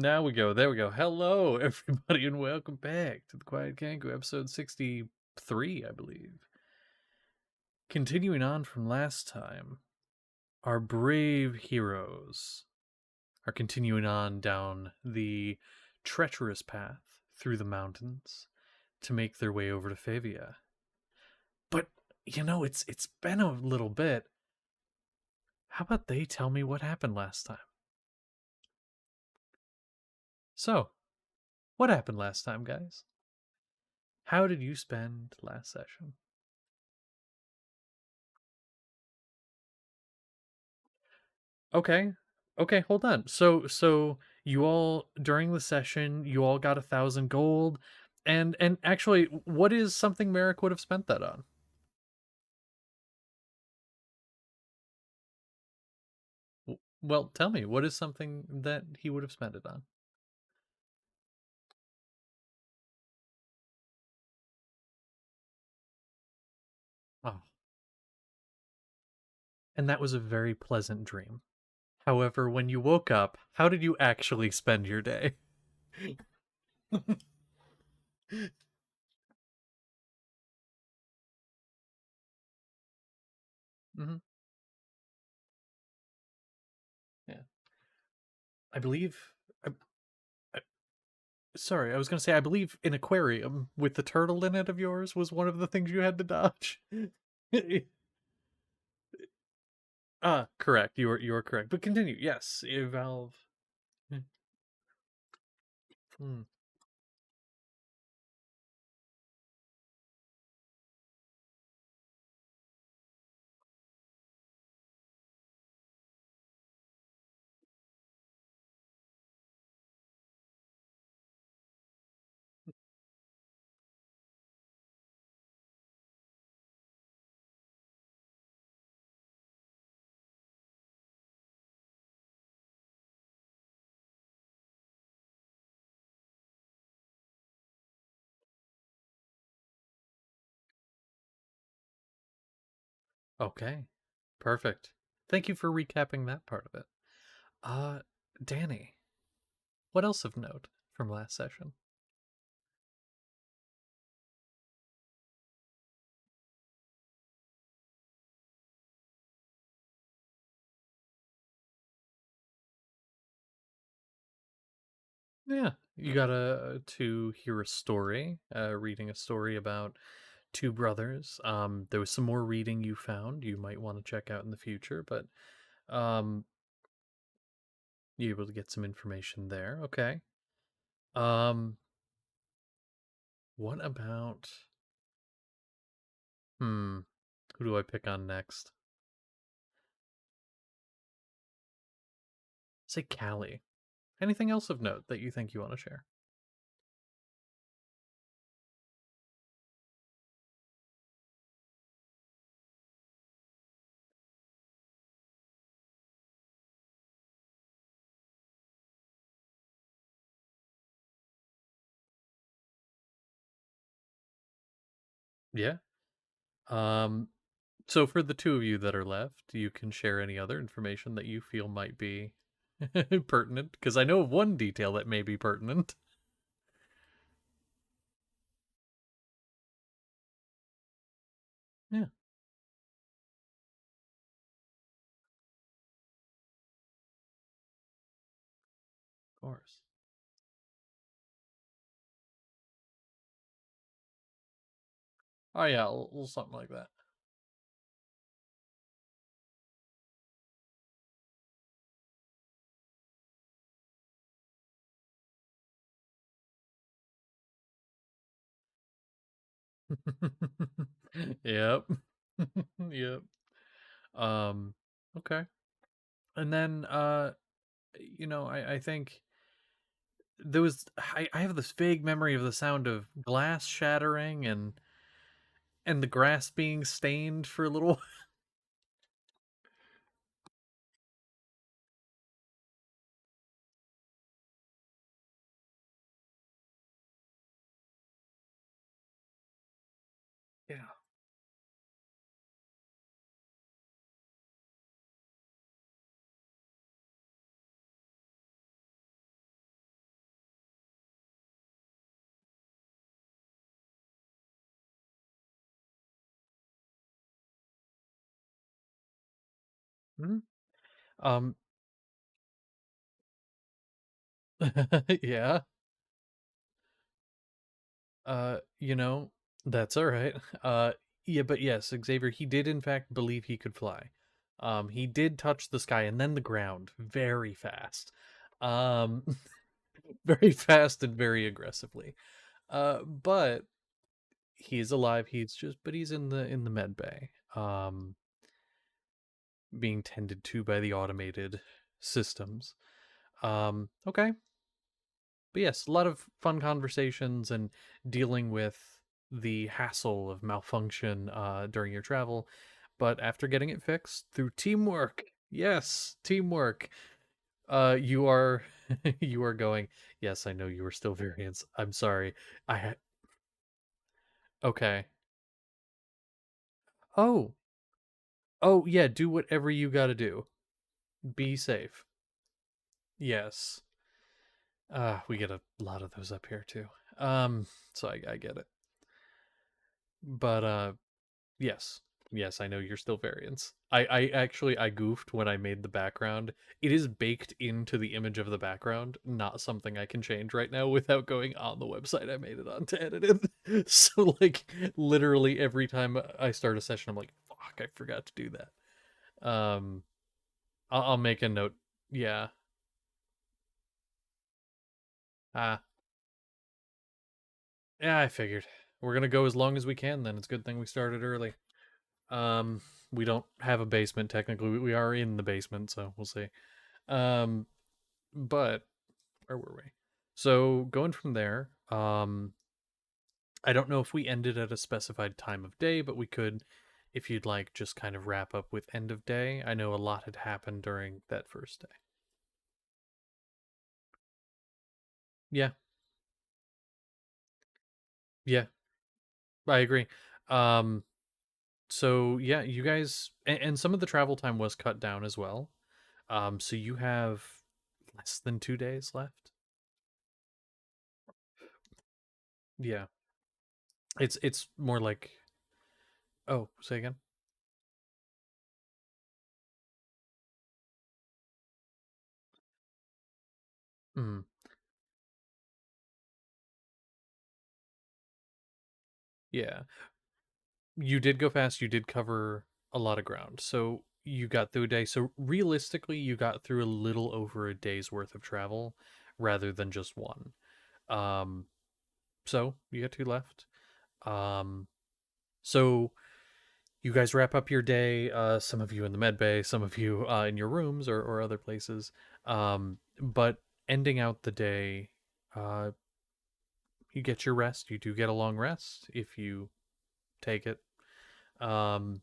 Now we go. There we go. Hello, everybody, and welcome back to the Quiet Kangaroo, episode 63, I believe. Continuing on from last time, our brave heroes are continuing on down the treacherous path through the mountains to make their way over to Favia. But it's been a little bit. How about they tell me what happened last time? So, what happened last time, guys? How did you spend last session? Okay. Okay, hold on. So you all during the session, you all got 1,000 gold, and actually, what is something Merrick would have spent that on? Well, tell me, what is something that he would have spent it on? Oh, and that was a very pleasant dream. However, when you woke up, how did you actually spend your day? Hmm. Yeah, I believe. I, I, sorry, I was going to say I believe an aquarium with the turtle in it of yours was one of the things you had to dodge. Correct. You are correct. But continue. Yes, Valve. Hmm. Okay. Perfect. Thank you for recapping that part of it. Uh, Danny, what else of note from last session? Yeah, you got to hear a story, reading a story about two brothers. There was some more reading you found you might want to check out in the future, but um, you able to get some information there. Okay. Um, what about hmm? Who do I pick on next? Say Callie. Anything else of note that you think you want to share? Yeah. Um, so for the two of you that are left, you can share any other information that you feel might be pertinent, because I know of one detail that may be pertinent. Yeah, of course. Oh yeah, something like that. Yep. Yep. Um, okay. And then I think there was I have this vague memory of the sound of glass shattering and the grass being stained for a little. Yeah. Mhm. Um, yeah. You know, that's all right. Yeah, but yes, Xavier, he did in fact believe he could fly. He did touch the sky and then the ground very fast. Um, very fast and very aggressively. But he's alive. But he's in the med bay. Being tended to by the automated systems. Okay. But yes, a lot of fun conversations and dealing with the hassle of malfunction during your travel. But after getting it fixed through teamwork, yes, teamwork, you are you are going. Yes, I know you were still variants. I'm sorry. Okay. Oh, oh yeah. Do whatever you got to do. Be safe. Yes. We get a lot of those up here too. So I get it. But yes. Yes, I know you're still variants. I goofed when I made the background. It is baked into the image of the background, not something I can change right now without going on the website I made it on to edit it. So like literally every time I start a session, I'm like, fuck, I forgot to do that. Um, I'll make a note. Yeah. Ah, yeah, I figured. We're gonna go as long as we can then. It's a good thing we started early. Um, we don't have a basement technically. We are in the basement, so we'll see. Um, but where were we? So going from there, I don't know if we ended at a specified time of day, but we could, if you'd like, just kind of wrap up with end of day. I know a lot had happened during that first day. Yeah, yeah, I agree. Um, so yeah, you guys, and some of the travel time was cut down as well. So you have less than 2 days left. Yeah, it's more like, oh, say again. Mm, yeah, you did go fast. You did cover a lot of ground. So you got through a day. So realistically, you got through a little over a day's worth of travel rather than just one. Um, so you got two left. Um, so you guys wrap up your day. Some of you in the med bay, some of you in your rooms or other places. But ending out the day, uh, you get your rest. You do get a long rest if you take it. Um,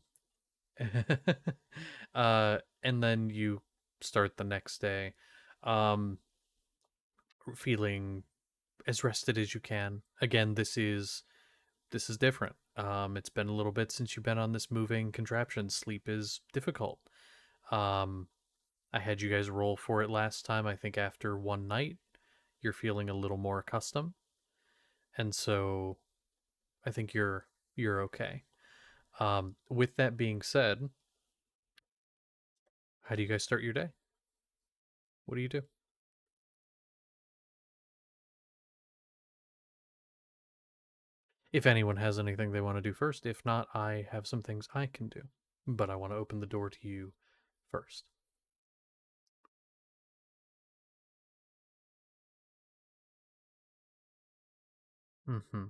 and then you start the next day, um, feeling as rested as you can. Again, this is different. It's been a little bit since you've been on this moving contraption. Sleep is difficult. Um, I had you guys roll for it last time. I think after one night, you're feeling a little more accustomed, and so I think you're okay. With that being said, how do you guys start your day? What do you do? If anyone has anything they want to do first, if not, I have some things I can do. But I want to open the door to you first. Hmm.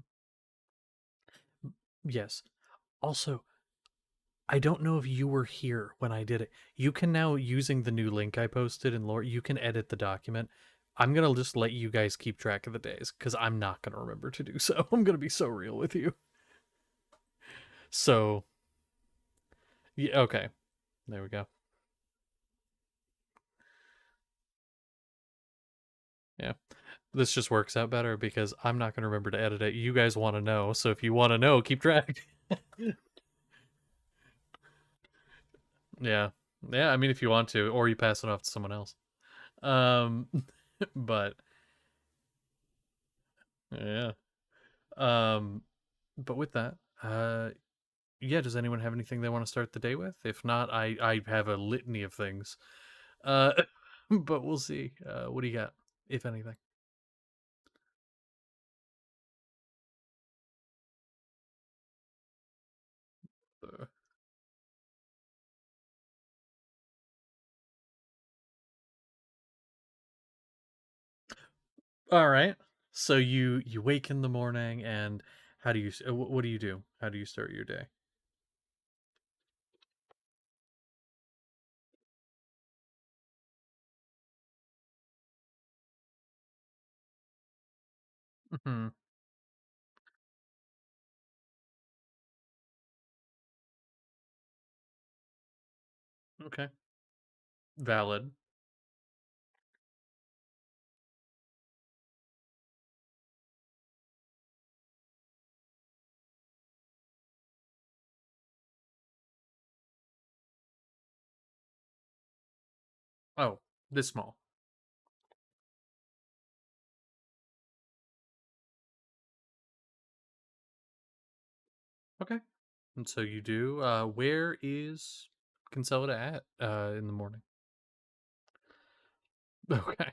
Yes. Also, I don't know if you were here when I did it. You can now, using the new link I posted in lore, you can edit the document. I'm going to just let you guys keep track of the days because I'm not going to remember to do so. I'm going to be so real with you. So, yeah, okay. There we go. Yeah. This just works out better because I'm not going to remember to edit it. You guys want to know. So if you want to know, keep track. Yeah. Yeah, I mean if you want to or you pass it off to someone else. Um but yeah. Um but with that, yeah, does anyone have anything they want to start the day with? If not, I have a litany of things. Uh, but we'll see. What do you got, if anything? Uh, all right. So you wake in the morning, and how do you? What do you do? How do you start your day? Hmm. Okay. Valid. Oh, this small. Okay. And so you do. Where is Consolida at in the morning? Okay.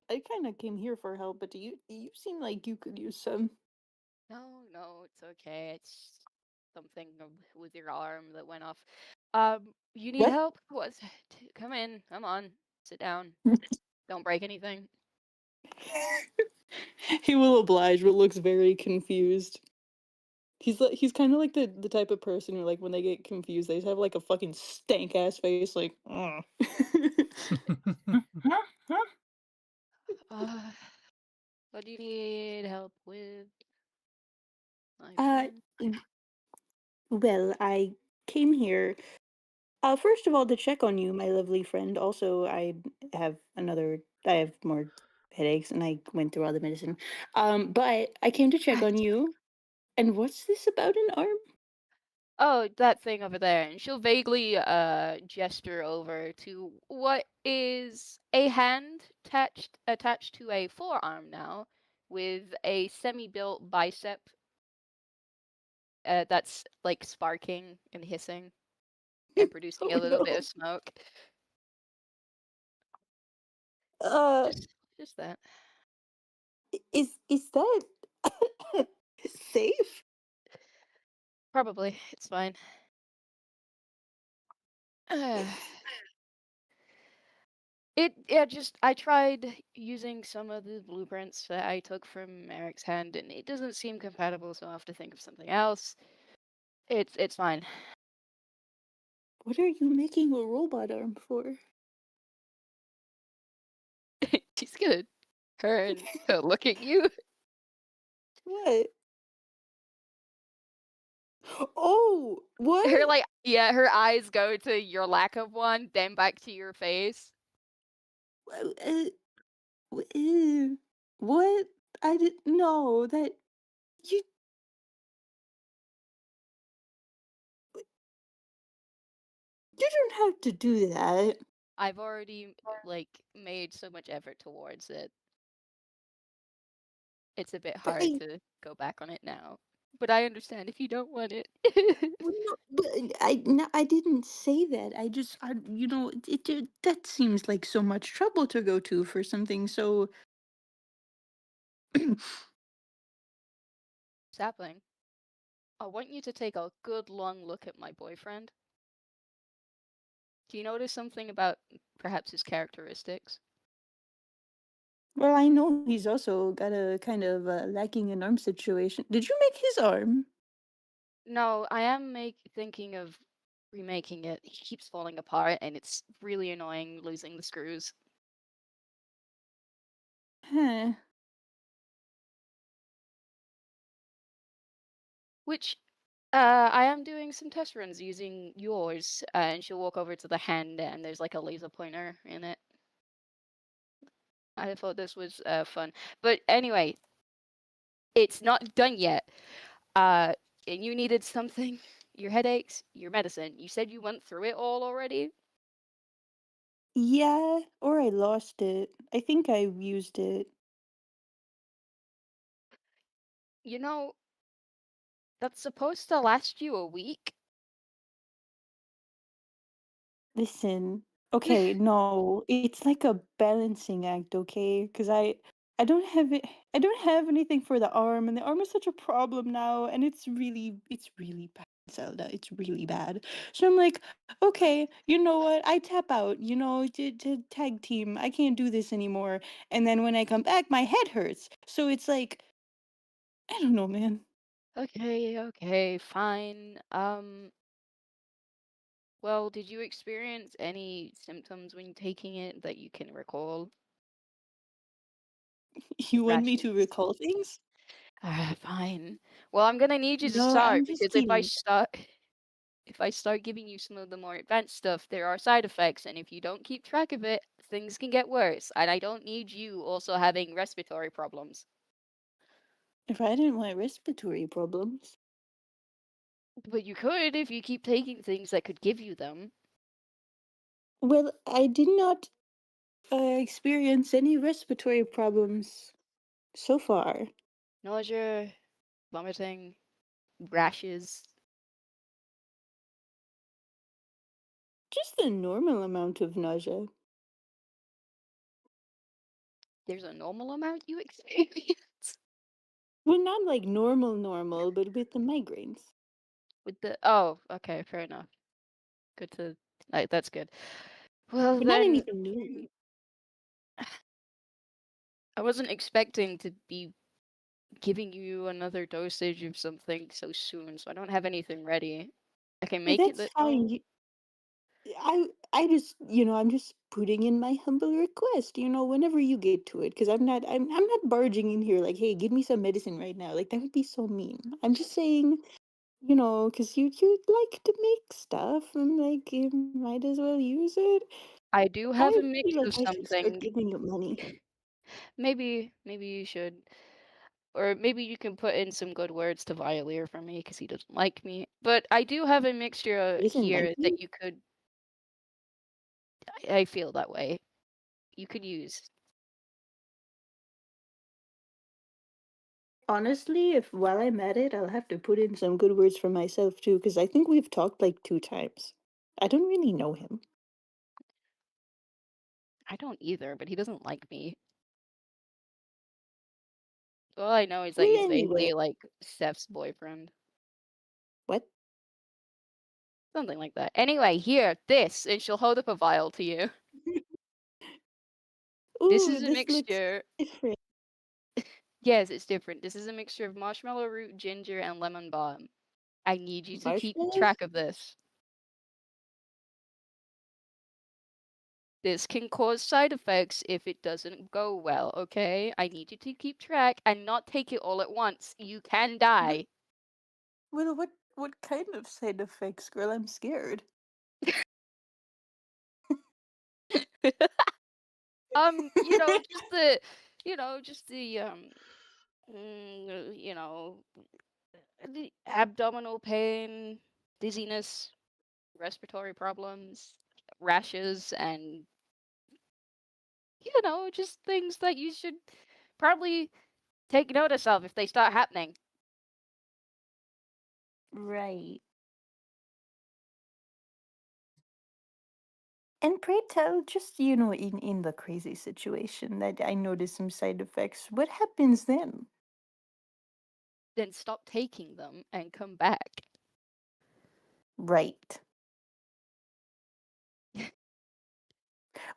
I kind of came here for help, but do you seem like you could use some? No, no, it's okay. It's something with your arm that went off. You need What? help? What? Come in. Come on. Sit down. Don't break anything. He will oblige, but looks very confused. He's kind of like the type of person who, like, when they get confused, they just have like a fucking stank ass face, like. "Ugh." Uh, what do you need help with, my uh, friend? well, I came here. First of all, to check on you, my lovely friend. Also, I have more headaches, and I went through all the medicine. But I came to check on you. And what's this about an arm? Oh, that thing over there. And she'll vaguely gesture over to what is a hand attached to a forearm now with a semi-built bicep that's like sparking and hissing and producing Oh a little bit no. of smoke. Uh, Just that. is that safe? Probably. It's fine. Uh, just I tried using some of the blueprints that I took from Eric's hand and it doesn't seem compatible, so I'll have to think of something else. It's fine. What are you making a robot arm for? She's gonna turn to look at you. What? Oh, Her what? like yeah, her eyes go to your lack of one, then back to your face. Uh, uh, what? I didn't know that you. You don't have to do that. I've already like made so much effort towards it. It's a bit But hard to go back on it now. But I understand if you don't want it. well, no, but no, I didn't say that. That seems like so much trouble to go to for something so. Sapling, I want you to take a good long look at my boyfriend. Do you notice something about perhaps his characteristics? Well, I know he's also got a kind of lacking an arm situation. Did you make his arm? No, I am thinking of remaking it. He keeps falling apart, and it's really annoying losing the screws. Huh. Which I am doing some test runs using yours, and she'll walk over to the hand, and there's like a laser pointer in it. I thought this was fun, but anyway, it's not done yet. Uh, and you needed something. Your headaches, your medicine. You said you went through it all already. Yeah, or I lost it. I think I used it. You know, that's supposed to last you a week. Listen, okay, no, it's like a balancing act, okay? Because I don't have it. I don't have anything for the arm, and the arm is such a problem now, and it's really bad, Zelda. It's really bad. So I'm like, okay, you know what? I tap out. To tag team. I can't do this anymore. And then when I come back, my head hurts. So it's like, I don't know, man. Okay, okay, fine. Well, did you experience any symptoms when taking it that you can recall? You want me to Rashes. recall things? Fine. Well, I'm gonna need you to No, start I'm just because if I kidding. start if I start giving you some of the more advanced stuff, there are side effects, and if you don't keep track of it, things can get worse. And I don't need you also having respiratory problems. If I didn't want respiratory problems. But you could if you keep taking things that could give you them. Well, I did not experience any respiratory problems so far. Nausea, vomiting, rashes. Just the normal amount of nausea. There's a normal amount you experience Well, not like normal, but with the migraines. with the. Oh, okay, fair enough. Good to. That's good. Well, But not then anything new. I wasn't expecting to be giving you another dosage of something so soon, so I don't have anything ready. I can make it That's that fine. though. I just, I'm just putting in my humble request, whenever you get to it, because I'm not barging in here like, hey, give me some medicine right now. Like, that would be so mean. I'm just saying, because you like to make stuff, and like, you might as well use it. I do have I a mix feel like of I should start something. giving you money. Maybe you should, or maybe you can put in some good words to Violier for me because he doesn't like me. But I do have a mixture He doesn't like here that you? you could. I feel that way. You could use. Honestly, if while I'm at it, I'll have to put in some good words for myself too, because I think we've talked like 2 times. I don't really know him. I don't either, but he doesn't like me. All I know is that Well, he's anyway, vaguely like Steph's boyfriend. what? Something like that. Anyway, here, this, and she'll hold up a vial to you. This Ooh, is a this looks mixture. different. Yes, it's different. This is a mixture of marshmallow root, ginger, and lemon balm. I need you to keep Marshmallows? track of this. This can cause side effects if it doesn't go well, okay? I need you to keep track and not take it all at once. You can Well, die. what kind of side effects, girl? I'm scared. Just the, just the, you know, the abdominal pain, dizziness, respiratory problems, rashes, and just things that you should probably take notice of if they start happening. Right. And pray tell, just in the crazy situation that I noticed some side effects, what happens then? Then stop taking them and come back. Right.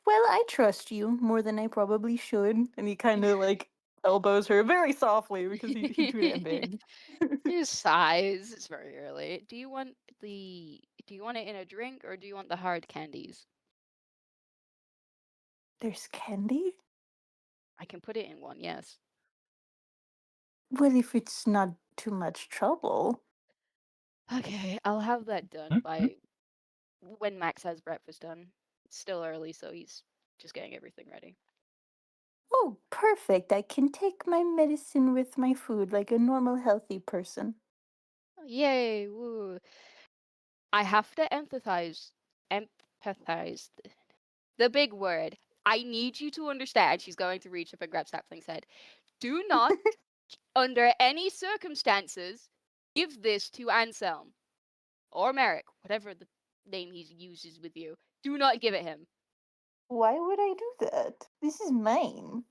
Well, I trust you more than I probably should. And he kind of like elbows her very softly because he's too damn big. His size. It's very early. Do you want it in a drink or do you want the hard candies? There's candy? I can put it in one, yes. Well, if it's not too much trouble. Okay, I'll have that done by when Max has breakfast done. It's still early, so he's just getting everything ready. Oh, perfect. I can take my medicine with my food like a normal, healthy person. Oh, yay! Woo! I have to empathize. The big word. I need you to understand. She's going to reach up and grab Sapling's head. Do not, under any circumstances, give this to Anselm or Merrick, whatever the name he uses with you. Do not give it him. Why would I do that? This is mine.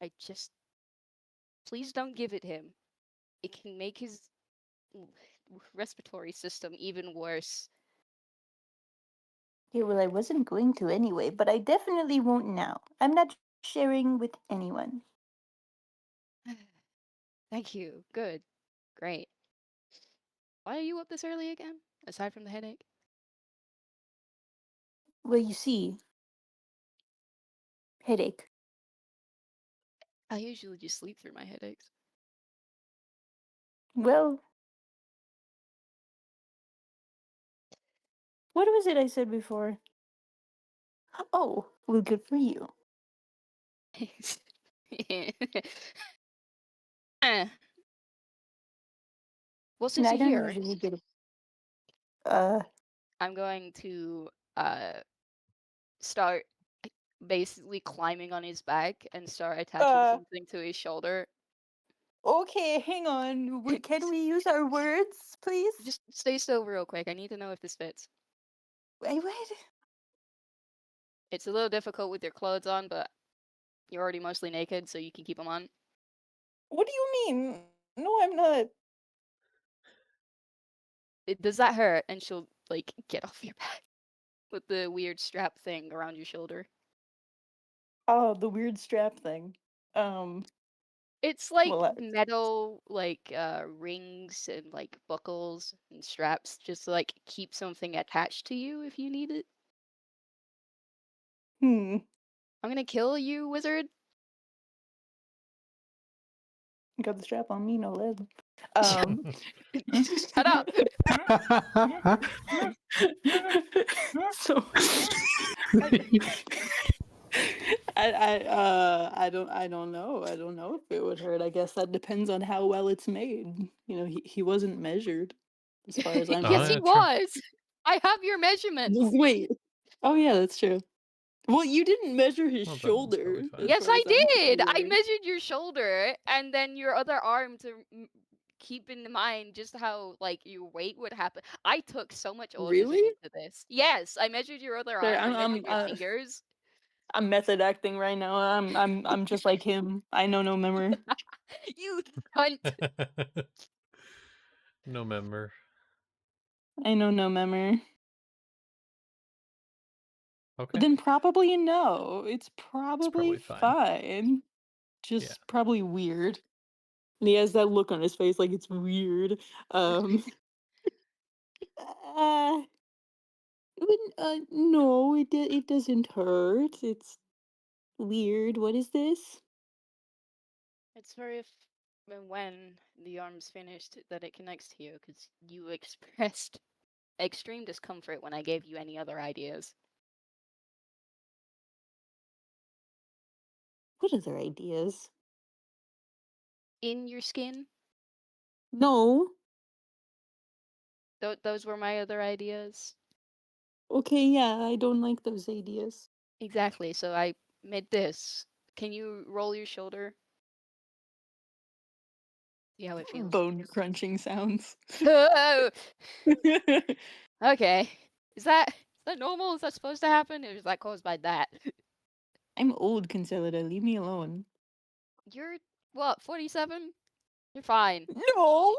I just please don't give it him. It can make his respiratory system even worse. Yeah, well, I wasn't going to anyway, but I definitely won't now. I'm not sharing with anyone. Thank you. Good. Great. Why are you up this early again? Aside from the headache? Well, you see, headache. I usually just sleep through my headaches. Well, what was it I said before? Oh, well, good for you. Eh. Well, And since I you're don't here, usually get. I'm going to start basically climbing on his back and start attaching Uh, something to his shoulder. okay, hang on. Can we use our words, please? Just stay still real quick. I need to know if this fits. Wait, what? It's a little difficult with your clothes on, but you're already mostly naked, so you can keep them on. What do you mean? No, I'm not. Does that hurt? And she'll like get off your back with the weird strap thing around your shoulder. Oh, the weird strap thing. Um, It's like well, metal, like rings and like buckles and straps, just to like keep something attached to you if you need it. hmm. I'm gonna kill you, wizard. Got the strap on me, no less. Shut up. So I don't know. I don't know if it would hurt. I guess that depends on how well it's made. You know, he wasn't measured as far as I'm Yes, Oh, he yeah, concerned. true. was. I have your measurements. Wait. Oh yeah, that's true. Well, you didn't measure his Well, then it's shoulder, probably fine. as Yes, far I as I'm did. I concerned. measured your shoulder and then your other arm to keep in mind just how like your weight would happen. I took so much autism Really? into this. Yes, I measured your other Sorry, arm. I measured your fingers. I'm method acting right now. I'm just like him. I know no memory. You cunt. No member. I know no memory. Okay. Then probably no. It's It's probably probably fine. fine. Yeah. Just probably weird. And he has that look on his face like it's weird. Uh, no, it doesn't hurt. It's weird. What is this? It's for if and when the arm's finished that it connects to you, because you expressed extreme discomfort when I gave you any other ideas. What other ideas? In your skin? No. Those were my other ideas. Okay, yeah, I don't like those ideas. Exactly. So I made this. Can you roll your shoulder? See how it feels. Bone crunching sounds. Oh, okay. Is that normal? Is that supposed to happen? Or is that caused by that? I'm old, Consolida. Leave me alone. You're what, 47? You're fine. No,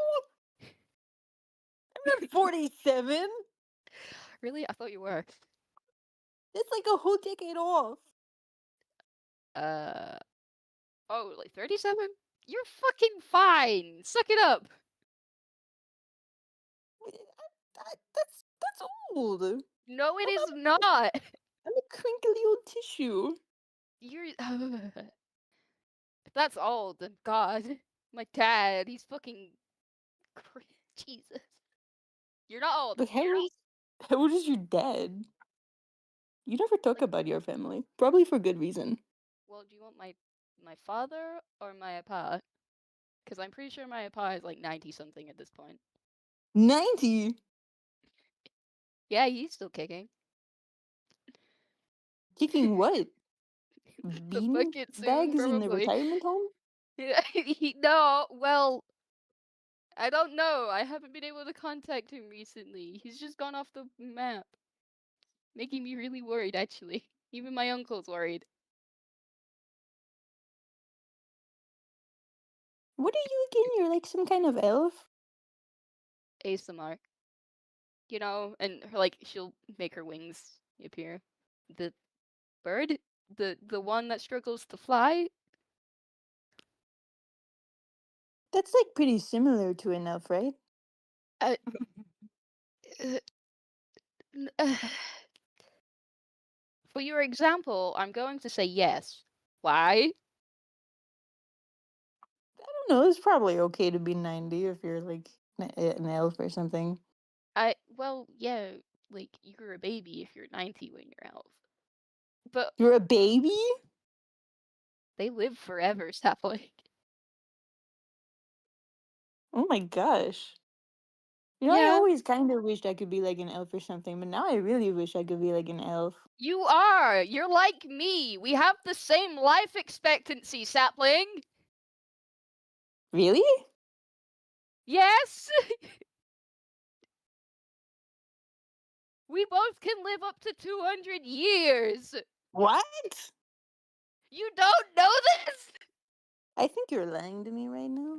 I'm not 47. Really? I thought you were. That's like a whole decade off. Oh, like 37? You're fucking fine. Suck it up. That's old. I'm No, it is not. a crinkly old tissue. You're. If that's old, then God, my dad, he's fucking. Jesus. You're not old. But how old is your dad? You never talk about your family. Probably for good reason. Well, do you want my father or my pa? Because I'm pretty sure my pa is like 90 something at this point. 90? Yeah, he's still kicking. Kicking what? The Bean bucket soon, bags in the probably. retirement home? No, well, I don't know. I haven't been able to contact him recently. He's just gone off the map. Making me really worried, actually. Even my uncle's worried. What are you again? You're like some kind of elf? ASMR. You know, and her, like, she'll make her wings appear. The bird? The one that struggles to fly? That's like pretty similar to an elf, right? Uh, uh, uh, for your example, I'm going to say yes. Why? I don't know. It's probably okay to be 90 if you're like an elf or something. Well, yeah, like, you're a baby if you're 90 when you're elf. But You're a baby? they live forever, Sapling. Oh my gosh. You know, I Yeah, always kind of wished I could be like an elf or something, but now I really wish I could be like an elf. you are. You're like me. We have the same life expectancy, Sapling. Really? Yes. We both can live up to 200 years. What? You don't know this? I think you're lying to me right now.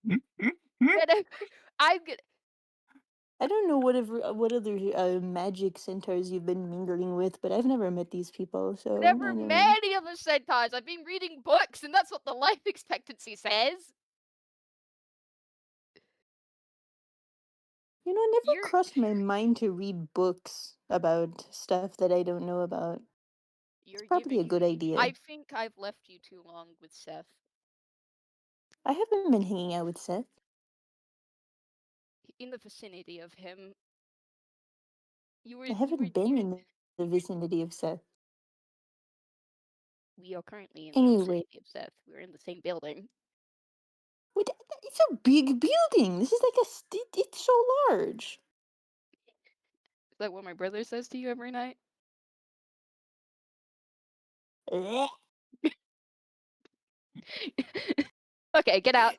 I'm gonna. I don't know what other magic centaurs you've been mingling with, but I've never met these people, so I Never don't know. met any of the centaurs. I've been reading books, and that's what the life expectancy says. You know, it never You're crossed my mind to read books about stuff that I don't know about. It's you're probably a giving good me. I idea. think I've left you too long with Seth. I haven't been hanging out with Seth. In the vicinity of him. I haven't been in the vicinity of Seth. We are currently in the Anyway, vicinity of Seth. We're in the same building. wait, it's a big building. This is like it's so large. Is that what my brother says to you every night? Blech. Okay, get out.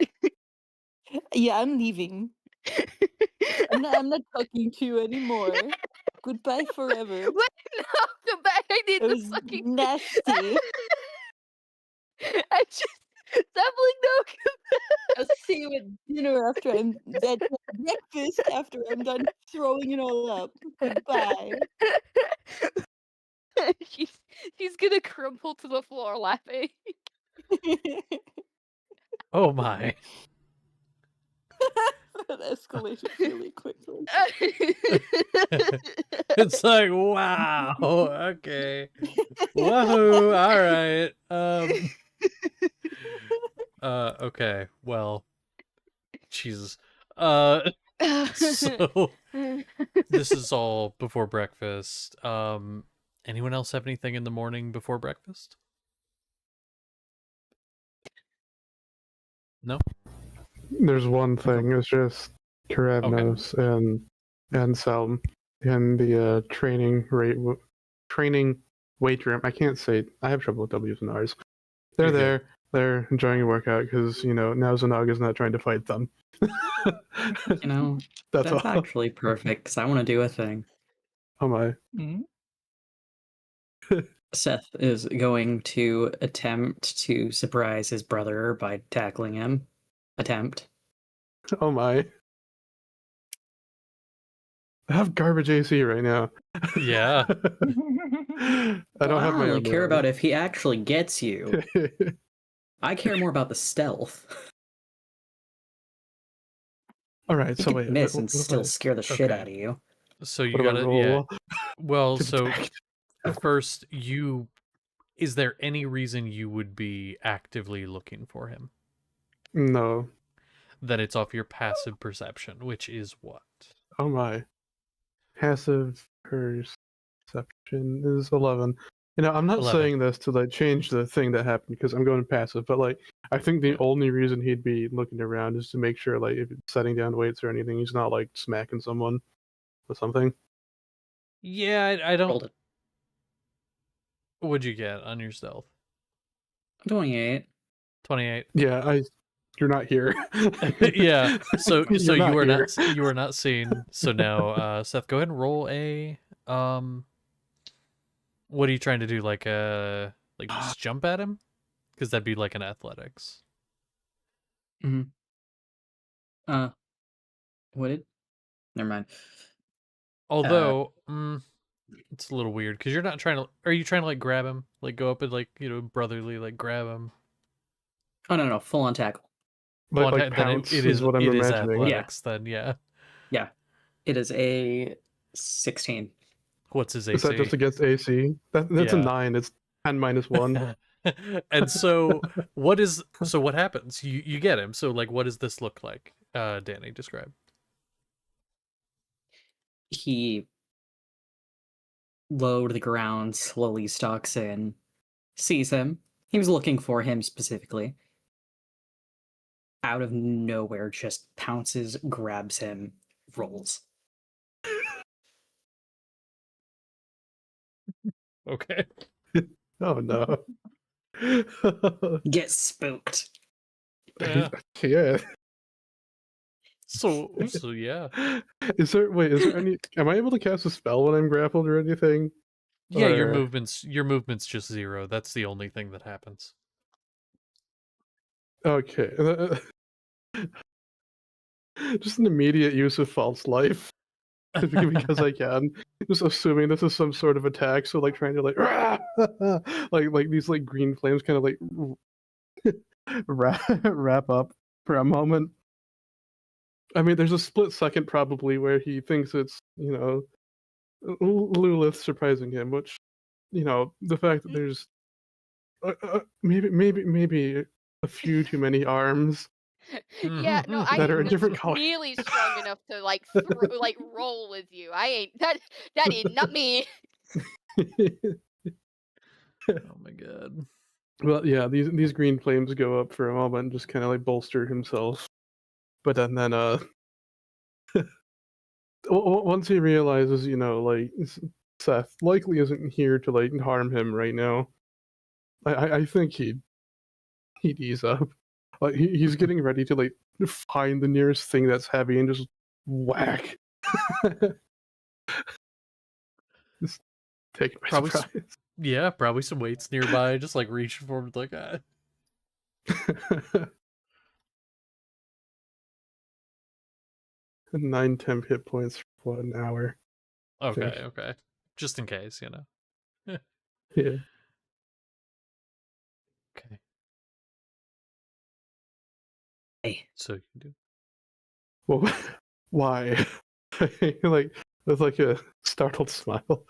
Yeah, I'm leaving. I'm not talking to you anymore. Goodbye forever. Wait, no, come back. I need It the was fucking. nasty. I just. Sapling, no, I'll see you at dinner at breakfast after I'm done throwing it all up. Goodbye. she's she's gonna crumple to the floor laughing. Oh my. That escalated really quickly. It's like, wow. Okay. Whoa. All right. Okay. Well, Jesus. So this is all before breakfast. Anyone else have anything in the morning before breakfast? No? There's one thing. It's just Karavnos and Selm in the training weight room. I can't say. I have trouble with W's and R's. They're You're there. good. They're enjoying a workout because now Zanog is not trying to fight them. That's all. actually perfect because I want to do a thing. Oh my. Seth is going to attempt to surprise his brother by tackling him. Attempt. Oh my. I have garbage AC right now. Yeah. I Well, don't I have don't my really care about ability. if he actually gets you. I care more about the stealth. All right, He so could wait, miss what and if still I scare the shit Okay. out of you. So what you if I gotta, yeah. roll Well, to so detect? first, is there any reason you would be actively looking for him? No. Then it's off your passive perception, which is what? Oh my. Passive perception is 11. You know, I'm not 11. saying this to like change the thing that happened because I'm going passive, but like I think the Yeah. only reason he'd be looking around is to make sure like if it's setting down weights or anything, he's not like smacking someone with something. Yeah, I don't. Rolled it. What'd you get on your stealth? 28. 28. Yeah, you're not here. Yeah. So You're you not are here. not seen. So now, Seth, go ahead and roll a what are you trying to do? Like just jump at him? Because that'd be like an athletics. Mm-hmm. Would it? Never mind. Although, it's a little weird because you're not trying to. Are you trying to like grab him? Like go up and like brotherly like grab him? Oh no, full on tackle. Like Then pounce is what I'm it is imagining. Yeah. athletics. Then yeah. Yeah. It is a 16. What's his Is that just AC? against AC? That's a Yeah. 9. It's 10 minus 1. And so what happens? You get him. So like what does this look like? Danny, describe. He low to the ground, slowly stalks in, sees him. He was looking for him specifically. Out of nowhere, just pounces, grabs him, rolls. Okay. Oh no. Get spooked. Yeah. Yeah. So yeah. Is there any am I able to cast a spell when I'm grappled or anything? Yeah, Or your movement's just 0. That's the only thing that happens. okay. Just an immediate use of false life. Because I can. Just assuming this is some sort of attack, so like trying to like like these like green flames kind of like wrap up for a moment. I mean, there's a split second probably where he thinks it's, Lilith surprising him, which, the fact that there's maybe a few too many arms Yeah, no, I that am are a just different color. really strong enough to like like roll with you. I ain't that is not me. Oh my god. Well, yeah, these green flames go up for a moment and just kind of like bolster himself, but then once he realizes, like Seth likely isn't here to like harm him right now, I think he'd ease up. Like he's getting ready to like find the nearest thing that's heavy and just whack. Just take it by Probably surprise. Yeah, probably some weights nearby, just like reaching forward like ah. 9 temp hit points for 1 hour. Okay, okay. Just in case, Yeah. Okay. Hey, So you do. Well, why? Like with like a startled smile.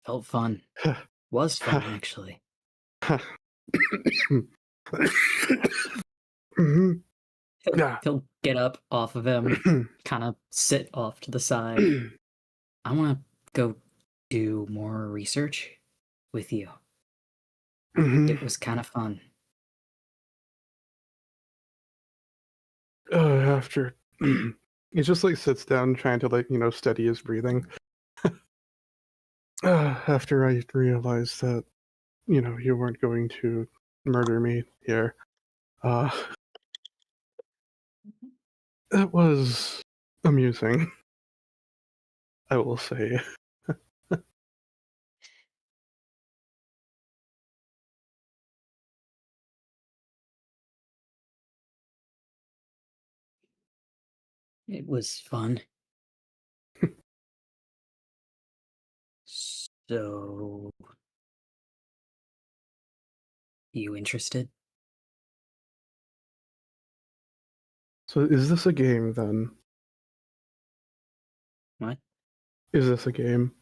felt fun. Was fun, actually. He'll get up off of him, kind of sit off to the side. I want to go do more research with you. It was kind of fun. After he just like sits down trying to like steady his breathing. After I realized that you weren't going to murder me here, uh it was amusing, I will say. It was fun. So, you interested? So is this a game then? What? Is this a game?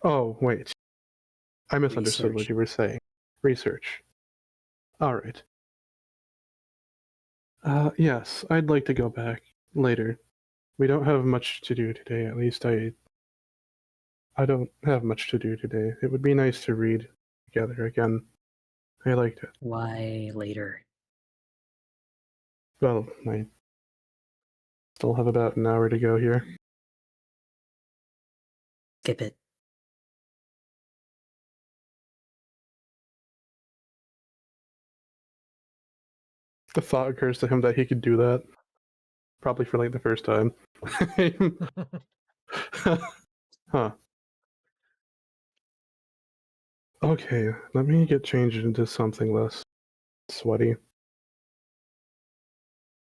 Oh, wait. I misunderstood what Research. you were saying. Research. Alright. Yes, I'd like to go back later. We don't have much to do today, at least I don't have much to do today. It would be nice to read together again. I liked it. Why later? Well, I still have about an hour to go here. Skip it. The thought occurs to him that he could do that. Probably for like the first time. Huh. Okay, let me get changed into something less sweaty.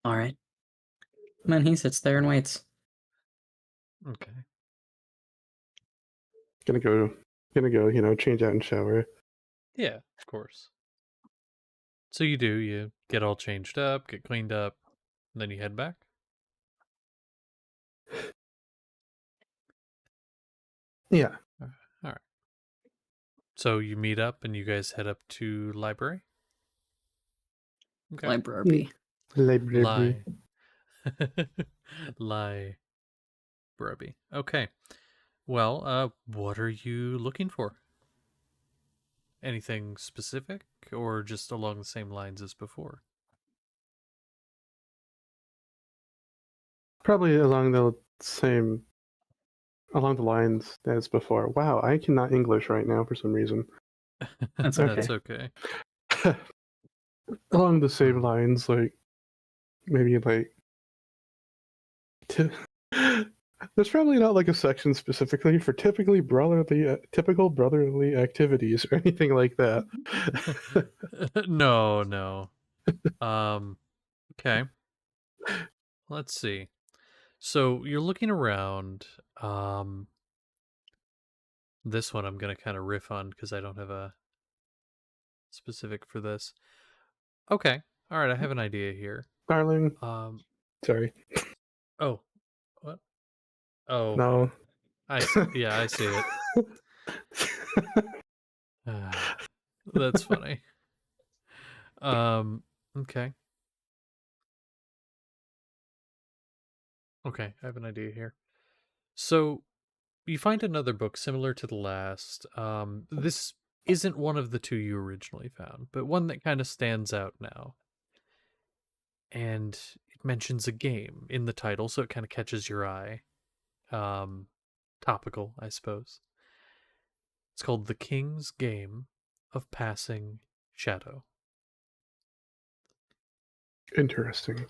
All right. And then he sits there and waits. Okay. Gonna go, change out and shower. Yeah, of course. So you do, you get all changed up, get cleaned up, and then you head back? Yeah. All right. So you meet up and you guys head up to library? Okay. Library. Library. Library. Okay. Well, what are you looking for? Anything specific or just along the same lines as before? Probably along the lines as before. Wow, I cannot English right now for some reason. That's That's okay. okay. Along the same lines, like maybe like there's probably not like a section specifically for typical brotherly activities or anything like that. No. Okay. Let's see. So you're looking around. This one I'm gonna kind of riff on because I don't have a specific for this. Okay. All right. I have an idea here. Darling, sorry. Oh, what? Oh, No. yeah, I see it. That's funny. Okay. Okay, I have an idea here. So you find another book similar to the last. This isn't one of the two you originally found, but one that kind of stands out now. And it mentions a game in the title, so it kind of catches your eye. Topical, I suppose. It's called The King's Game of Passing Shadow. Interesting.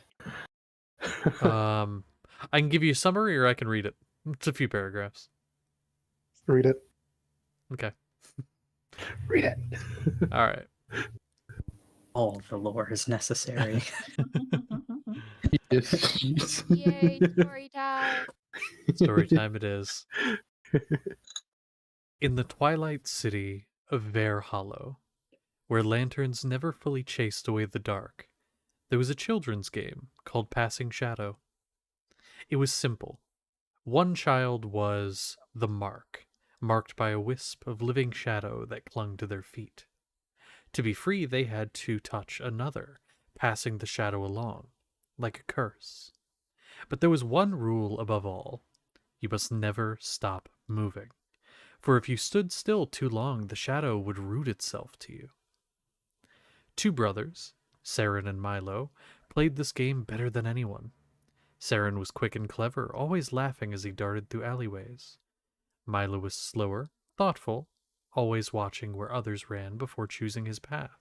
I can give you a summary or I can read it. It's a few paragraphs. Read it. Okay. Read it. All right. All the lore is necessary. Yes. Yay, story time. Story time it is. In the twilight city of Vare Hollow, where lanterns never fully chased away the dark, there was a children's game called Passing Shadow. It was simple. One child was the mark, marked by a wisp of living shadow that clung to their feet. To be free, they had to touch another, passing the shadow along, like a curse. But there was one rule above all. You must never stop moving. For if you stood still too long, the shadow would root itself to you. Two brothers, Saren and Milo, played this game better than anyone. Saren was quick and clever, always laughing as he darted through alleyways. Milo was slower, thoughtful, always watching where others ran before choosing his path.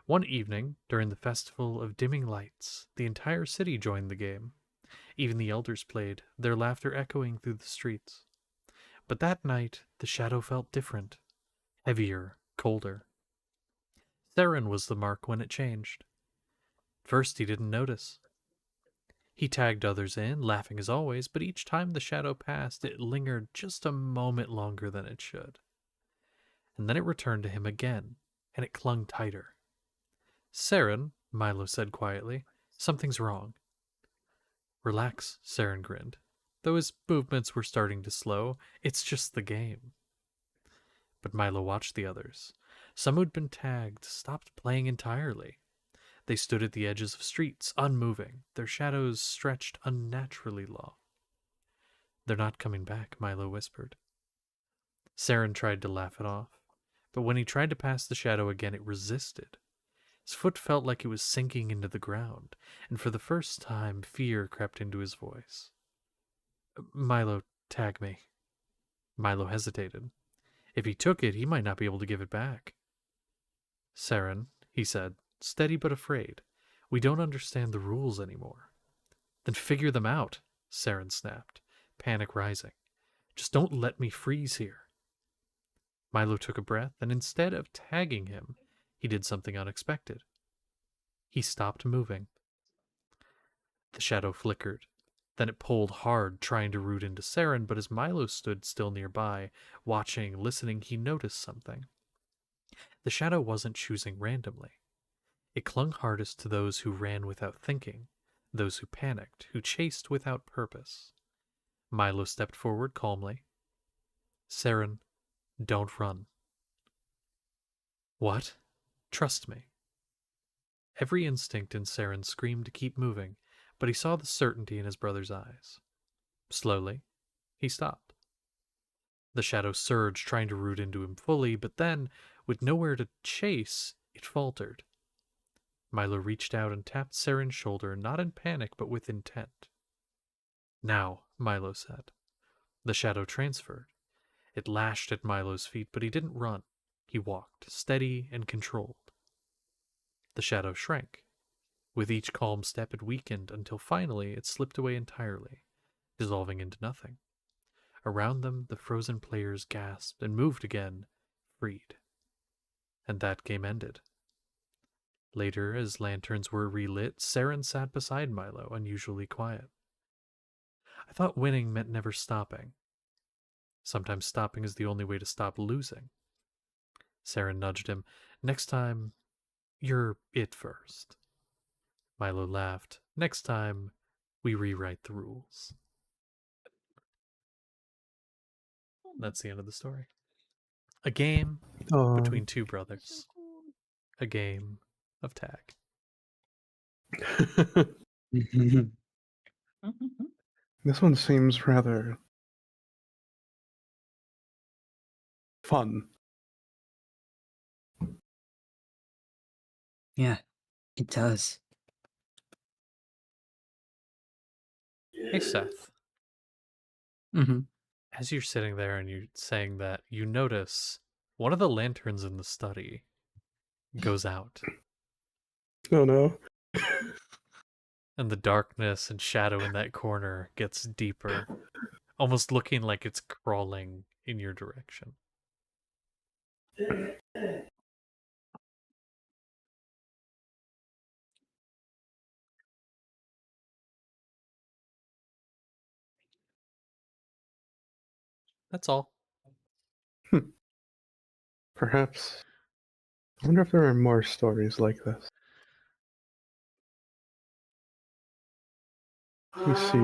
One evening, during the festival of dimming lights, the entire city joined the game. Even the elders played, their laughter echoing through the streets. But that night, the shadow felt different, heavier, colder. Theron was the mark when it changed. First, he didn't notice. He tagged others in, laughing as always, but each time the shadow passed, it lingered just a moment longer than it should. And then it returned to him again, and it clung tighter. Saren, Milo said quietly, something's wrong. Relax, Saren grinned, though his movements were starting to slow. It's just the game. But Milo watched the others. Some who'd been tagged stopped playing entirely. They stood at the edges of streets, unmoving, their shadows stretched unnaturally long. They're not coming back, Milo whispered. Saren tried to laugh it off, but when he tried to pass the shadow again, it resisted. His foot felt like it was sinking into the ground, and for the first time, fear crept into his voice. Milo, tag me. Milo hesitated. If he took it, he might not be able to give it back. Saren, he said, steady but afraid. We don't understand the rules anymore. Then figure them out, Saren snapped, panic rising. Just don't let me freeze here. Milo took a breath, and instead of tagging him, he did something unexpected. He stopped moving. The shadow flickered. Then it pulled hard, trying to root into Saren, but as Milo stood still nearby, watching, listening, he noticed something. The shadow wasn't choosing randomly. It clung hardest to those who ran without thinking, those who panicked, who chased without purpose. Milo stepped forward calmly. Saren, don't run. What? Trust me. Every instinct in Saren screamed to keep moving, but he saw the certainty in his brother's eyes. Slowly, he stopped. The shadow surged, trying to root into him fully, but then, with nowhere to chase, it faltered. Milo reached out and tapped Saren's shoulder, not in panic, but with intent. Now, Milo said. The shadow transferred. It lashed at Milo's feet, but he didn't run. He walked, steady and controlled. The shadow shrank. With each calm step it weakened until finally it slipped away entirely, dissolving into nothing. Around them the frozen players gasped and moved again, freed. And that game ended. Later, as lanterns were relit, Saren sat beside Milo, unusually quiet. I thought winning meant never stopping. Sometimes stopping is the only way to stop losing. Saren nudged him. Next time, you're it first. Milo laughed. Next time, we rewrite the rules. That's the end of the story. A game between two brothers. A game of tag. This one seems rather fun. Yeah, it does. Hey, Seth. Mm-hmm. As you're sitting there and you're saying that, you notice one of the lanterns in the study goes out. Oh no. And the darkness and shadow in that corner gets deeper, almost looking like it's crawling in your direction. That's all. Perhaps. I wonder if there are more stories like this. Let me see.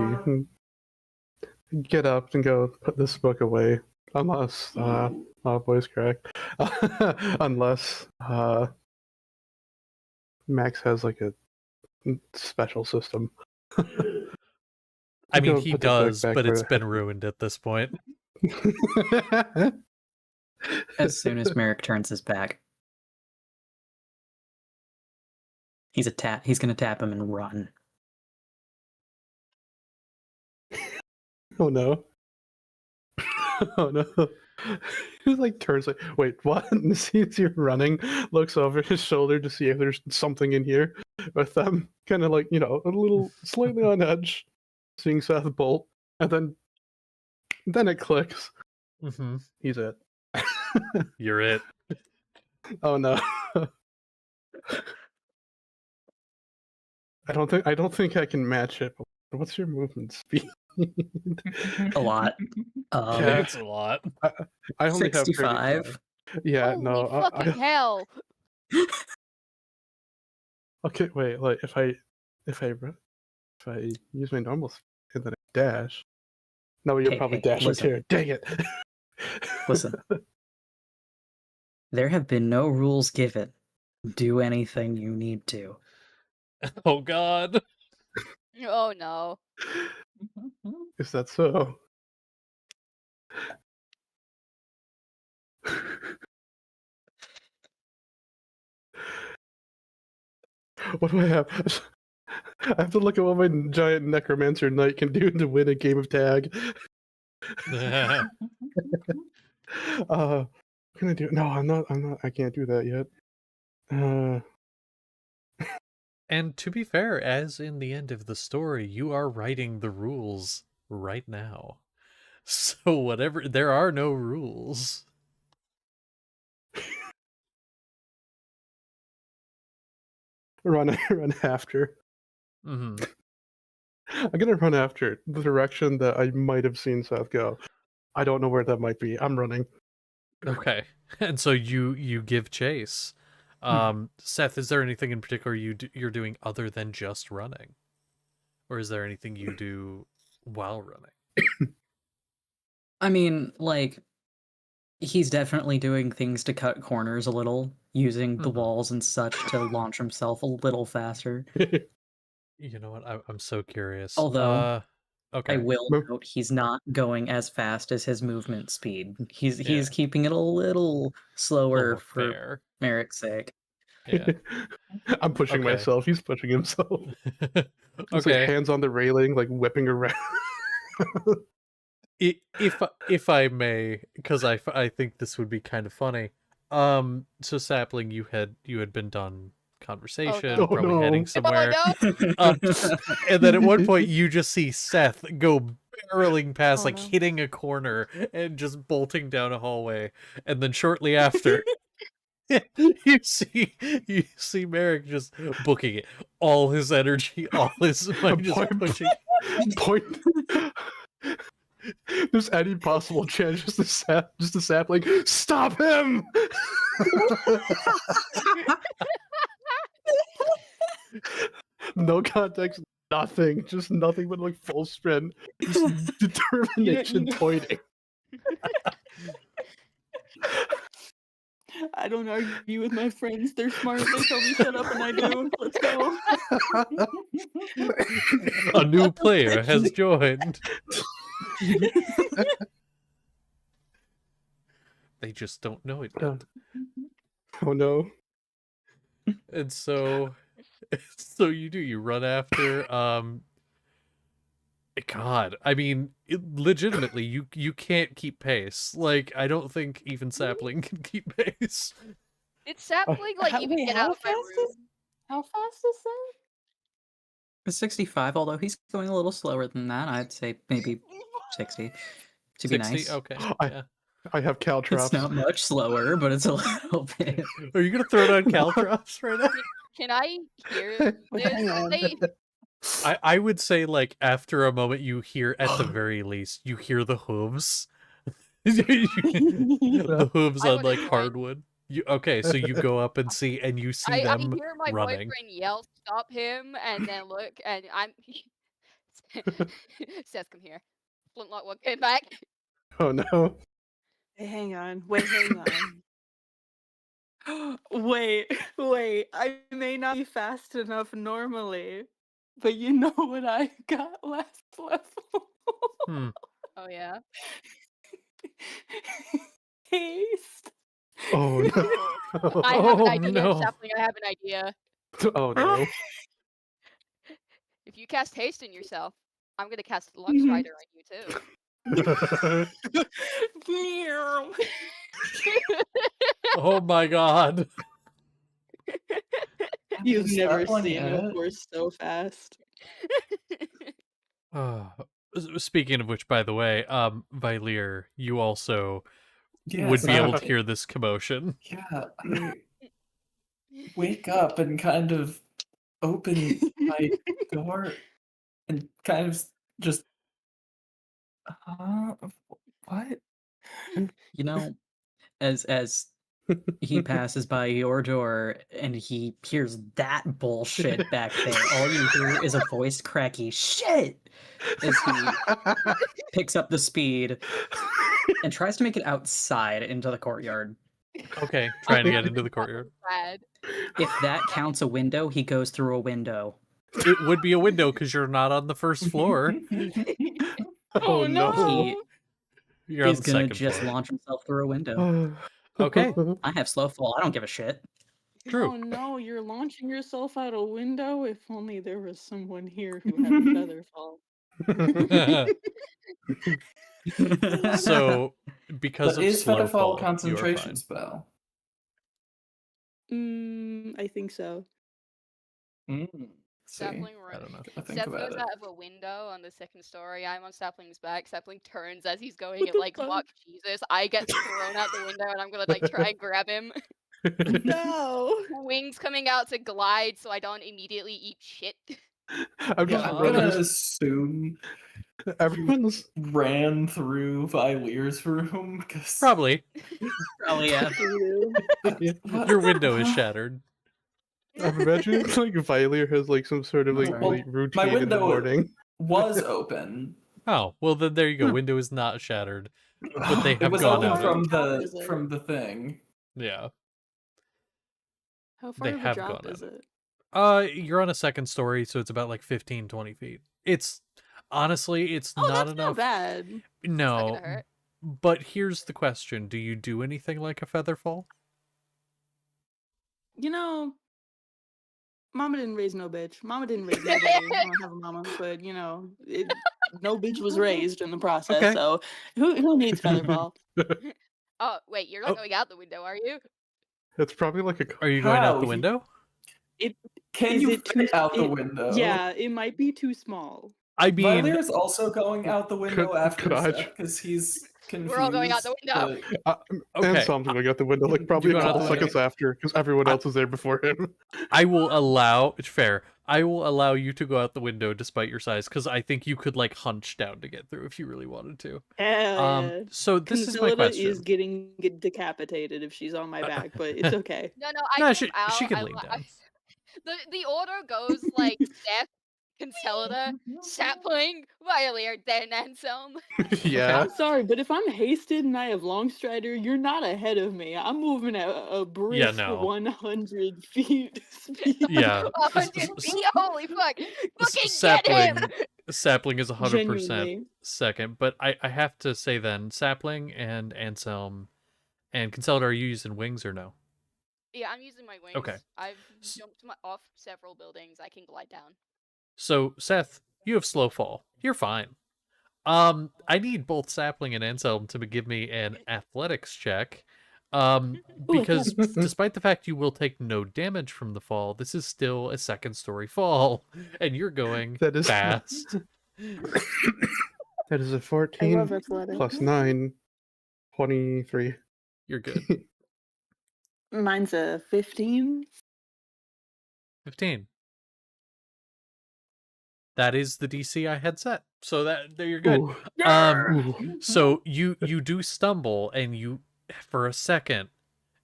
Get up and go put this book away. Unless, voice crack. Unless, Max has like a special system. I mean, Go he put the book does, back but where it's it been had- ruined at this point. As soon as Merrick turns his back, he's gonna tap him and run. Oh no. Oh no. He like turns like, wait, what? And sees you running, looks over his shoulder to see if there's something in here with them kind of like, a little slightly on edge, seeing Seth bolt, and then it clicks. Mm-hmm. He's it. You're it. Oh no. I don't think I can match it. What's your movement speed? A lot. Yeah. It's a lot. I only have 65. 35. Yeah, Holy no. fucking hell! Okay, wait. Like if I use my normal speed and then I dash. No, you're Hey, probably hey, dashing listen. too. Dang it. Listen. There have been no rules given. Do anything you need to. Oh god. Oh no. Is that so? What do I have? I have to look at what my giant necromancer knight can do to win a game of tag. What can I do? No, I'm not. I can't do that yet. And to be fair, as in the end of the story, you are writing the rules right now. So whatever, there are no rules. Run after. Mm-hmm. I'm gonna run after the direction that I might have seen Seth go. I don't know where that might be. I'm running. Okay. And so you give chase. Seth, is there anything in particular you're doing other than just running? Or is there anything you do while running? I mean, like, he's definitely doing things to cut corners a little, using the Mhm. walls and such to launch himself a little faster. You know what? I'm so curious. Although, okay. I will Move. note he's not going as fast as his movement speed. He's Yeah. keeping it a little slower more for fair. Merrick's sake. Yeah. I'm pushing Okay. myself. He's pushing himself. It's Okay. like hands on the railing, like whipping around. If I may, because I think this would be kind of funny. So Sapling, you had been done conversation, no. Oh, probably no. heading Oh somewhere, no! and then at one point you just see Seth go barreling past, Oh, like no. hitting a corner and just bolting down a hallway, and then shortly after. you see Merrick just booking it, all his energy, all his might, just Point- pushing. Point. There's any possible chance just a sapling. Stop him! No context, nothing. Just nothing but like full sprint. Just determination pointing. I don't argue with my friends. They're smart. They tell me shut up and I do. Let's go. A new player has joined. They just don't know it yet. Oh no. And so you run after God, I mean, legitimately you can't keep pace. Like, I don't think even Sapling can keep pace. Did Sapling like even Wait, get how out of my fast room? How fast is that? It's 65, although he's going a little slower than that. I'd say maybe 60 to be 60? nice. Okay. I- Yeah. I have caltrops. It's not much slower, but it's a little bit. Are you gonna throw down caltrops right now? Can I hear Wait, this? hang on. I would say, like, after a moment you hear, at the very least, you hear the hooves. The hooves I on would like join. hardwood. Okay, so you go up and see, and you see I them hear my running. boyfriend yell, "Stop him!" and then look, and I'm. Seth, come here. Flintlock, walk it back. Oh no. Hey, hang on. Wait, hang on. Wait. I may not be fast enough normally, but you know what I got last level? Hmm. Oh yeah. Haste. Oh no. I have an Oh, idea, no. Sapling. I have an idea. Oh no. If you cast haste in yourself, I'm gonna cast Lux Rider on you too. Oh my god. You've never Start one seen a yet? horse so fast. Speaking of which, by the way, Vylir, you also Yeah, would be able to exactly. hear this commotion. Yeah, wake up and kind of open my door and kind of just, what? You know, as he passes by your door and he hears that bullshit back there, all you hear is a voice cracky shit as he picks up the speed and tries to make it outside into the courtyard. Okay, trying to get into the courtyard. Bad. If that counts a window, he goes through a window. It would be a window because you're not on the first floor. Oh no. He You're on is the gonna second just floor. launch himself through a window. Okay. I have slow fall. I don't give a shit. True. Oh no, you're launching yourself out a window? If only there was someone here who had a feather fall. So, because But of is slow Featherfall fall, a you are concentration fine. spell? I think so. See, Sapling I don't know. I think Seth about goes it. out of a window on the second story. I'm on Sapling's back. Sapling turns as he's going What at the like fuck? Mach Jesus. I get thrown out the window and I'm gonna like try and grab him. No. Wings coming out to glide so I don't immediately eat shit. I'm Yeah, just I'm running. gonna assume Everyone's ran through Vilir's room because Probably. Probably, yeah. Your window is shattered. I'm imagining like Violet has like some sort of That's like, all like right. routine in the window- morning. was open. Oh, well then there you go. Window is not shattered. But they It have was gone open out How from far is the it? from the thing. Yeah. How far They of a have drop gone is out. it? You're on a second story, so it's about like 15, 20 feet. It's honestly, it's Oh, not that's enough. not bad. It's not No, gonna hurt. but here's the question: do you do anything like a feather fall? You know, Mama didn't raise no bitch. Mama didn't raise nobody. I don't have a mama, but you know, no bitch was raised in the process. Okay. So who needs featherball? Oh wait, you're not going out the window, are you? It's probably like a. Are you going out How? the window? Can Is you it too fit out the it- window? Yeah, it might be too small. I mean, Vilir's also going out the window after could I- Seth because he's confused. We're all going out the window. but- Okay. And Sam's going out the window like probably a going out couple the window? seconds after because everyone else was there before him. I will allow. It's fair. I will allow you to go out the window despite your size because I think you could like hunch down to get through if you really wanted to. Hell yeah. So this is my Consolida question. is getting decapitated if she's on my back, but it's okay. No, I No, come she out. can I lean li- down. The order goes like Seth, Consolida, Sapling, Violier, then Anselm. Yeah. I'm sorry, but if I'm hasted and I have Longstrider, you're not ahead of me. I'm moving at a brisk no. 100 feet speed. Yeah. 100 feet. Holy fuck! Fucking Sapling. get him! Sapling is 100% Genuinely. second, but I have to say then Sapling and Anselm and Consolida, are you using wings or no? Yeah, I'm using my wings. Okay. I've jumped off several buildings. I can glide down. So Seth, you have slow fall. You're fine. I need both Sapling and Anselm to give me an athletics check. Because athletics. despite the fact you will take no damage from the fall, this is still a second story fall, and you're going That is fast. That is a I 14 love athletics. plus 9, 23. You're good. Mine's a 15. 15. That is the DC I had set. So that there you're good. Ooh. Ooh. So you do stumble, and you for a second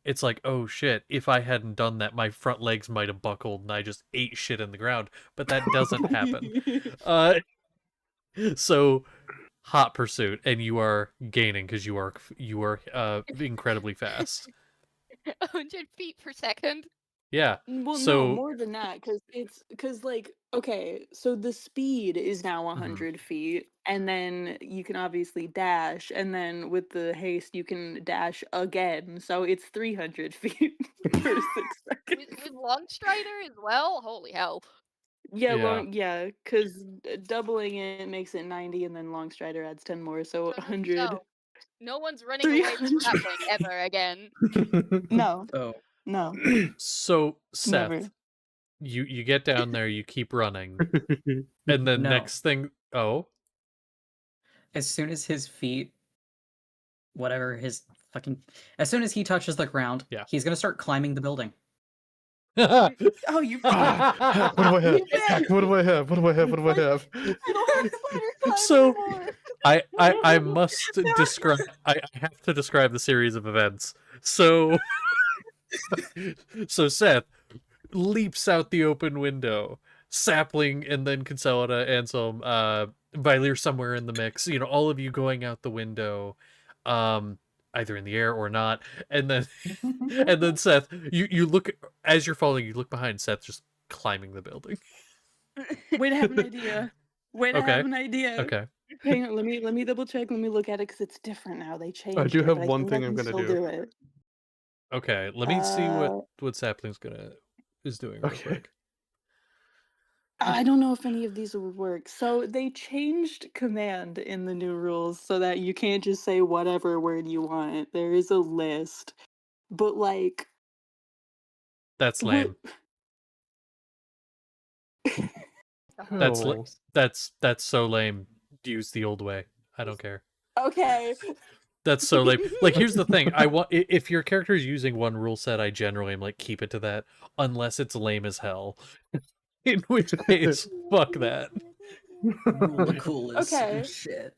it's like, oh shit, if I hadn't done that my front legs might have buckled and I just ate shit in the ground, but that doesn't happen. So hot pursuit, and you are gaining because you are incredibly fast. 100 feet per second. Yeah. Well, So- no, more than that, because like, okay, so the speed is now Mm-hmm. 100 feet, and then you can obviously dash, and then with the haste, you can dash again, so it's 300 feet per 6 seconds. With Longstrider as well? Holy hell. Yeah. Because doubling it makes it 90, and then Longstrider adds 10 more, so 100. So, no one's running away from 300. Sapling ever again. No, Oh, no, So Seth, never. you get down there, you keep running, and then No. next thing, as soon as his feet, whatever his fucking, as soon as he touches the ground, Yeah. he's gonna start climbing the building. Oh, you Heck, what do I have? You bet. Heck, what do I have? What do I have? What do I have? I don't have spider climb So- anymore. I must describe. I have to describe the series of events. So, so Seth leaps out the open window, Sapling, and then Consolida, Anselm, Vylir somewhere in the mix. You know, all of you going out the window, either in the air or not, and then and then Seth, you look as you're falling, you look behind Seth, just climbing the building. Wait, I have an idea. Wait, I Okay. have an idea. Okay. Hang on, let me double check. Let me look at it because it's different now. They changed. do it, have but one I think thing I I'm can gonna still do. do it. Okay. Let me see what Sapling's is doing real Okay. quick. I don't know if any of these would work. So they changed command in the new rules so that you can't just say whatever word you want. There is a list, but like That's what- lame. That's Oh. that's so lame. Use the old way. I don't care. Okay. That's so lame. Like, here's the thing. I want if your character is using one rule set, I generally am like, keep it to that, unless it's lame as hell. In which case, fuck that. Rule the coolest Okay. shit.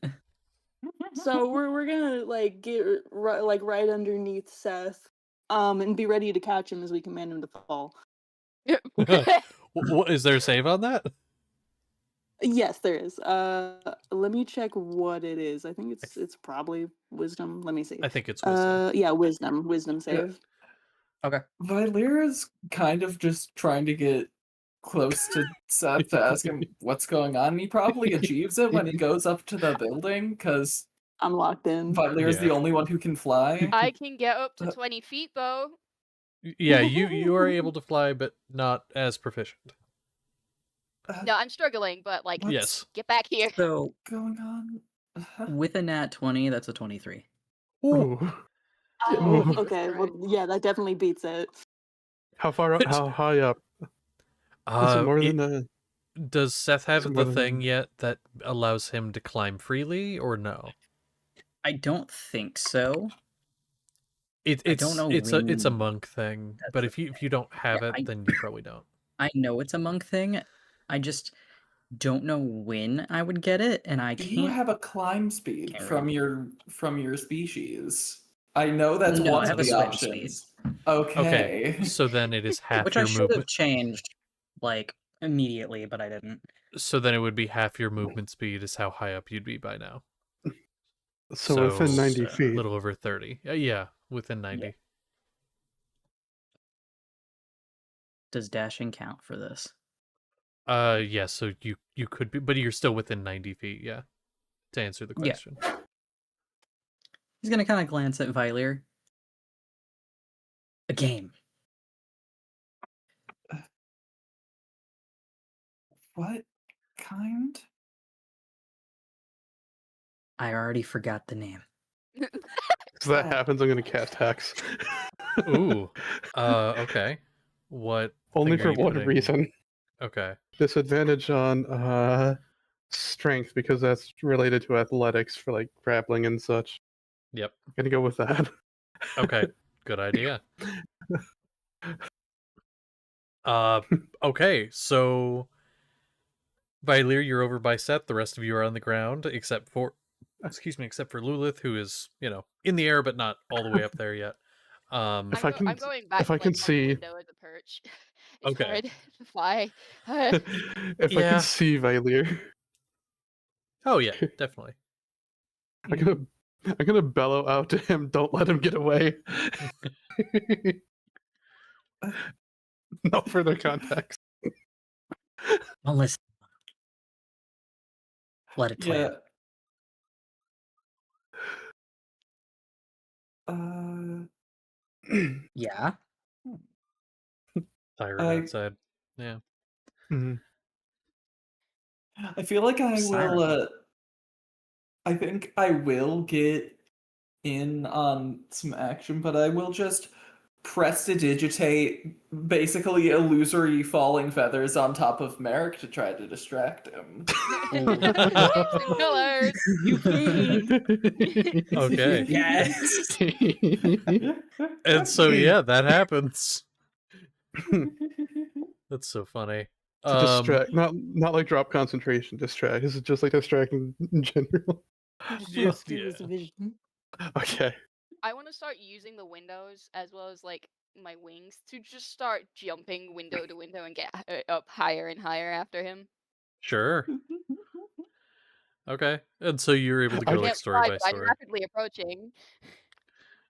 So we're gonna like get right underneath Seth, and be ready to catch him as we command him to fall. What is there a save on that? Yes, there is. Let me check what it is. I think it's probably wisdom. Let me see. I think it's wisdom. Yeah, wisdom save. Okay. Vylir is kind of just trying to get close to Seth to ask him what's going on. He probably achieves it when he goes up to the building because I'm locked in. Vylir is the Yeah. only one who can fly. I can get up to 20 feet though. Yeah, you are able to fly, but not as proficient. No, I'm struggling, but like, What's Yes. get back here. So going on? with a nat 20, that's a 23. Ooh. Ooh. Oh, Ooh. okay. Well, yeah, that definitely beats it. How far up? How high up? Is it more than a... Does Seth have Is it the more thing than- yet that allows him to climb freely, or no? I don't think so. It's I don't know it's a when monk thing, that's but a if you don't have Yeah, it, then you probably don't. I know it's a monk thing. I just don't know when I would get it, and I You can't. have a climb speed Can't from your species. I know that's No, one I of have a the swim options. Okay, Okay. so then it is half Which I your should have movement. changed, like, immediately, but I didn't. So then it would be half your movement speed is how high up you'd be by now. So within 90 a feet. little over 30. Yeah, within 90. Does dashing count for this? Yeah, so you could be, but you're still within 90 feet, yeah. To answer the Yeah. question. He's gonna kind of glance at Vylir. A game. What kind? I already forgot the name. So that happens, I'm gonna cast Hex. Ooh. Okay. What Only thing are for you one putting? reason. Okay. Disadvantage on strength because that's related to athletics for like grappling and such. Yep. Gonna go with that. Okay. Good idea. Okay, so Vylir, you're over by Seth. The rest of you are on the ground, except for Lulith, who is, in the air but not all the way up there yet. If I'm, I can- I'm going back if I to, can like, on the see- window as a perch. It's Okay. hard to fly. If I Yeah. can see Vylir, Oh yeah, definitely. I'm gonna bellow out to him, don't let him get away. No further context. Don't listen. Let it play. Yeah. Siren outside. Yeah. Mhm. I feel like I Siren. will. I think I will get in on some action, but I will just prestidigitate basically illusory falling feathers on top of Merrick to try to distract him. Colors. You peed. Okay. Yes. And so yeah, that happens. That's so funny. To distract, not like drop concentration, distract. This is just like distracting in general. Just to Yeah, obscure his yeah. vision. Okay. I want to start using the windows as well as like my wings to just start jumping window to window and get up higher and higher after him. Sure. Okay. And so you're able to I go I like can't story fly, by but I'm story. rapidly approaching.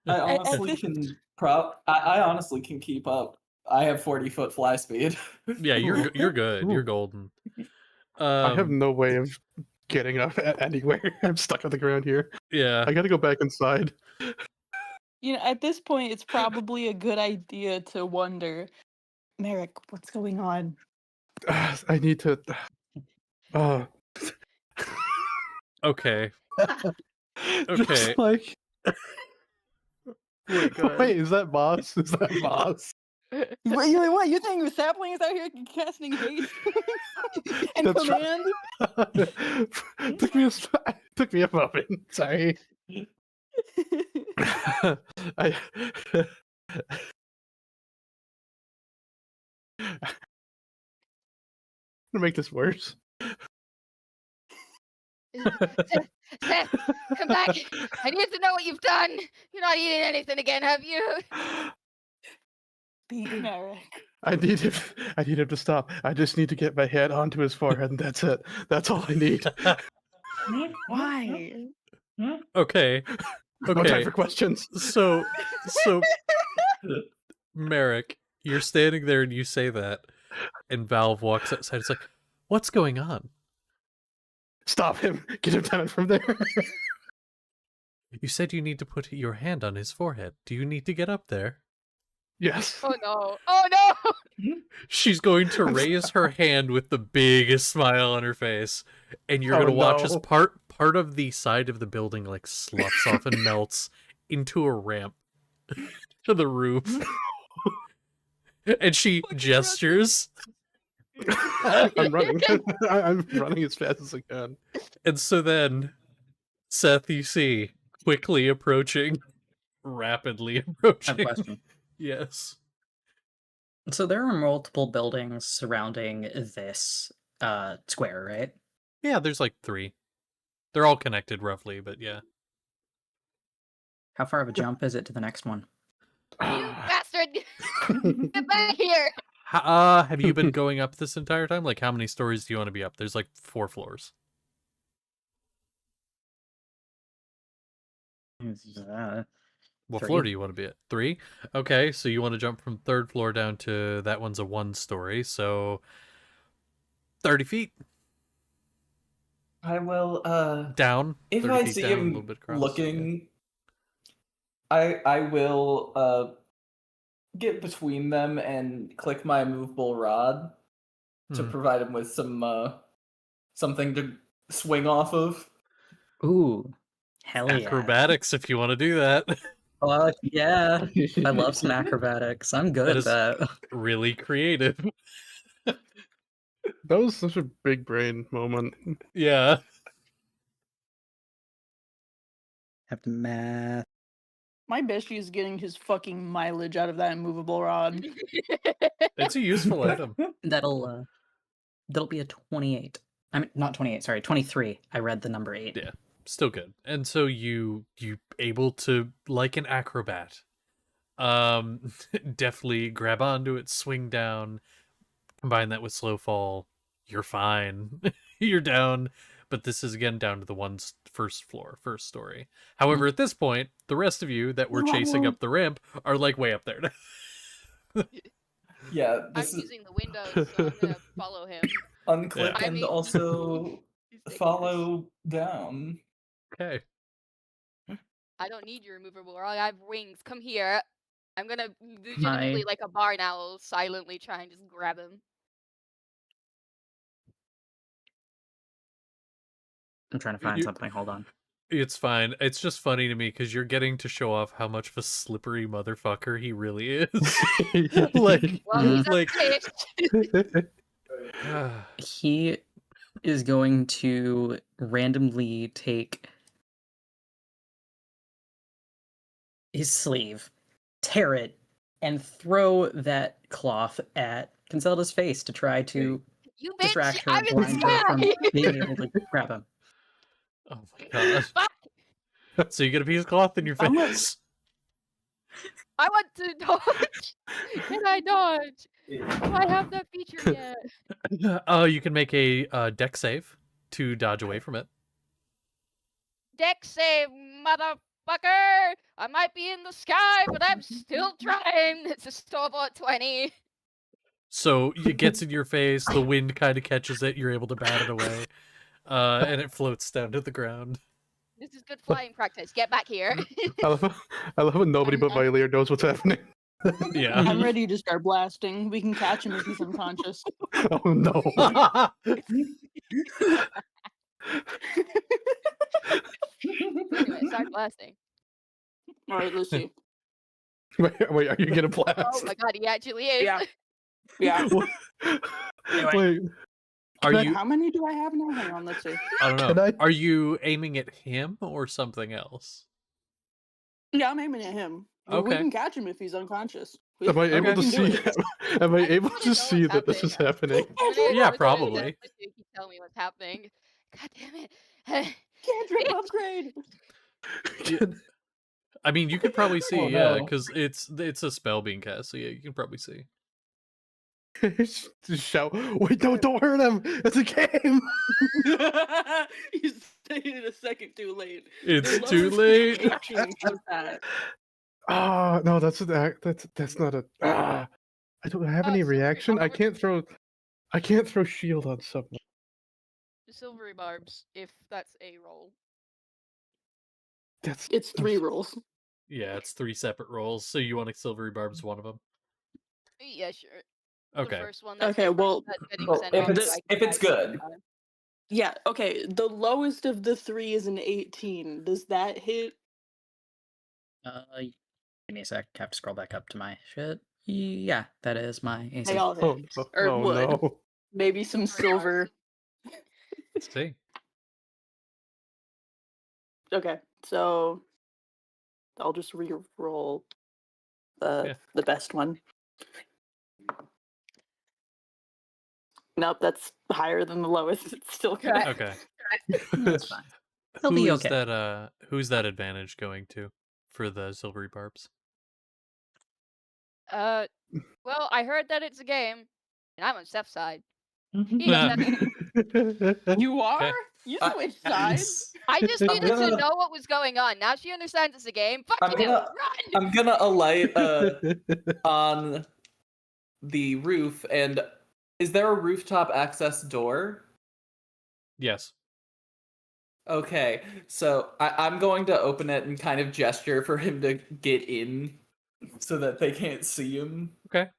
I At honestly this- can I honestly can keep up. I have 40-foot fly speed. Yeah, you're good. You're Ooh. golden. I have no way of getting up anywhere. I'm stuck on the ground here. Yeah. I gotta go back inside. You know, at this point, it's probably a good idea to wonder, Merrick, what's going on? I need to. Okay. Okay. Just like. Wait, go ahead. Wait, is that boss? Is that boss? What? You think Sapling is out here casting haste and That's right. command? took me a moment. Sorry. I. I'm gonna make this worse. Seth, come back! I need to know what you've done. You're not eating anything again, have you? Beat Merrick. I need him to stop. I just need to get my head onto his forehead, and that's it. That's all I need. Why? Okay. No time Okay. for questions. So Merrick, you're standing there and you say that, and Valve walks outside. It's like, what's going on? Stop him. Get him down from there. You said you need to put your hand on his forehead. Do you need to get up there? Yes. Oh no! Oh no! She's going to raise her hand with the biggest smile on her face, and you're gonna watch as no. part of the side of the building like sloughs off and melts into a ramp to the roof. And she gestures. I'm running. I'm running as fast as I can. And so then, Seth, you see, quickly approaching, rapidly I have approaching. a question. Yes. So there are multiple buildings surrounding this square, right? Yeah, there's like 3. They're all connected roughly, but yeah. How far of a jump is it to the next one? You bastard! Get back here! Have you been going up this entire time? Like, how many stories do you want to be up? There's like 4 floors. What 3. floor do you want to be at? 3? Okay, so you want to jump from 3rd floor down to that one's a 1 story, so 30 feet I will down. if 30 I feet see down, a him little bit across. looking I will get between them and click my movable rod to Mhm. provide him with some something to swing off of. Ooh, hell yeah! Acrobatics, if you want to do that. Yeah, I love some acrobatics. I'm good That at is- that. Really creative. That was such a big brain moment. Yeah. Have to math. My bestie is getting his fucking mileage out of that immovable rod. It's a useful item. That'll be a 28. I mean, not 28. Sorry, 23. I read the number 8. Yeah. Still good. And so you able to, like an acrobat, deftly grab onto it, swing down, combine that with slow fall, you're fine. You're down, but this is again down to the first story. However, at this point, the rest of you that were chasing up the ramp are like way up there. Yeah, I'm this is using the windows, so I'm gonna follow him. unclick I and mean- also He's taking follow down. Okay. I don't need your removable rod. I have wings. Come here. I'm gonna legitimately, like a barn owl, silently try and just grab him. I'm trying to find You- something. Hold on. It's fine. It's just funny to me because you're getting to show off how much of a slippery motherfucker he really is. Like, Well, he's like- a fish. He is going to randomly take his sleeve, tear it, and throw that cloth at Conselda's face to try to You bitch! distract her, I'm in the blind her from sky! being able to grab him. Oh my god. Fuck! So you get a piece of cloth in your I'm a- face. I want to dodge! Can I dodge? Do I have that feature yet? You can make a deck save to dodge away from it. Deck save, motherfucker! I might be in the sky, but I'm still trying. It's a store-bought 20. So it gets in your face, the wind kind of catches it, you're able to bat it away, and it floats down to the ground. This is good flying practice. Get back here. I love how nobody but Violeer knows what's happening. Yeah. I'm ready to start blasting. We can catch him if he's unconscious. Oh no. Anyway, start blasting. All right, let's see. Wait, are you gonna blast? Oh my god, he actually is. Yeah. Yeah. Wait, Are But you? how many do I have now? Hang on, let's see. I don't Can know. I- Are you aiming at him or something else? Yeah, I'm aiming at him. We Okay. can catch him if he's unconscious. We- am I able we to can do see? it. Am I I able just to wanna know see what's that this is happening? Yeah, probably. You tell me what's happening. God damn it. Cantrip upgrade. I mean, you could probably see, Oh, yeah, no. because it's a spell being cast, so yeah, you can probably see. Just shout! Wait, no! Don't hurt him! It's a game. You stayed it a second too late. It's The too lowest late. is 18. How's that? Ah, no, that's not a. I don't have any Oh, sorry, reaction. I'm I can't throw shield on someone. Silvery barbs, if that's a roll. That's It's 3 rolls. Yeah, it's 3 separate rolls, so you want a silvery barb's one of them. Yeah, sure. Okay. The first one that's Okay, different, well, that's getting Well, sent if off, it's- so I if can it's catch it good. time. Yeah, okay. The lowest of the 3 is an 18. Does that hit? Give me a sec. I have to scroll back up to my shit. Yeah, that is my AC. They all hit. oh, no, Or oh wood. no. Maybe some silver. Let's see. Okay, so I'll just re-roll the best one. Nope, that's higher than the lowest. It's still correct. Okay. That's fine. He'll be okay. Who's that advantage going to for the silvery barbs? Well, I heard that it's a game, and I'm on Steph's side. Yeah. You are? Okay. You I- switched sides? I just I'm needed to gonna- know what was going on. Now she understands it's a game. Fuck I'm you! gonna- Run! I'm gonna alight on the roof, and is there a rooftop access door? Yes. Okay, so I'm going to open it and kind of gesture for him to get in so that they can't see him. Okay.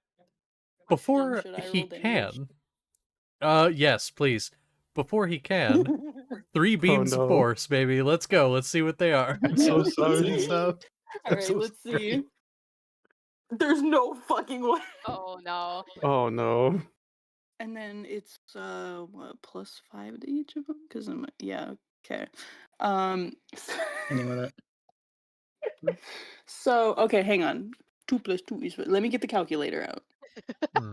Before should I he roll damage? can, yes, please. Before he can, 3 beams of no. force, baby. Let's go. Let's see what they are. I'm so sorry, Seth. I'm Alright, so let's sorry. see. There's no fucking way. Oh no. Oh no. And then it's what, +5 to each of them? Because I'm yeah, okay. Ending with it. So okay, hang on. 2 + 2 is. Let me get the calculator out. Hmm.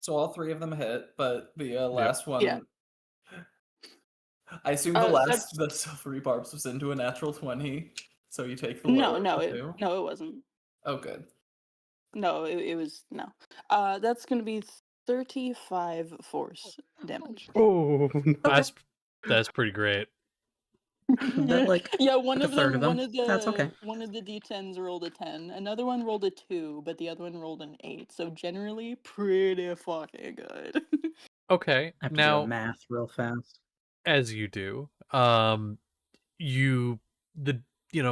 So all 3 of them hit, but the last one. Yeah. I assume the silvery barbs was into a natural 20, so you take the No, lower no, of the it, 2. no, it wasn't. Oh, good. No, it was no. That's gonna be 35 force damage. Oh no. That's pretty great. That, like, yeah, one like of a third them, of one them? of the That's okay. one of the d10s rolled a 10. Another one rolled a 2, but the other one rolled an 8. So generally, pretty fucking good. Okay. I have to do Now, math real fast. as you do,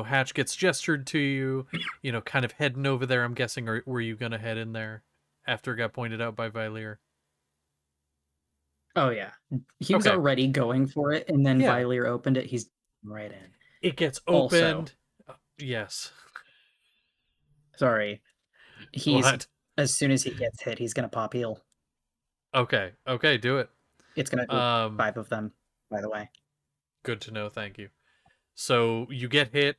Hatch gets gestured to you, kind of heading over there. I'm guessing, or were you gonna head in there after it got pointed out by Violeer? Oh yeah, he was Okay. already going for it, and then Yeah. Violeer opened it. He's right in. It gets Also- opened. Yes. Sorry, he's What? as soon as he gets hit, he's gonna pop heal. Okay. Okay. Do it. It's gonna be 5 of them, by the way. Good to know. Thank you. So you get hit.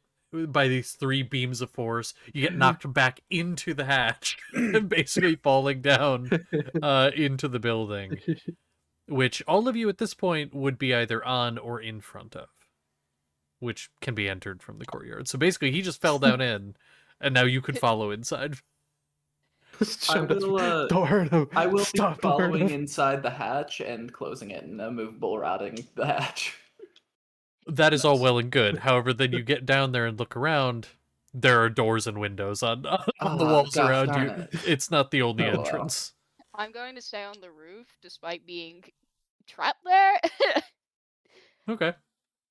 by these 3 beams of force. You get knocked back into the hatch and basically falling down into the building, which all of you at this point would be either on or in front of, which can be entered from the courtyard. So basically, he just fell down in, and now you could follow inside. I will, Don't hurt him. I will Stop, be don't hurt following him. inside the hatch and closing it and movable routing the hatch. That is all Nice. well and good. However, then you get down there and look around. There are doors and windows on the walls gosh around darn you. it. It's not the only Oh, well. entrance. I'm going to stay on the roof despite being trapped there. Okay.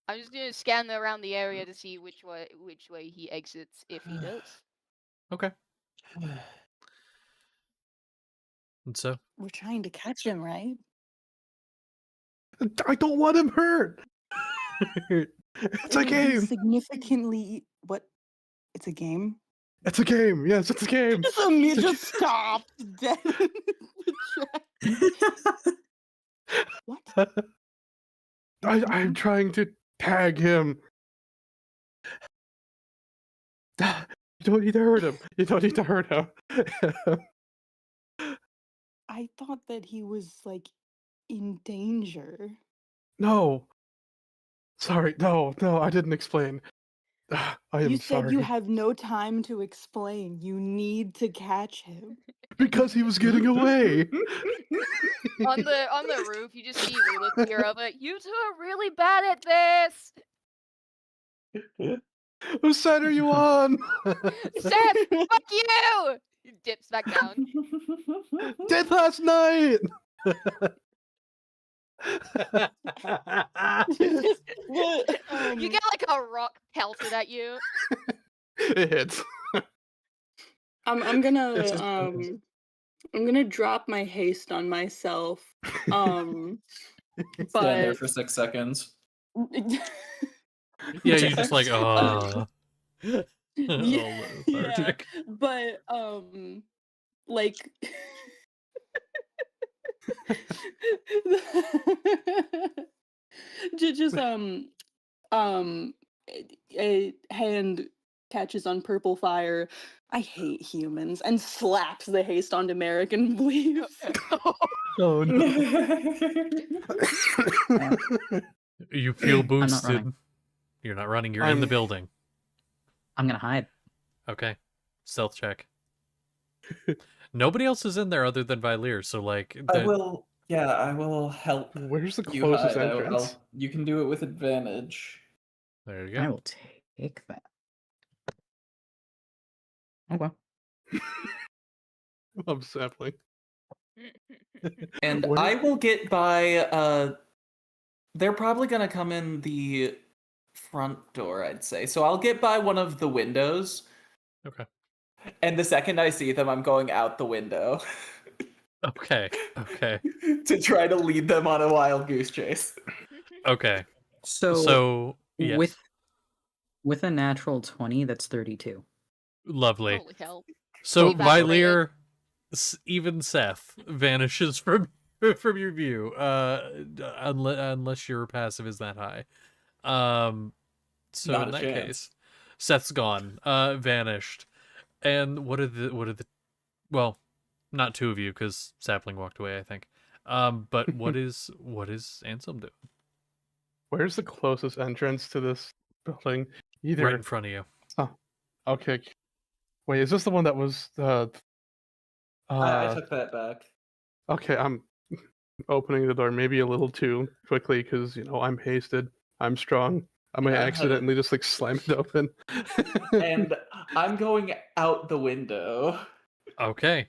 I'm just gonna scan around the area to see which way he exits if he does. Okay. And so We're trying to catch him, right? I don't want him hurt. It's a It would be game. significantly what? It's a game. It's a game. Yes, it's a game. So me just stopped dead. in the track. What? I'm trying to tag him. You don't need to hurt him. You don't need to hurt him. I thought that he was like in danger. No. Sorry. No, I didn't explain. I am You said sorry. you have no time to explain. You need to catch him. Because he was getting away. On the roof, you just see Lilith here of it. You two are really bad at this. Whose side are you on? Seth, fuck you! He dips back down. Did last night. You get like a rock pelted at you. It hits. I'm gonna This is bonus. I'm gonna drop my haste on myself. Stand there But for 6 seconds. yeah, you're just like, oh, yeah, lethargic. but like just a hand catches on purple fire. I hate humans, and slaps the haste onto Merrick and leaves. Oh no. You feel I'm not boosted. running. You're not running. You're in the building. I'm gonna hide. Okay. Stealth check. Nobody else is in there other than Vylir, so like I will help Where's the you closest hide. entrance? You can do it with advantage. there you I go. will take that. Okay. I'm sapling. And Where- I will get by they're probably gonna come in the front door, I'd say. So I'll get by one of the windows. Okay. And the second I see them, I'm going out the window. Okay. To try to lead them on a wild goose chase. Okay. So, So yes. with a natural 20, that's 32. Lovely. Holy hell. So Evaporated. Vylir, even Seth vanishes from your view, unless your passive is that high. So Not in a that chance. case, Seth's gone, vanished. And what are the? Well, not 2 of you because Sapling walked away, I think. But what is Anselm doing? Where's the closest entrance to this building? Either. Right in front of you. Okay. Wait, is this the one that was I took that back. Okay, I'm opening the door maybe a little too quickly because I'm hasted. I'm strong. I might Yeah, accidentally just like slam it open. And I'm going out the window Okay.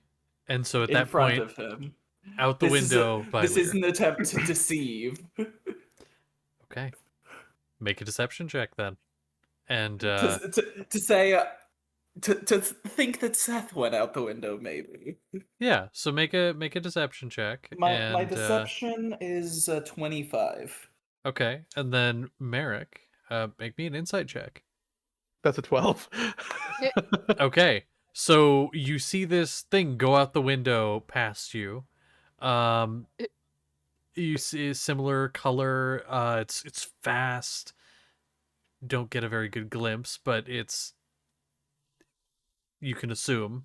And so at in that front point, of him. out the window, This is Vylir. an attempt to deceive. Okay. Make a deception check then. And to say to think that Seth went out the window, maybe. yeah, so make a deception check. My and, deception is 25. Okay, and then Merrick, make me an insight check. That's a 12. Okay, so you see this thing go out the window past you. You see a similar color. It's fast. don't get a very good glimpse, but you can assume.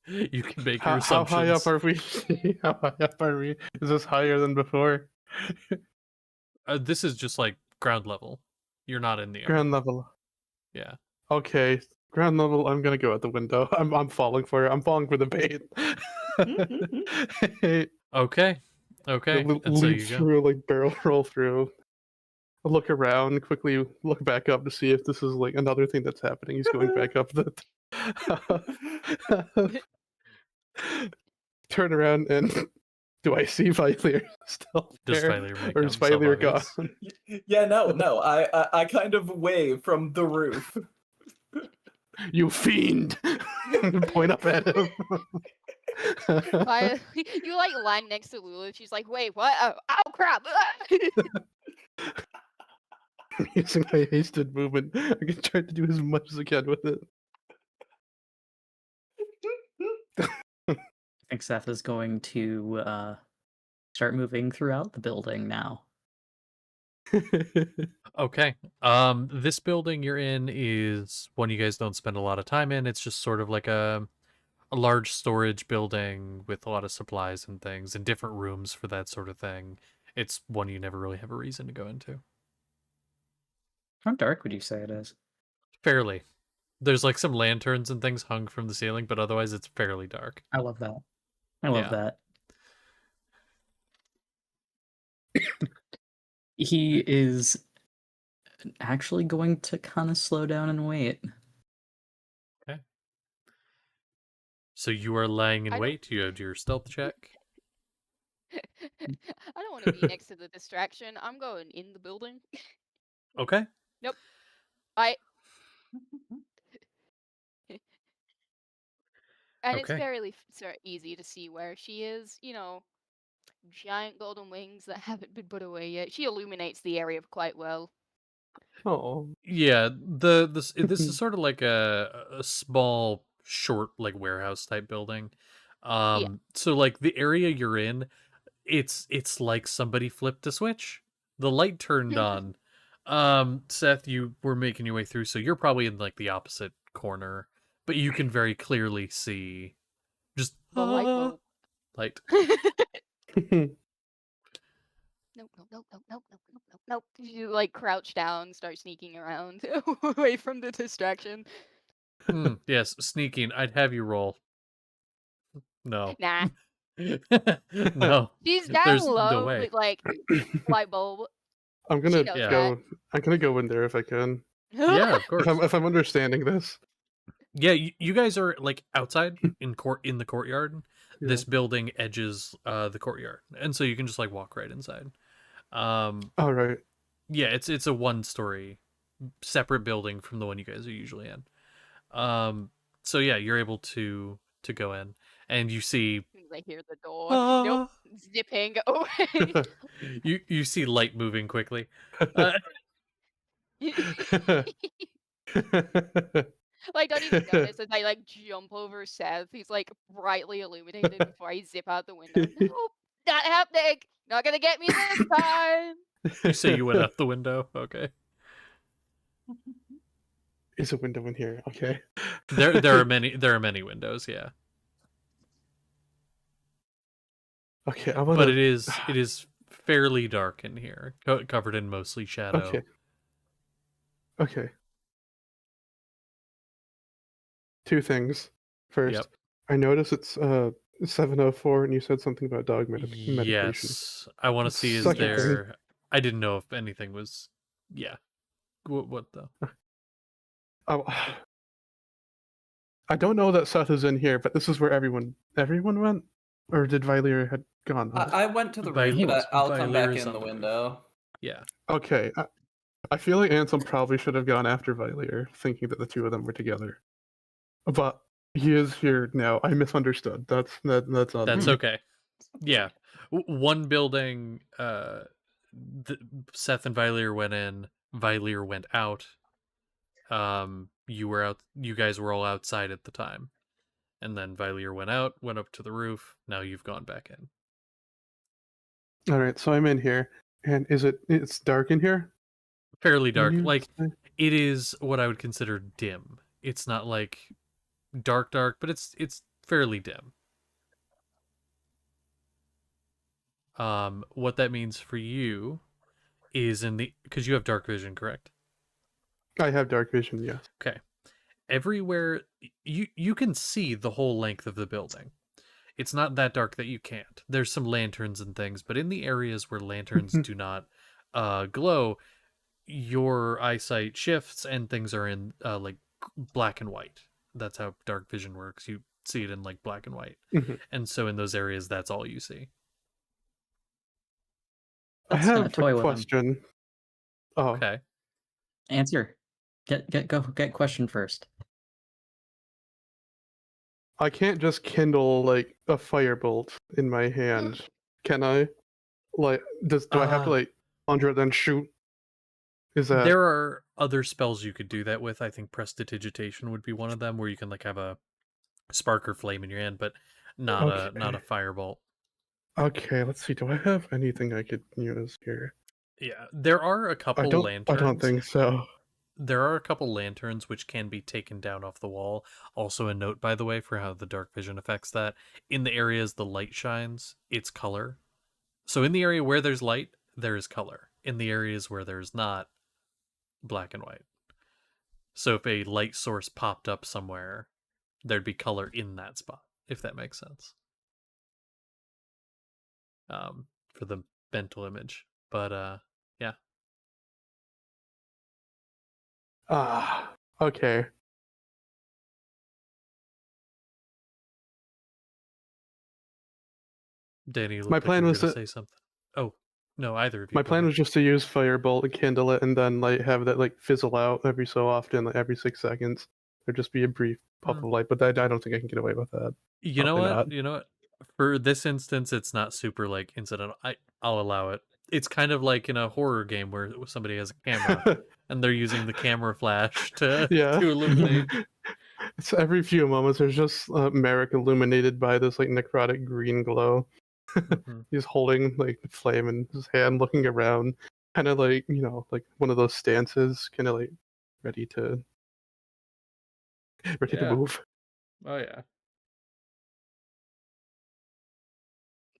You can make your How high up assumptions. are we? How high up are we? Is this higher than before? This is just like ground level. You're not in the air. Ground level. Yeah. Okay, ground level. I'm gonna go out the window. I'm falling for it. I'm falling for the bait. Okay. Okay. And so Leap you go. through, like barrel roll through. Look around, quickly look back up to see if this is like another thing that's happening. He's going back up the. Turn around and do I see Valier still Does there, Valier make or is himself Valier gone? obvious? Yeah, no. I kind of wave from the roof. You fiend! Point up at him. You like land next to Lulu. She's like, "Wait, what? Oh crap!" Using my hasted movement, I can try to do as much as I can with it. I think Seth is going to start moving throughout the building now. Okay. This building you're in is one you guys don't spend a lot of time in. It's just sort of like a large storage building with a lot of supplies and things and different rooms for that sort of thing. It's one you never really have a reason to go into. How dark would you say it is? Fairly. There's like some lanterns and things hung from the ceiling, but otherwise it's fairly dark. I love that. I love that. He is actually going to kind of slow down and wait. Okay. So you are lying in I don't- wait. You have your stealth check. I don't want to be next to the distraction. I'm going in the building. Okay. Nope. And it's Okay. fairly sort of easy to see where she is. You know, giant golden wings that haven't been put away yet. She illuminates the area quite well. Oh. Yeah, this is sort of like a small, short, like warehouse type building. So like the area you're in, it's like somebody flipped a switch. The light turned on. Seth, you were making your way through, so you're probably in like the opposite corner, but you can very clearly see just The light bulb. light. Nope. You like crouch down, start sneaking around away from the distraction. Yes, sneaking. I'd have you roll. No. Nah. No. She's down There's low, no way. but like light bulb. I'm gonna knows go. I'm gonna go in there if I can. Yeah, of course. If I'm understanding this. Yeah, you guys are like outside in the courtyard. Yeah. This building edges the courtyard, and so you can just like walk right inside. All right. Yeah, it's a 1-story separate building from the one you guys are usually in. So yeah, you're able to go in, and you see. I hear the door. Nope, zipping away. you see light moving quickly. Like, don't even notice as I like jump over Seth. He's like brightly illuminated before I zip out the window. Nope, not happening. Not gonna get me this time. You say you went out the window. Okay. Is a window in here? Okay. There are many windows. Yeah. Okay, but it is fairly dark in here, covered in mostly shadow. Okay. Two things. First, I notice it's 7:04, and you said something about dog medication. Yes, I want to see is there. I didn't know if anything was. Yeah. What though? Oh, I don't know that Seth is in here, but this is where everyone went, or did Valier had gone? I went to the room, but I'll come back in the window. Yeah. Okay. I feel like Ansel probably should have gone after Valier, thinking that the two of them were together. But he is here now. I misunderstood. That's on That's me. okay. Yeah. One building. Seth and Valier went in. Valier went out. You were out. You guys were all outside at the time, and then Valier went out, went up to the roof. Now you've gone back in. All right, so I'm in here, and it's dark in here? fairly dark. You Like, say- it is what I would consider dim. It's not like dark, but it's fairly dim. What that means for you is because you have dark vision, correct? I have dark vision, yes. Okay. Everywhere you can see the whole length of the building. It's not that dark that you can't. There's some lanterns and things, but in the areas where lanterns do not glow, your eyesight shifts and things are in like black and white. That's how dark vision works. You see it in like black and white. Mhm. And so in those areas, that's all you see. I Let's have a toy with him. question. Oh, Okay. Answer. Get question first. I can't just kindle like a firebolt in my hand, can I? Like, do I have to like conjure it then shoot? Is that There are other spells you could do that with. I think Prestidigitation would be one of them, where you can like have a spark or flame in your hand, but not a okay? firebolt. Okay, let's see. Do I have anything I could use here? Yeah, there are a I couple don't. lanterns. I don't think so. There are a couple lanterns which can be taken down off the wall. Also, a note, by the way, for how the dark vision affects that. In the areas the light shines, it's color. So in the area where there's light, there is color. In the areas where there's not, black and white. So if a light source popped up somewhere, there'd be color in that spot, if that makes sense. For the mental image. But yeah. Okay. Danny, you My looked like you plan were was going to to. say something. Oh, no, either of you. My go plan ahead. was just to use firebolt and kindle it, and then like have that like fizzle out every so often, like every 6 seconds. There'd just be a brief puff of light, but I don't think I can get away with that. You know Probably what? not. You know what? For this instance, it's not super like incidental. I'll allow it. It's kind of like in a horror game where somebody has a camera and they're using the camera flash to Yeah. to illuminate. So every few moments, there's just Merrick illuminated by this like necrotic green glow. Mhm. He's holding like the flame in his hand, looking around, kind of like like one of those stances, kind of like ready to Yeah. move. Oh yeah.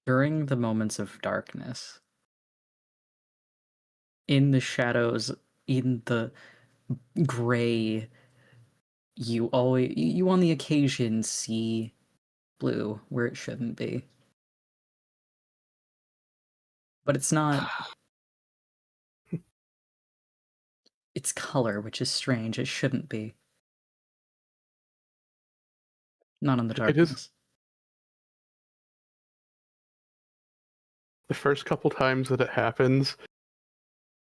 During the moments of darkness, in the shadows, in the gray, you on the occasion see blue where it shouldn't be. But it's not. It's color, which is strange. It shouldn't be. Not in the It is darkness. the first couple times that it happens.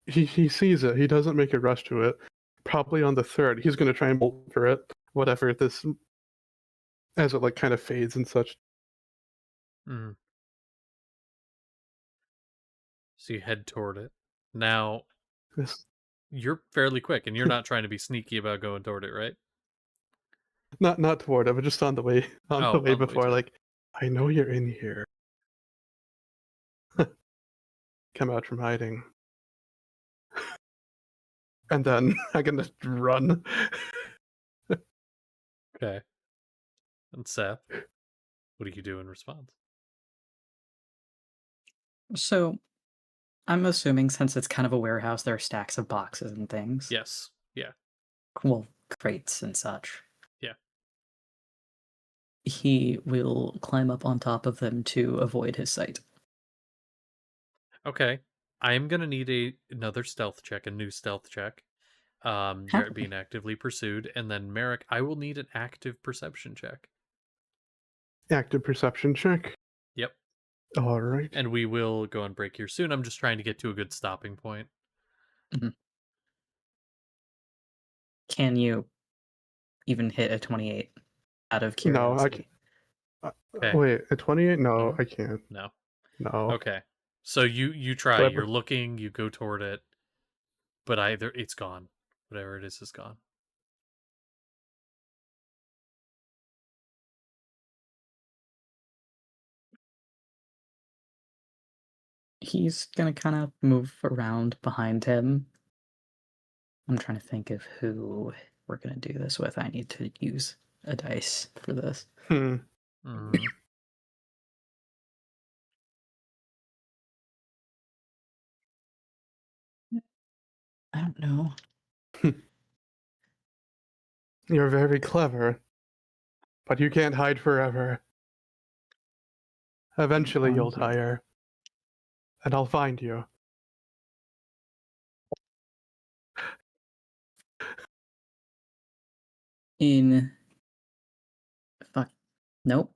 He sees it. He doesn't make a rush to it. Probably on the third, he's going to try and bolt for it. Whatever this, as it like kind of fades and such. Mm. So you head toward it. Now This, you're fairly quick, and you're not trying to be sneaky about going toward it, right? not toward it, but just on the way Oh, the way on the way before. to it. Like, I know you're in here. Come out from hiding. And then I'm gonna run. Okay. And Seth, what do you do in response? So, I'm assuming since it's kind of a warehouse, there are stacks of boxes and things. Yes. Yeah. Well, crates and such. Yeah. He will climb up on top of them to avoid his sight. Okay. I am gonna need another stealth check, a new stealth check. You're Happily. being actively pursued, and then Merrick, I will need an active perception check. Active perception check. Yep. All right. And we will go on break here soon. I'm just trying to get to a good stopping point. Can you even hit a 28 out of No, I curiosity? can. Okay. Wait, at 28? No, No? I can't. No. No. Okay. So you try. So I- You're looking. You go toward it, but either it's gone. Whatever it is gone. He's gonna kind of move around behind him I'm trying to think of who we're gonna do this with. I need to use a dice for this. Mhm. I don't know. You're very clever, but you can't hide forever. Eventually you'll tire, and I'll find you. In fuck, nope.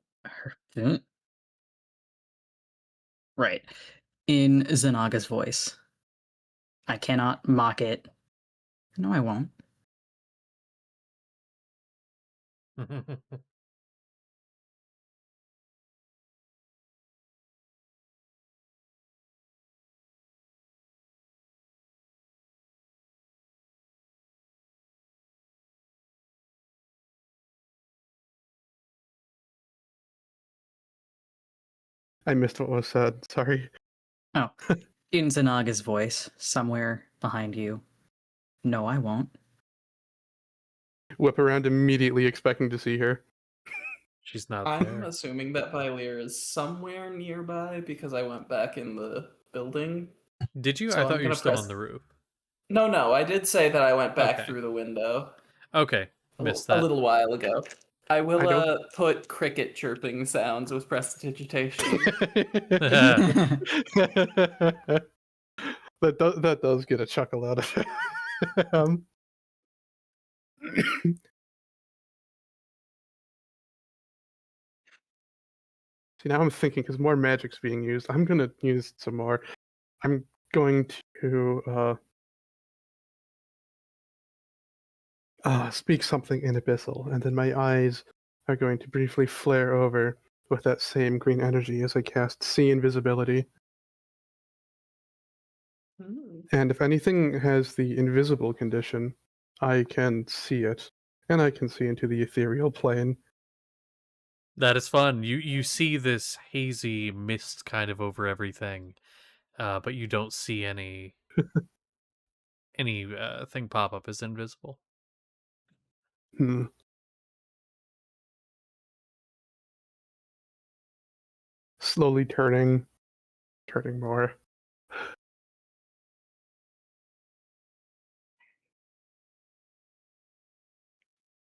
Right. In Zanaga's voice. I cannot mock it. No, I won't. I missed what was said. Sorry. Oh. In Zanaga's voice, somewhere behind you. No, I won't. Whip around immediately, expecting to see her. She's not I'm there. assuming that Vylir is somewhere nearby because I went back in the building. Did you? So I I'm thought you were gonna still press- on the roof. No, I did say that I went back Okay. through the window Okay, missed that. a little while ago. I will I don't- put cricket chirping sounds with prestidigitation. that does get a chuckle out of it. See, now I'm thinking, because more magic's being used, I'm going to use some more. I'm going to speak something in Abyssal, and then my eyes are going to briefly flare over with that same green energy as I cast See Invisibility. And if anything has the invisible condition, I can see it, and I can see into the ethereal plane. That is fun. You see this hazy mist kind of over everything, but you don't see any thing pop up as invisible. Hmm. Slowly turning more.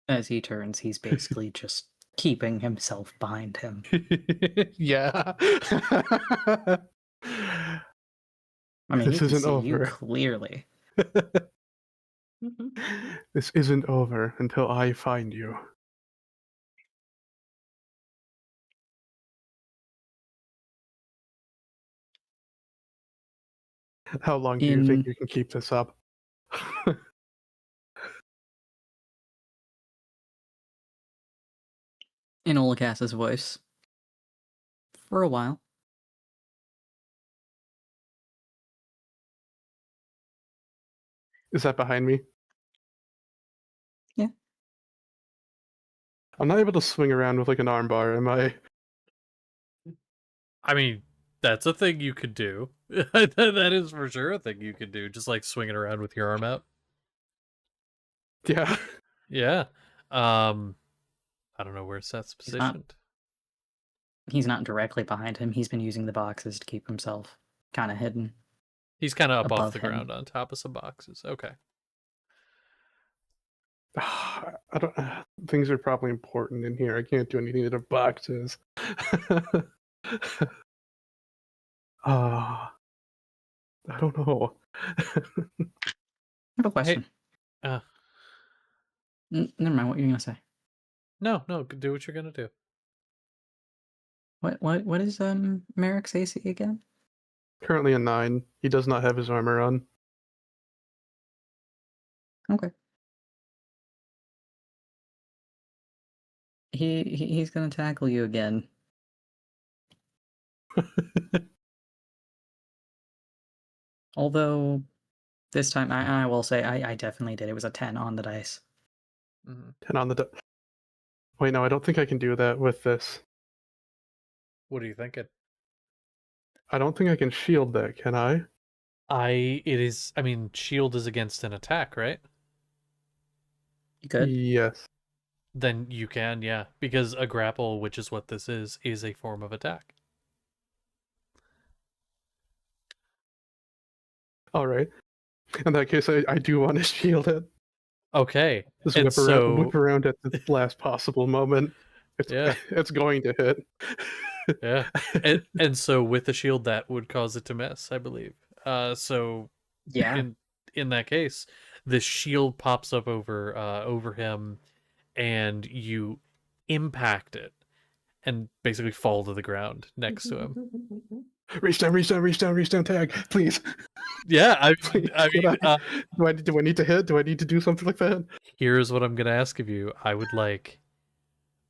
As he turns, he's basically just keeping himself behind him. Yeah. I mean, This he can isn't see you over. clearly. This isn't over until I find you. How long do you think you can keep this up? In Olakas's voice. For a while. Is that behind me? Yeah. I'm not able to swing around with like an armbar, am I? I mean, that's a thing you could do. That is for sure a thing you could do. Just like swinging around with your arm out. Yeah. Yeah. I don't know where Seth's positioned. He's not directly behind him. He's been using the boxes to keep himself kind of hidden. He's kind of up off above the him. ground on top of some boxes. Okay. I don't. Things are probably important in here. I can't do anything to the boxes. I don't know. I have a question. Never mind. What you're gonna say? No, do what you're gonna do. What is Merrick's AC again? Currently a 9. He does not have his armor on. Okay. He's gonna tackle you again. Although this time I will say I definitely did. It was a 10 on the dice. 10 on the. Wait, no, I don't think I can do that with this. What are you thinking? I don't think I can shield that, can I? I mean, shield is against an attack, right? You could. Yes. Then you can, yeah. Because a grapple, which is what this is a form of attack. All right. In that case, I do want to shield it. Okay. Just And whip around at the last possible moment. Yeah. It's going to hit. Yeah. And so with the shield, that would cause it to miss, I believe. So Yeah. in that case, the shield pops up over him, and you impact it and basically fall to the ground next to him. Reach down, tag, please. Yeah, Please. Do I need to hit? Do I need to do something like that? Here's what I'm gonna ask of you. I would like.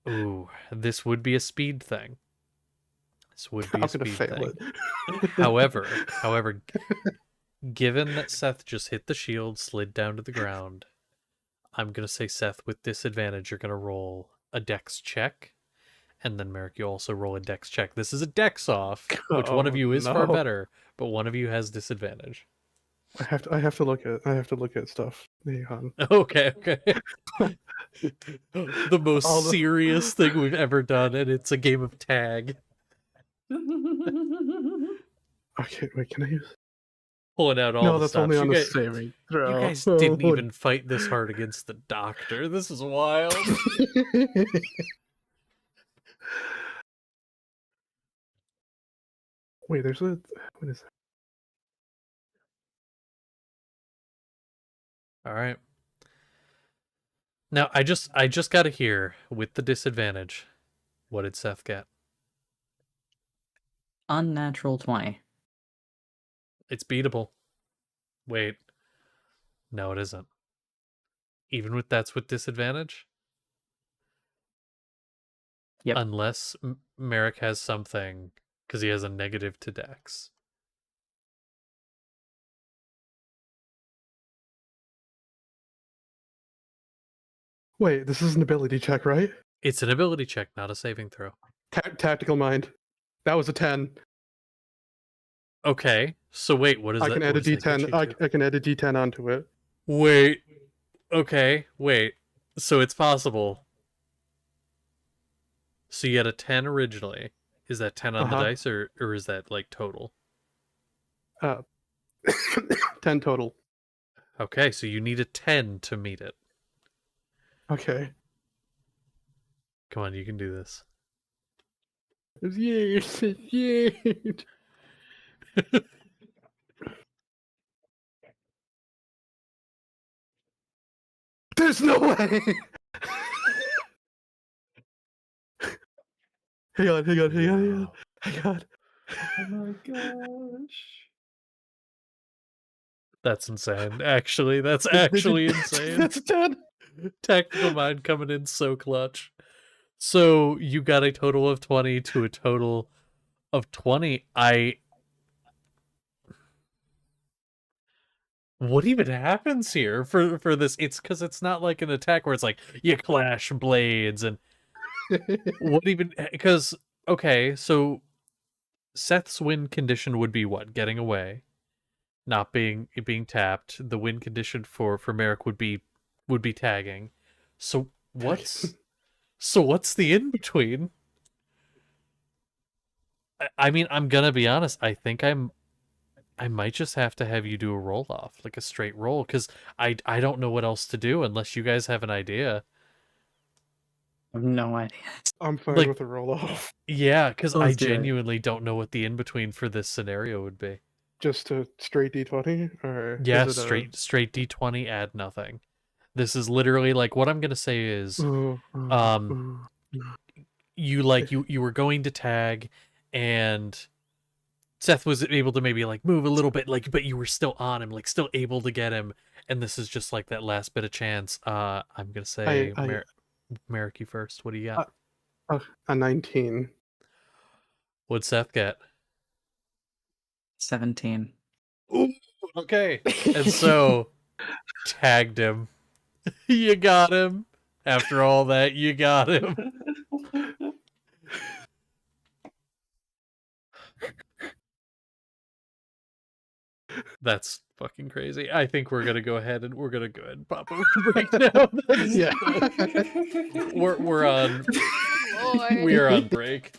Ooh, this would be a speed thing. This would be I'm a gonna speed fail thing. it. However, given that Seth just hit the shield, slid down to the ground, I'm gonna say, Seth, with disadvantage, you're gonna roll a dex check, and then Merrick, you also roll a dex check. This is a dex off, which one of you is far no. better, but one of you has disadvantage. I have to look at stuff. Hang on. Okay. The most serious thing we've ever done, and it's a game of tag. Okay, wait, can I use? Pulling out all No, the that's stops. only on You the guys, saving throw. you guys didn't even fight this hard against the doctor. This is wild. Wait, there's a. What is that? All right. Now I just got to hear with the disadvantage. What did Seth get? Unnatural 20. It's beatable. Wait. No, it isn't. Even with that's with disadvantage? Yep. Unless Merrick has something, because he has a negative to dex. Wait, this is an ability check, right? It's an ability check, not a saving throw. Tactical mind. That was a 10. Okay. So wait, what is that? I can add a what does that get D10. you to? I can add a D10 onto it. Wait. Okay. Wait. So it's possible. So you had a 10 originally. Is that 10 on the dice, or is that like total? 10 total. Okay, so you need a 10 to meet it. Okay. Come on, you can do this. Yay! There's no way! Hang on. Oh my gosh. That's insane. Actually, that's actually insane. That's a 10! Tactical mind coming in so clutch. So you got a total of 20 to a total of 20. What even happens here for this? It's because it's not like an attack where it's like you clash blades and what even, because okay, so Seth's win condition would be what? Getting away, not being tapped. The win condition for Merrick would be tagging. So what's the in between? I mean, I'm gonna be honest. I think I might just have to have you do a roll off, like a straight roll, because I don't know what else to do unless you guys have an idea. I have no idea. I'm fine Like- with a roll off. Yeah, because I Let's do it. genuinely don't know what the in between for this scenario would be. Just a straight D20? Or Yeah, is it straight D20, add nothing. This is literally like what I'm gonna say is you were going to tag, and Seth was able to maybe like move a little bit, like, but you were still on him, like still able to get him, and this is just like that last bit of chance. I'm gonna say Merrick, you first. What do you got? a 19. What'd Seth get? 17. Ooh, okay. And so tagged him. You got him. After all that, you got him. That's fucking crazy. I think we're gonna go ahead and pop over to break now. Yeah. We're on Lord. we are on break.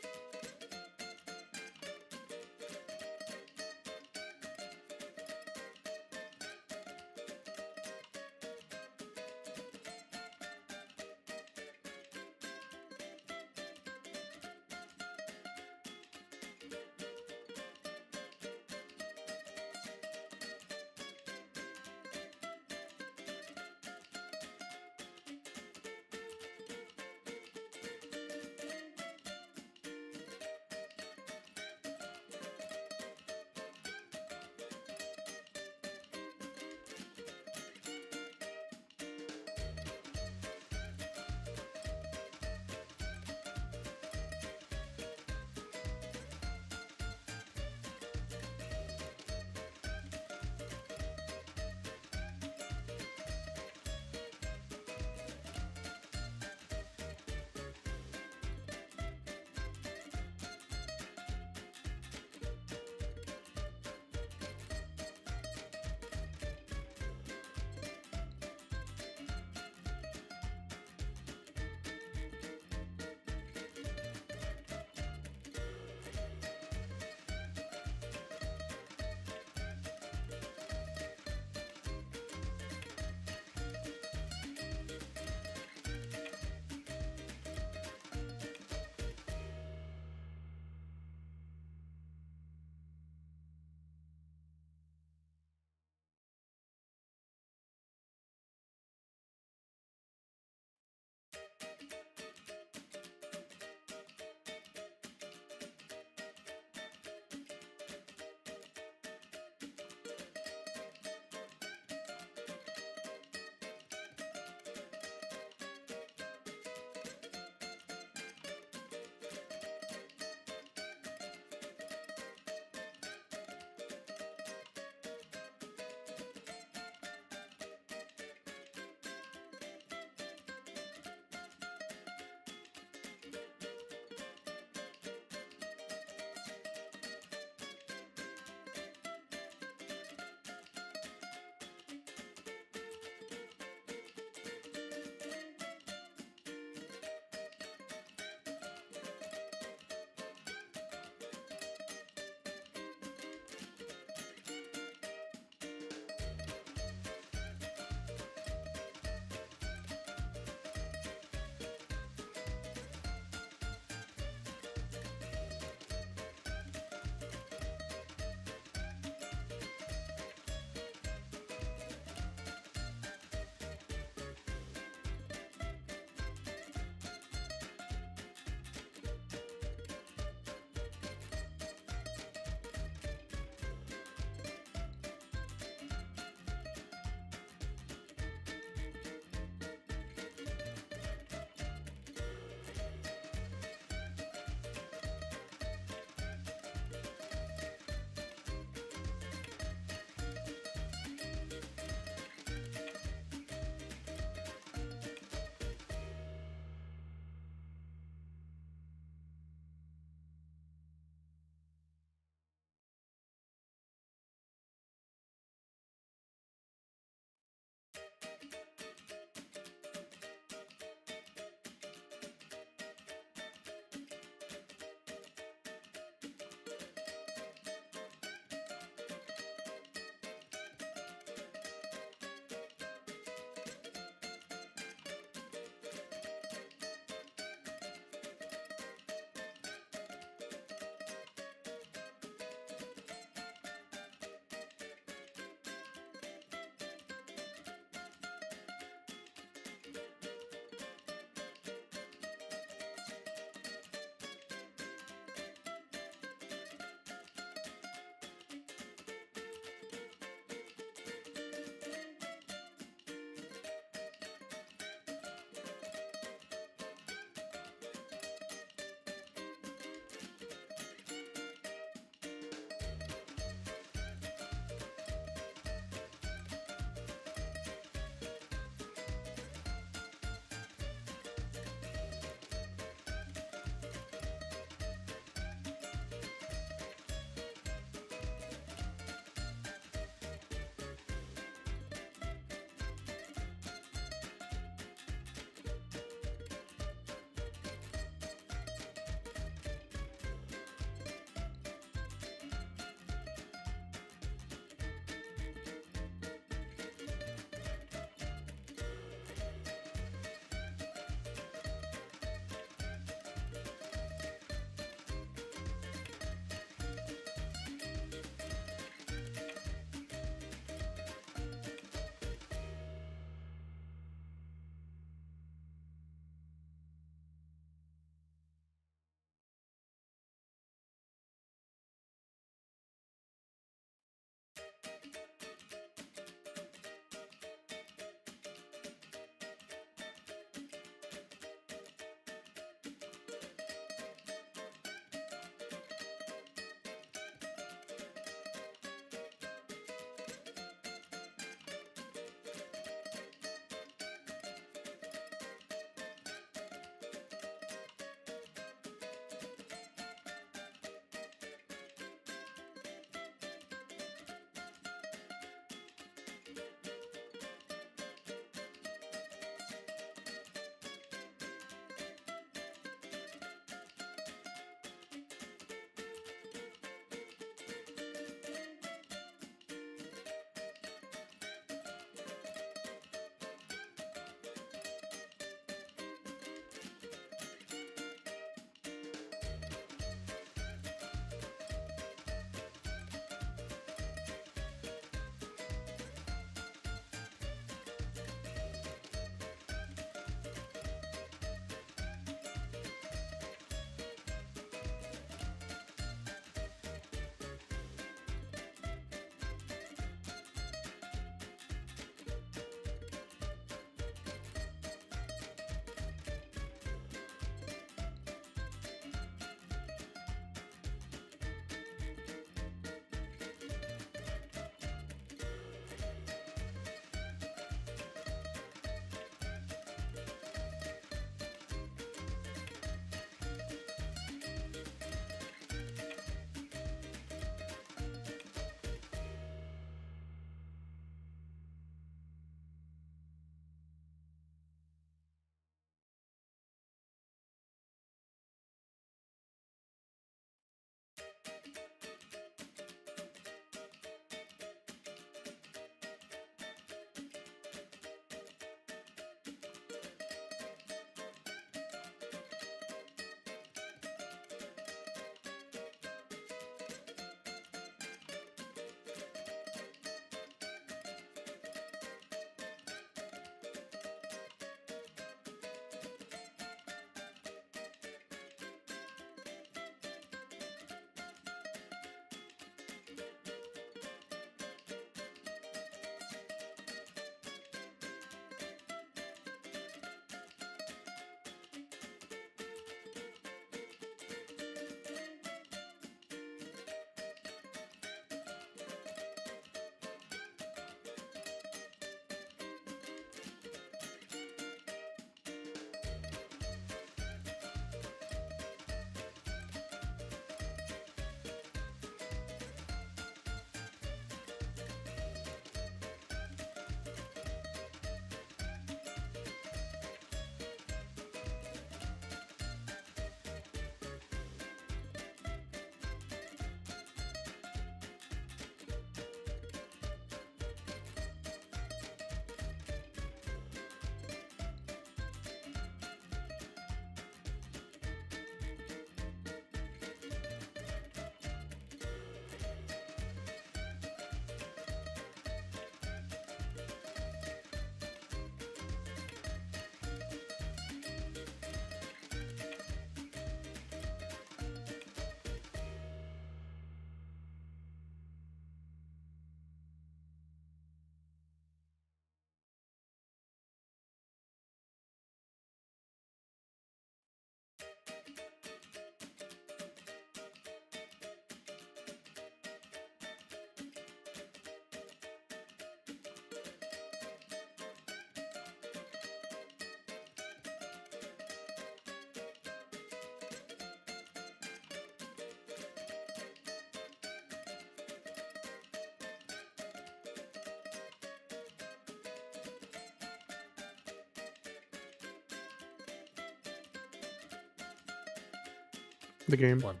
The game. One.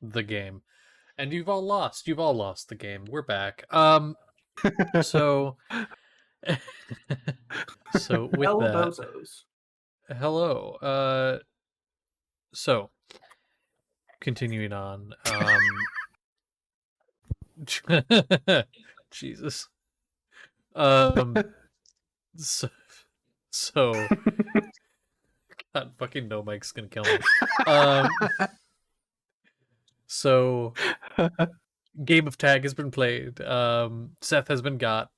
The game. And you've all lost the game. We're back. So so with El that, Bozos. hello. So continuing on. Jesus. So, so God fucking no, Mike's gonna kill me. So game of tag has been played. Seth has been got.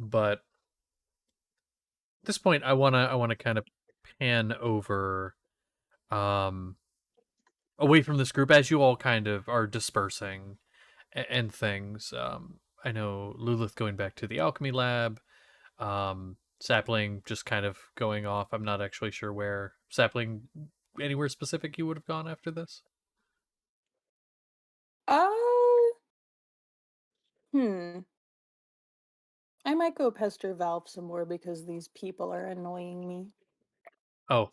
But at this point I wanna kind of pan over away from this group as you all kind of are dispersing and things. I know Lulith going back to the alchemy lab, Sapling just kind of going off. I'm not actually sure where. Sapling, anywhere specific you would have gone after this? Hmm. I might go pester Valve some more because these people are annoying me. Oh,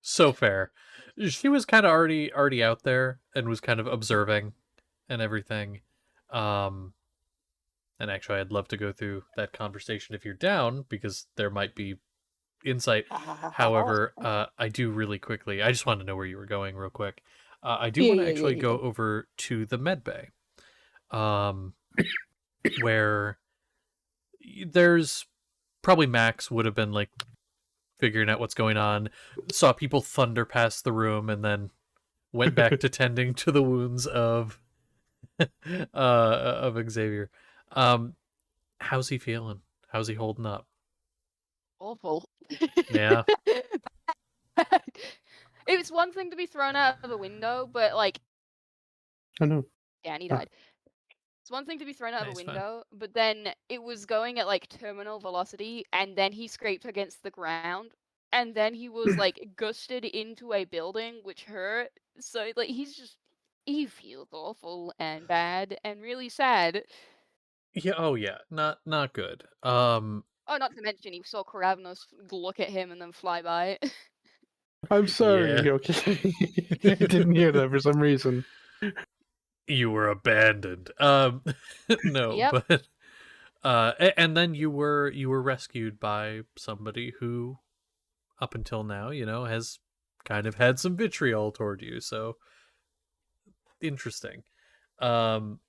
so fair. She was kind of already out there and was kind of observing and everything. And actually, I'd love to go through that conversation if you're down, because there might be insight. However, I do really quickly. I just want to know where you were going real quick. I do want to actually go over to the med bay, where there's probably Max would have been like figuring out what's going on, saw people thunder past the room, and then went back to tending to the wounds of Xavier. How's he feeling? How's he holding up? Awful. Yeah. It was one thing to be thrown out of a window, but like, I know. yeah, and he Oh. died. It's one thing to be thrown out of a Nice, fine. window, but then it was going at like terminal velocity, and then he scraped against the ground, and then he was like gusted into a building, which hurt. So like he feels awful and bad and really sad. Yeah. Oh yeah. Not good. Oh, not to mention he saw Karavnos look at him and then fly by. I'm sorry. Yeah. Okay, I didn't hear that for some reason. You were abandoned. No, Yep. but and then you were rescued by somebody who, up until now, has kind of had some vitriol toward you. So interesting. But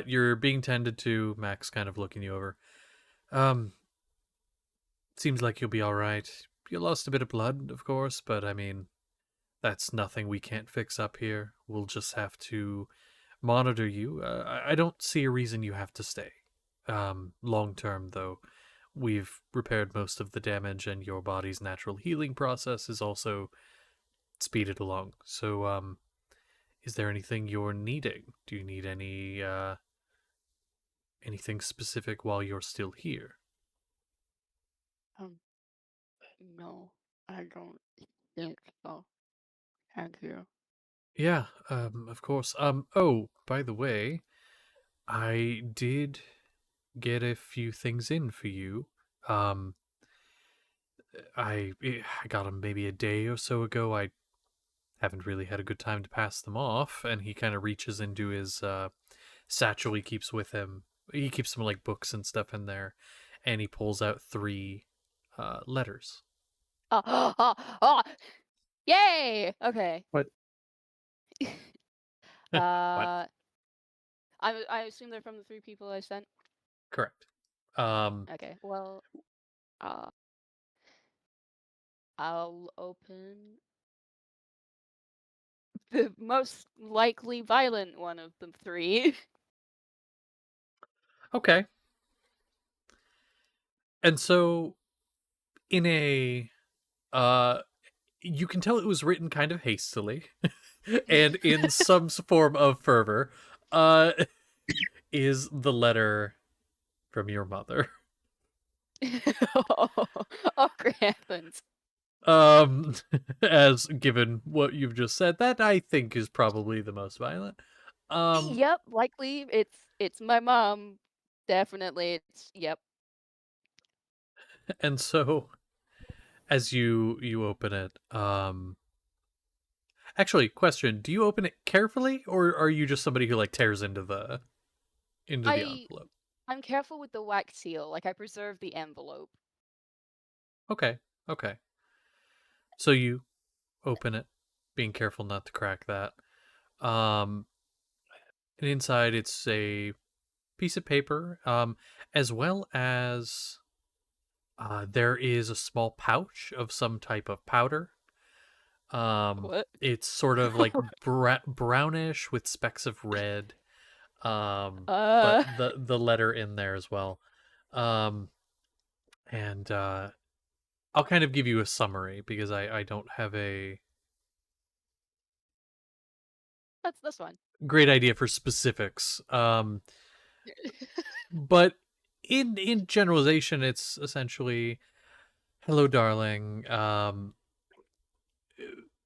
you're being tended to. Max kind of looking you over. Seems like you'll be all right. You lost a bit of blood, of course, but I mean, that's nothing we can't fix up here. We'll just have to monitor you. I don't see a reason you have to stay. Long term, though, we've repaired most of the damage, and your body's natural healing process is also speeded along. So, is there anything you're needing? Do you need anything specific while you're still here? No, I don't think so. Thank you. Yeah, of course. Oh, by the way, I did get a few things in for you. I got them maybe a day or so ago. I haven't really had a good time to pass them off, and he kind of reaches into his satchel he keeps with him. He keeps some like books and stuff in there, and he pulls out 3 letters. Oh, yay! Okay. What? What? I assume they're from the 3 people I sent. Correct. Okay. Well, I'll open the most likely violent one of the 3. Okay. And so, in a you can tell it was written kind of hastily and in some form of fervor, is the letter from your mother. Oh, great heavens. As given what you've just said, that I think is probably the most violent. Yep, likely it's my mom. Definitely, yep. And so, as you open it, Actually, question: do you open it carefully, or are you just somebody who like tears into the envelope? I'm careful with the wax seal. Like I preserve the envelope. Okay. Okay. So you open it, being careful not to crack that. And inside it's a piece of paper, as well as there is a small pouch of some type of powder. What? It's sort of like brownish with specks of red. But the letter in there as well. And I'll kind of give you a summary because I don't have a That's fine. great idea for specifics. But in generalization, it's essentially, hello, darling.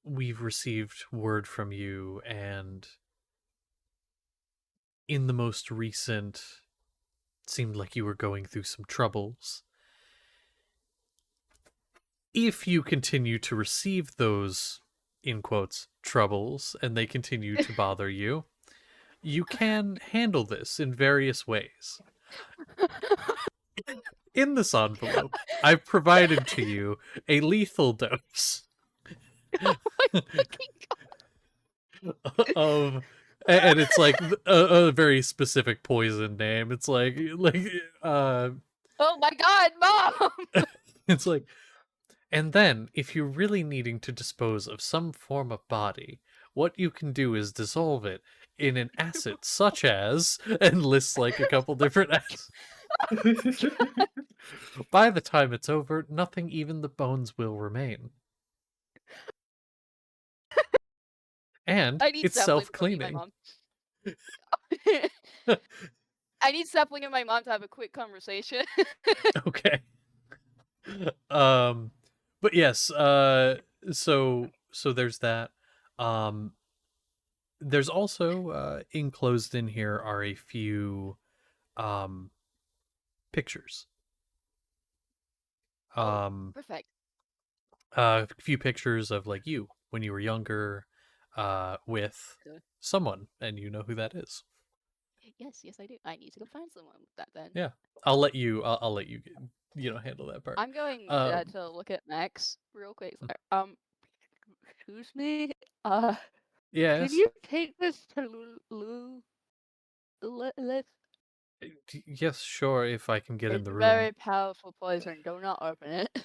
We've received word from you, and in the most recent, seemed like you were going through some troubles. If you continue to receive those, in quotes, troubles, and they continue to bother you, you can handle this in various ways. In this envelope, I've provided to you a lethal dose Oh my fucking god. of, and it's like a very specific poison name. It's like Oh my god, Mom! it's like, and then if you're really needing to dispose of some form of body, what you can do is dissolve it in an acid such as, and lists like a couple different acids. By the time it's over, nothing, even the bones, will remain. And I need it's sapling from you, my self-cleaning. mom. I need sapling and my mom to have a quick conversation. Okay. But yes, so there's that. There's also enclosed in here are a few pictures. Perfect. A few pictures of like you when you were younger, with Good. someone, and you know who that is. Yes, I do. I need to go find someone with that then. Yeah, I'll let you. I'll let you handle that part. I'm going to look at Max real quick. Excuse me. Yes. Can you take this to Yes, sure. If I can get in It's the room. very powerful poison. Do not open it.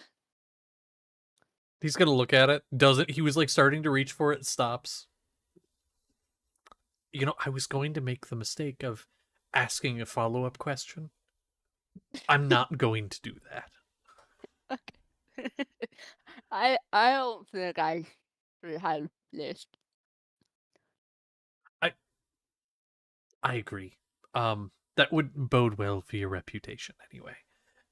He's gonna look at it. Doesn't. He was like starting to reach for it. Stops. I was going to make the mistake of asking a follow-up question. I'm not going to do that. Okay. I don't think I should have this. I agree. That would bode well for your reputation anyway.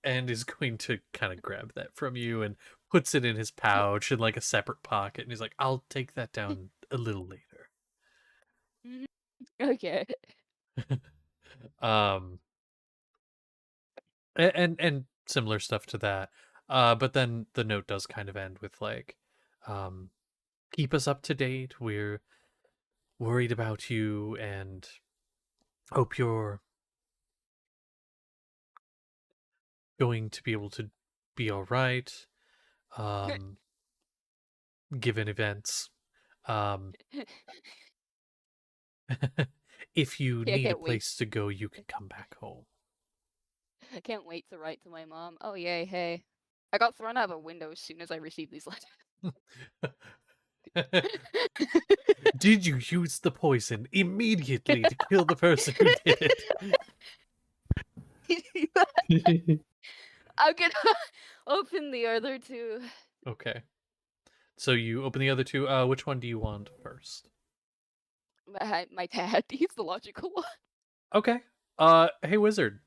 And is going to kind of grab that from you and puts it in his pouch in like a separate pocket, and he's like, "I'll take that down a little later." Okay. And similar stuff to that. But then the note does kind of end with like, keep us up to date. We're worried about you and hope you're going to be able to be all right. Given events. If you Yeah, I need a can't wait. place to go, you can come back home. I can't wait to write to my mom. Oh yay, hey. I got thrown out of a window as soon as I received these letters. Did you use the poison immediately to kill the person who did it? I'm gonna open the other two. Okay. So you open the other two. Which one do you want first? My dad, he's the logical one. Okay. Hey, wizard.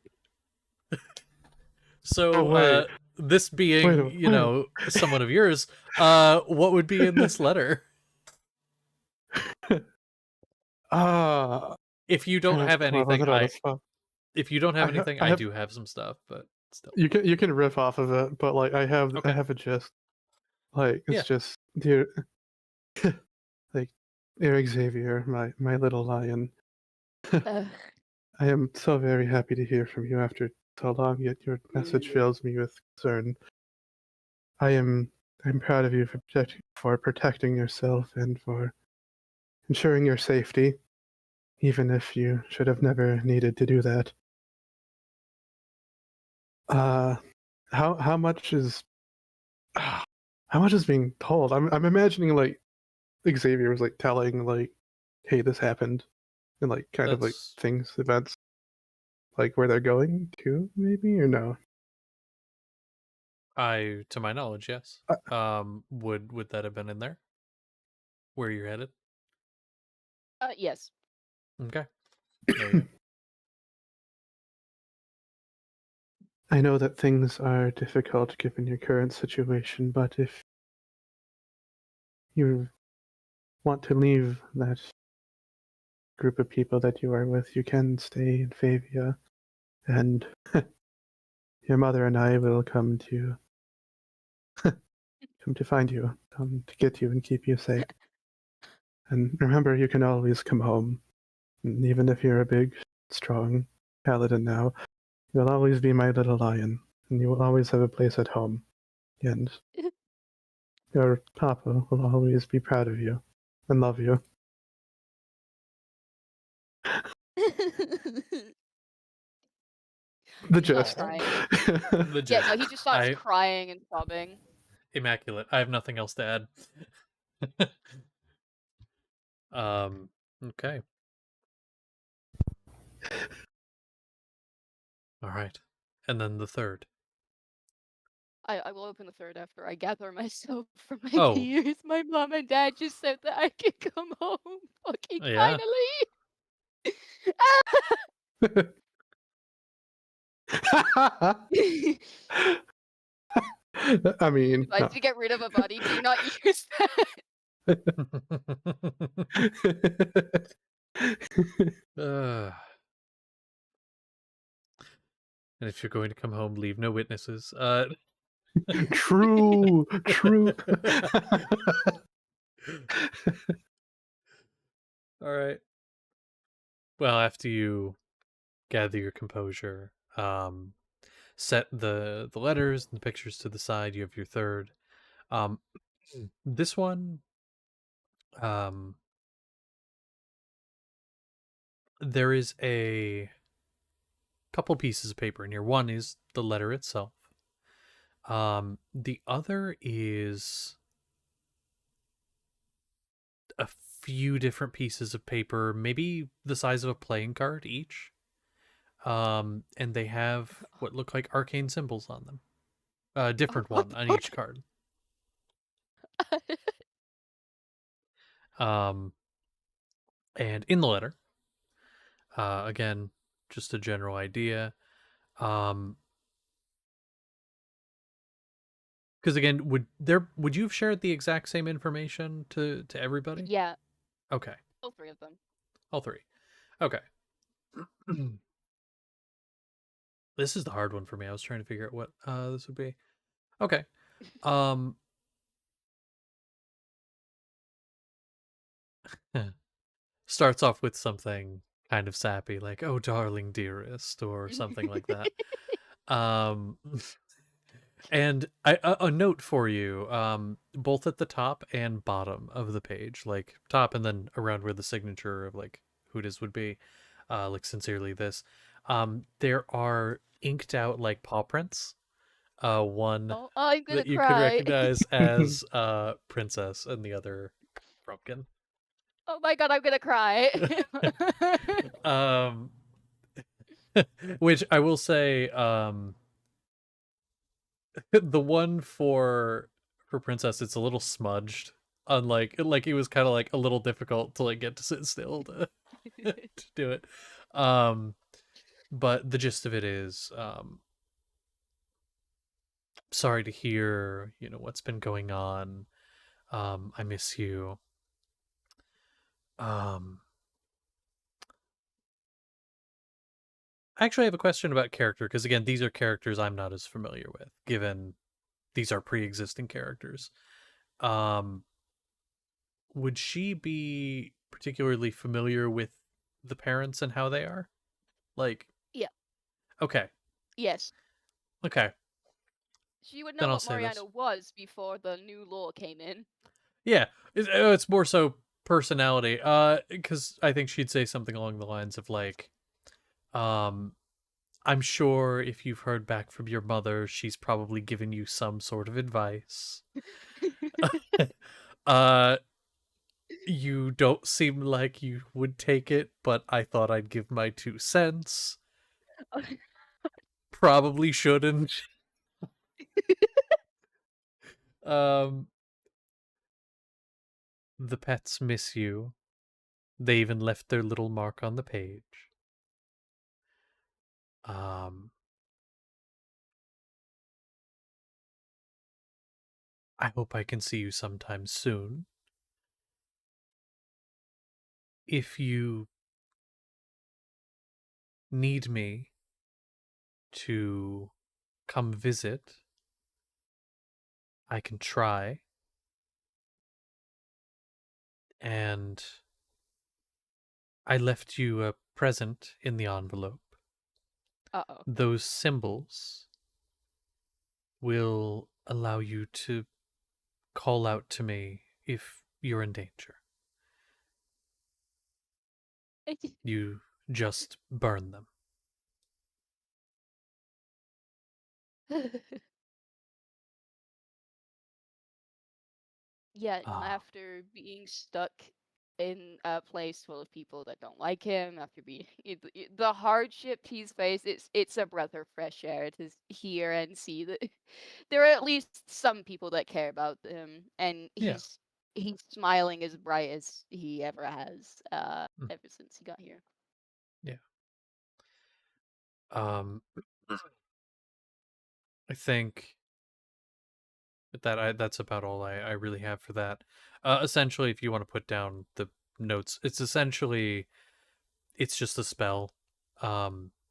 So, Oh, wait. this being, Wait a minute. someone of yours, what would be in this letter? If you don't have anything, if you don't have anything, I do have some stuff, but still. You can riff off of it, but like I have a gist. Like it's Yeah. just, dear, like Eric Xavier, my little lion. Ugh. I am so very happy to hear from you after so long, yet your message fills me with concern. I'm proud of you for protecting yourself and for ensuring your safety, even if you should have never needed to do that. How much is being told? I'm imagining like Xavier was like telling like, hey, this happened, and like kind of like That's events, like where they're going to, maybe, or no? to my knowledge, yes. Would that have been in there? Where you're headed? Yes. Okay. There you go. I know that things are difficult given your current situation, but if you want to leave that group of people that you are with, you can stay in Favia, and your mother and I will come to find you, come to get you and keep you safe. And remember, you can always come home. And even if you're a big, strong paladin now, you'll always be my little lion, and you will always have a place at home. And your papa will always be proud of you and love you. The He starts gist. crying. The Yeah, gist. no, he just starts I crying and sobbing. immaculate. I have nothing else to add. Okay. All right. And then the third. I will open the third after I gather myself from my Oh. tears. My mom and dad just said that I could come home. Fucking Yeah. finally. I mean, If I need to get rid of a body, do not use that. And if you're going to come home, leave no witnesses. True. All right. Well, after you gather your composure, set the letters and the pictures to the side, you have your third. This one, there is a couple pieces of paper in here. One is the letter itself. The other is a few different pieces of paper, maybe the size of a playing card each. And they have what look like arcane symbols on them. A different one on each card. And in the letter, again, just a general idea. Because again, would you have shared the exact same information to everybody? Yeah. Okay. All three of them. All three. Okay. This is the hard one for me. I was trying to figure out what this would be. Okay. Starts off with something kind of sappy, like "Oh, darling dearest," or something like that. And a note for you, both at the top and bottom of the page, like top and then around where the signature of like who it is would be, like sincerely this. There are inked out like paw prints. One Oh, I'm gonna that you could cry. recognize as Princess, and the other Frumpkin. Oh my god, I'm gonna cry. Which I will say, the one for Princess, it's a little smudged. Unlike, like, it was kind of like a little difficult to like get to sit still to to do it. But the gist of it is, sorry to hear, what's been going on. I miss you. Actually, I have a question about character, because again, these are characters I'm not as familiar with, given these are pre-existing characters. would she be particularly familiar with the parents and how they are? Like, Yeah. okay, Yes. okay. She would know Then I'll what say this. Mariano was before the new law came in. Yeah, it's more so personality. Because I think she'd say something along the lines of like, um, I'm sure if you've heard back from your mother, she's probably given you some sort of advice. uh, you don't seem like you would take it, but I thought I'd give my 2 cents. Probably shouldn't. Um, the pets miss you. They even left their little mark on the page. Um, I hope I can see you sometime soon. If you need me to come visit, I can try. And I left you a present in the envelope. Uh-oh. Those symbols will allow you to call out to me if you're in danger. You just burn them. Yeah, Ah, after being stuck in a place full of people that don't like him, after being the hardship he's faced, it's a breath of fresh air to hear and see that there are at least some people that care about him, and yeah. he's smiling as bright as he ever has, Mm, ever since he got here. yeah. Um, I think that's about all I really have for that. Essentially, if you want to put down the notes, it's just a spell.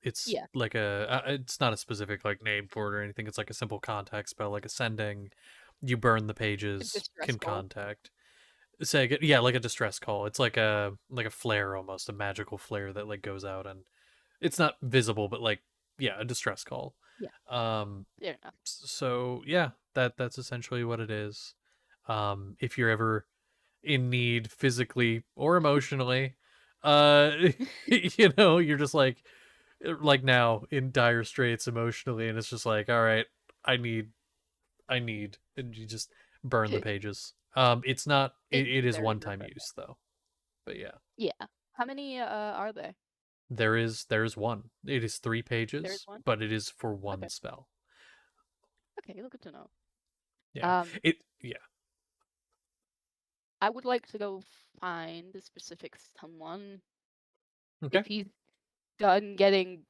It's Yeah, like it's not a specific like name for it or anything. It's like a simple contact spell, like ascending. You burn the a pages, distress can call. contact. Say again, yeah, like a distress call. It's like a flare almost, a magical flare that like goes out and it's not visible, but like yeah, a distress call. Yeah, Um, fair enough. so yeah, that's essentially what it is. If you're ever in need physically or emotionally, uh, you're just like now in dire straits emotionally, and it's just like, all right, I need, and you just burn the pages. It's not, It's it is very one time refreshing. use though, but yeah, Yeah. How many are there? there's one. It is 3 There's pages, one. but it is for one Okay. spell. Okay, well, good to know. Yeah, yeah. I would like to go find a specific someone Okay. if he's done getting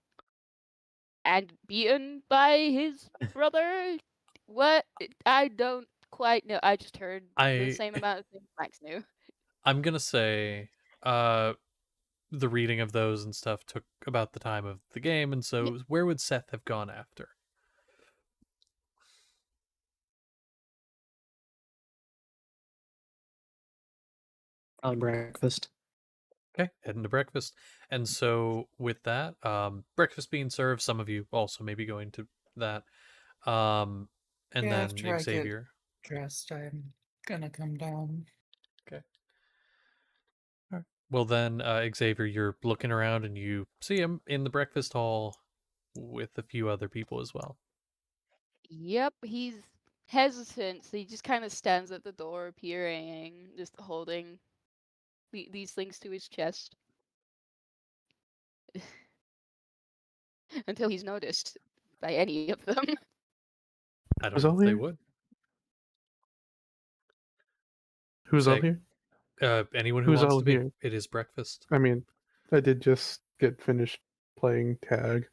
and beaten by his brother. What? I don't quite know. I just heard the I same amount of things Max knew. I'm gonna say, uh, the reading of those and stuff took about the time of the game, and Yeah. so where would Seth have gone after? Probably breakfast. Okay, heading to breakfast. And so with that, breakfast being served, some of you also may be going to that. Um, and Yeah, then after I get Xavier. dressed, I'm gonna come down. Okay. All right. Well then, Xavier, you're looking around and you see him in the breakfast hall with a few other people as well. Yep, he's hesitant. So he just kind of stands at the door, peering, just holding these things to his chest until he's noticed by any of them. I don't Who's know all if they here? would. Who's all Say, here? anyone who Who's wants all to be. here? It is breakfast. I mean, I did just get finished playing tag.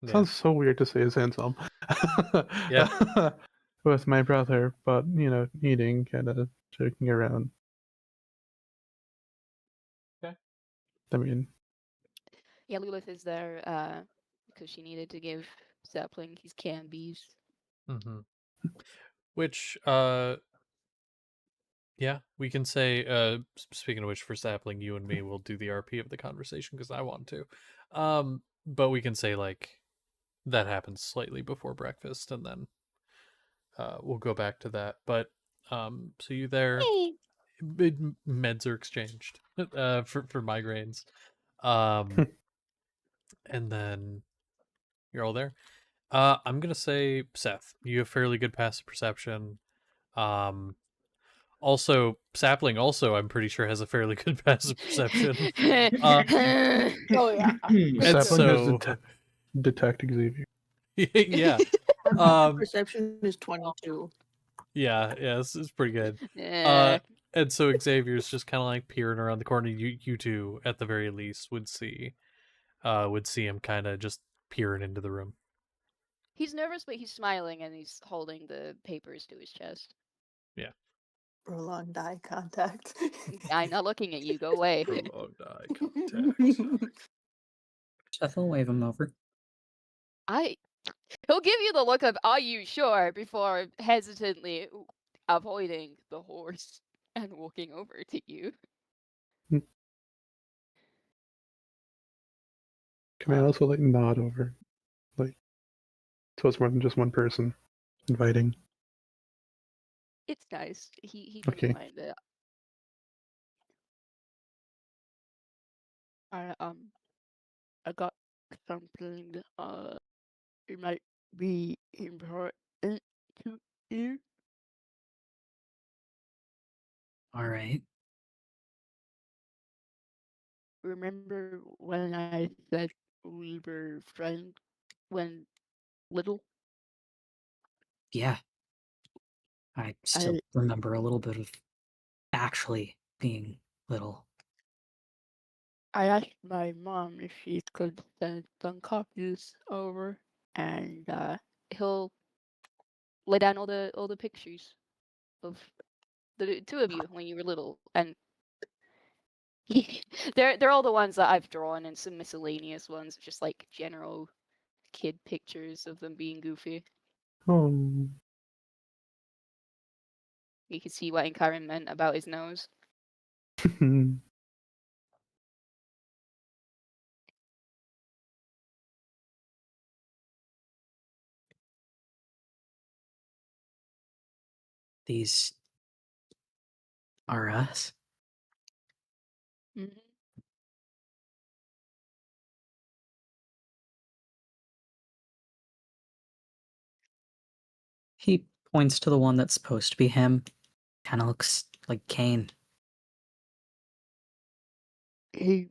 Yeah. Sounds so weird to say as handsome. Yeah. With my brother, but eating, kind of joking around. Okay. I mean, Yeah, Lilith is there because she needed to give Sapling his candies. Mm-hmm. Which, Yeah, we can say. Speaking of which, for Sapling, you and me will do the RP of the conversation because I want to. But we can say like that happens slightly before breakfast, and then we'll go back to that. But so you there? Hey. Meds are exchanged for migraines, um, and then you're all there. I'm gonna say Seth. You have fairly good passive perception. Um, Also, Sapling also, I'm pretty sure, has a fairly good passive perception. Oh yeah. And For sure. Sapling has so, detect Xavier. yeah, My passive perception is 22. yeah, it's pretty good. Yeah. And so Xavier's just kind of like peering around the corner. You two, at the very least, would see him kind of just peering into the room. He's nervous, but he's smiling and he's holding the papers to his chest. Yeah. Prolonged eye contact. I'm not looking at you. Go away. Prolonged eye contact. Seth will wave him over. He'll give you the look of "Are you sure?" before hesitantly avoiding the horse and walking over to you. Can I also like nod over, like, so it's more than just one person inviting? It's nice. He doesn't Okay. mind it. I got something. It might be important to you. All right. Remember when I said we were friends when little? Yeah. I still I remember a little bit of actually being little. I asked my mom if she could send some copies over, and he'll lay down all the pictures of the two of you when you were little, and they're all the ones that I've drawn and some miscellaneous ones, just like general kid pictures of them being goofy. Oh. You can see what Inkarin meant about his nose. These are us. Mhm. He points to the one that's supposed to be him. Kind of looks like Kane. He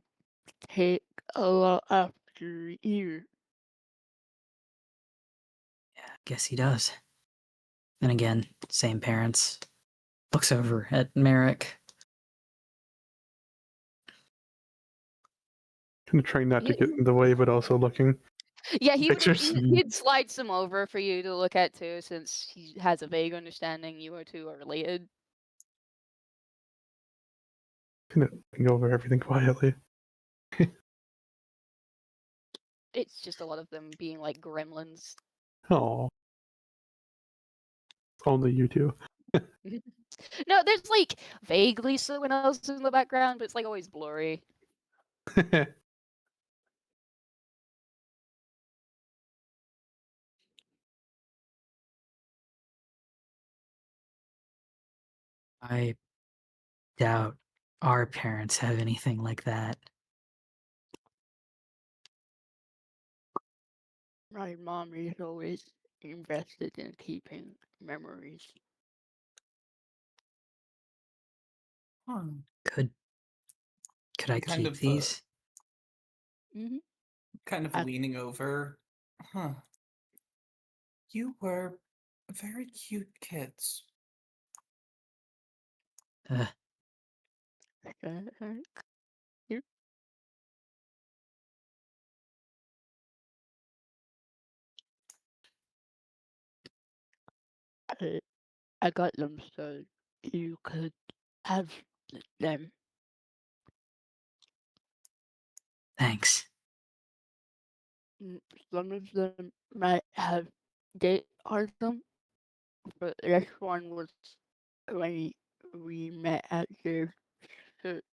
take a lot after you. Yeah, guess he does. And again, same parents. Looks over at Merrick. Kind of trying not to He- get in the way, but also looking. Yeah, Pictures. he'd slide some over for you to look at too, since he has a vague understanding you two are related. Kind of looking over everything quietly. It's just a lot of them being like gremlins. Oh. Only you two. No, there's like vaguely someone else in the background, but it's like always blurry. I doubt our parents have anything like that. My mom is always invested in keeping memories. Could I Kind keep of, these? Mm-hmm. kind of leaning over. Huh. You were very cute kids. Uh, I got them so you could have them. thanks. Some of them might have date on them, but this one was we met at your church.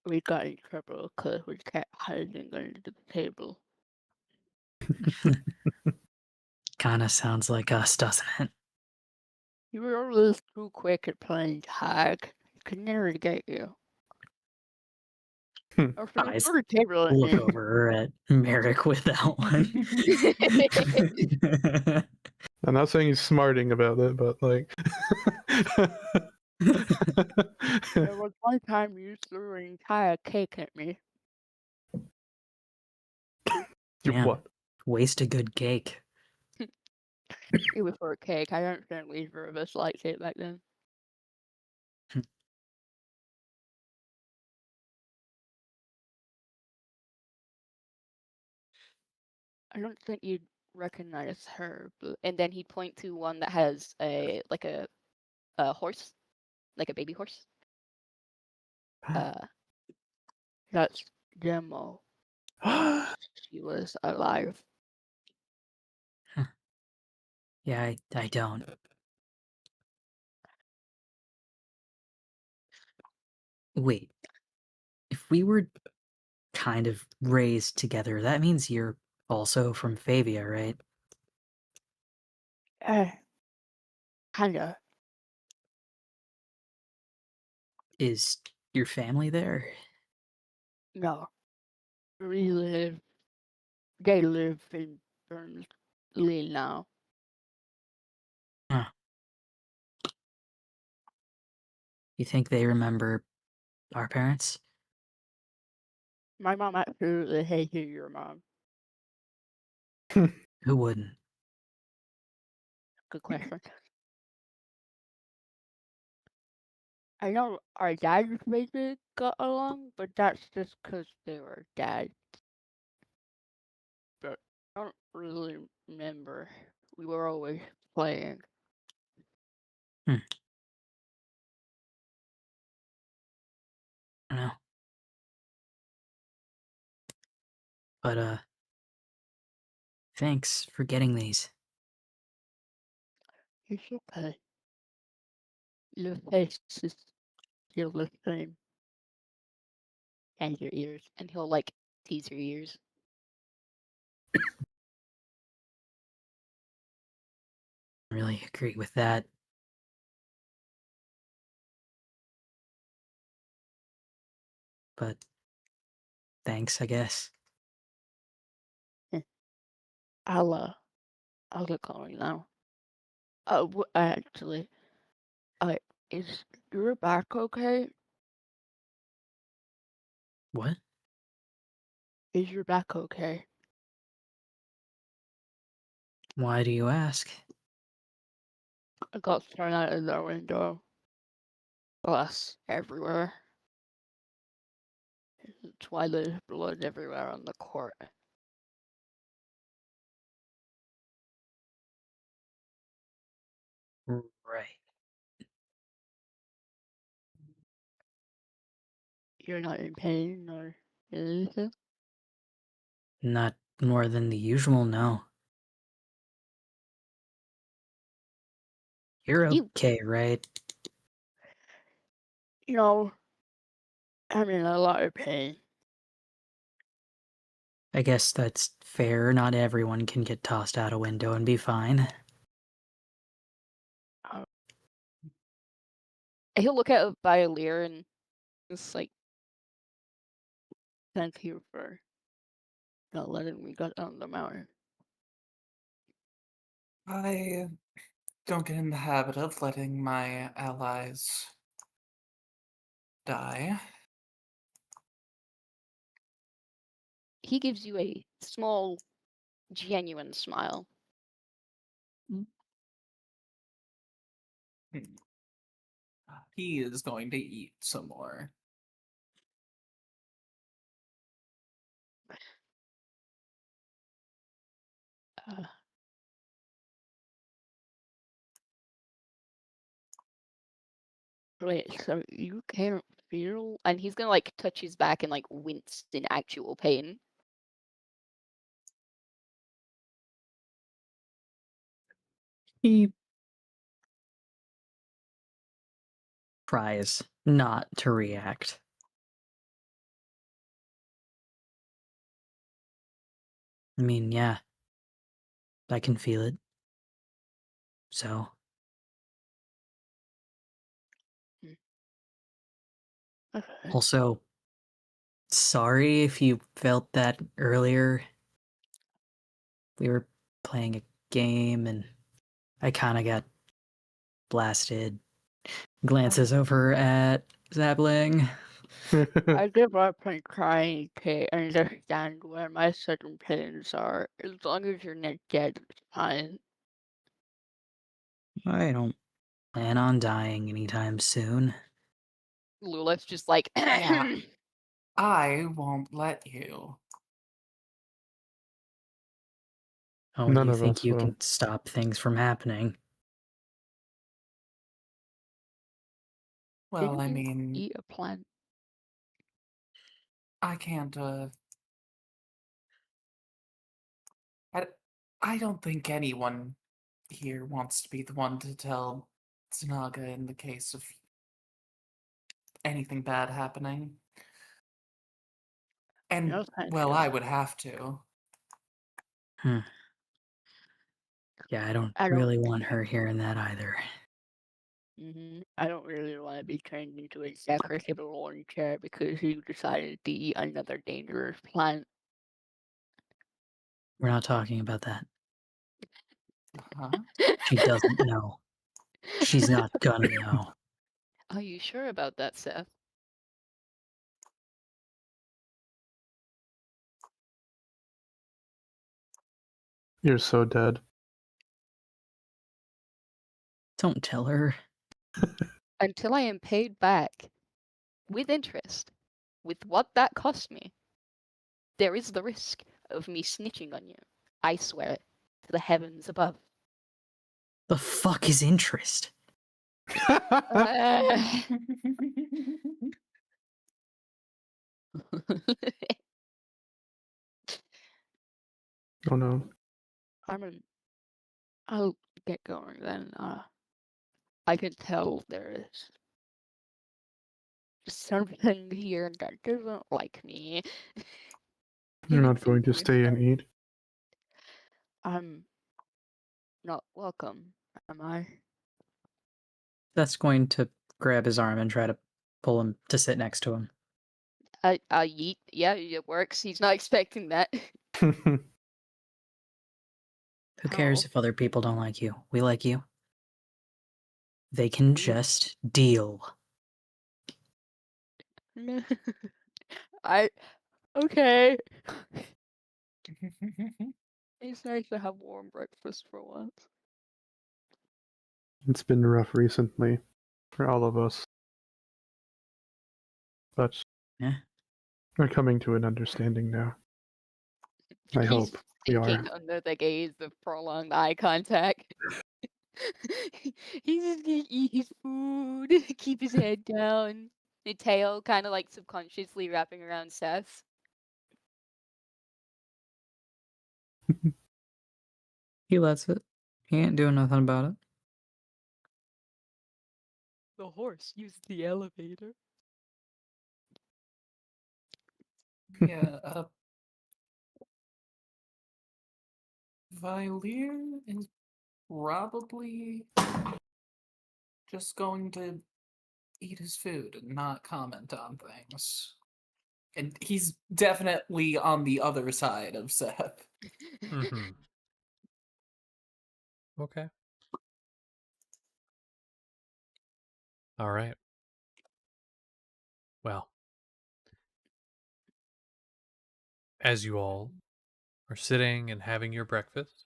We got in trouble because we kept hiding under the table. Kinda sounds like us, doesn't it? You were always too quick at playing tag. Could never get you. Or for the Eyes third table in look here. over at Merrick with that one. I'm not saying he's smarting about it, but like. There was one time you threw an entire cake at me. You Man, what? waste a good cake. It was for a cake. I understand either of us liked it back then. I don't think you'd recognize her, but and then he'd point to one that has a horse, like a baby horse. That's Demo. She was alive. Yeah, I don't. Wait, if we were kind of raised together, that means you're also from Favia, right? Kinda. Is your family there? No. We live. They live in Burnley now. Huh. You think they remember our parents? My mom absolutely hated your mom. Who wouldn't? Good question. I know our dads maybe got along, but that's just 'cause they were dads. But I don't really remember. We were always playing. I don't know. But, thanks for getting these. It's okay. Your face is still the same. And your ears. And he'll like tease your ears. I really agree with that. But thanks, I guess. I'll get going now. Actually, is your back okay? What? Is your back okay? Why do you ask? I got thrown out of the window. Glass everywhere. That's why there's blood everywhere on the court. Right. You're not in pain or anything? Not more than the usual, no. You're You okay, right? know, I'm in a lot of pain. I guess that's fair. Not everyone can get tossed out a window and be fine. He'll look at Violeer and just like, thank you for not letting me go down the mountain. I don't get in the habit of letting my allies die. He gives you a small, genuine smile. He is going to eat some more. Wait, so you can't feel? And he's gonna like touch his back and like wince in actual pain. He tries not to react. I mean, yeah, I can feel it. So, Okay. also, sorry if you felt that earlier. We were playing a game and I kind of got blasted. Glances over at Zabling. I give up on trying to understand where my certain pains are. As long as you're not dead, it's fine. I don't plan on dying anytime soon. Lula's just like, Yeah. I won't let you. Oh, None you of think us you will. can stop things from happening? Well, I Didn't you mean, eat a plant? I can't, I, I don't think anyone here wants to be the one to tell Tanaga in the case of anything bad happening. And, No, thank well, you. I would have to. Yeah, I don't I don't. really want her hearing that either. I don't really want to be turned into a decorative lawn chair because you decided to eat another dangerous plant. We're not talking about that. Huh? She doesn't know. She's not gonna know. Are you sure about that, Seth? You're so dead. Don't tell her. Until I am paid back with interest, with what that cost me, there is the risk of me snitching on you. I swear it to the heavens above. The fuck is interest? Oh no. I mean, I'll get going then. I can tell there is something here that doesn't like me. You're And not it's going to stay and eat? I'm not welcome, am I? That's going to grab his arm and try to pull him to sit next to him. Yeet. Yeah, it works. He's not expecting that. Who cares How? if other people don't like you? We like you. They can just deal. Okay. It's nice to have warm breakfast for once. It's been rough recently for all of us. But Yeah. we're coming to an understanding now. I He's hope we are. thinking under the gaze of prolonged eye contact. He's just gonna eat his food, keep his head down, the tail kind of like subconsciously wrapping around Seth's. He lets it. He ain't doing nothing about it. The horse used the elevator. Yeah, Valier is probably just going to eat his food and not comment on things. And he's definitely on the other side of Seth. Mm-hmm. Okay. All right. Well, as you all are sitting and having your breakfast,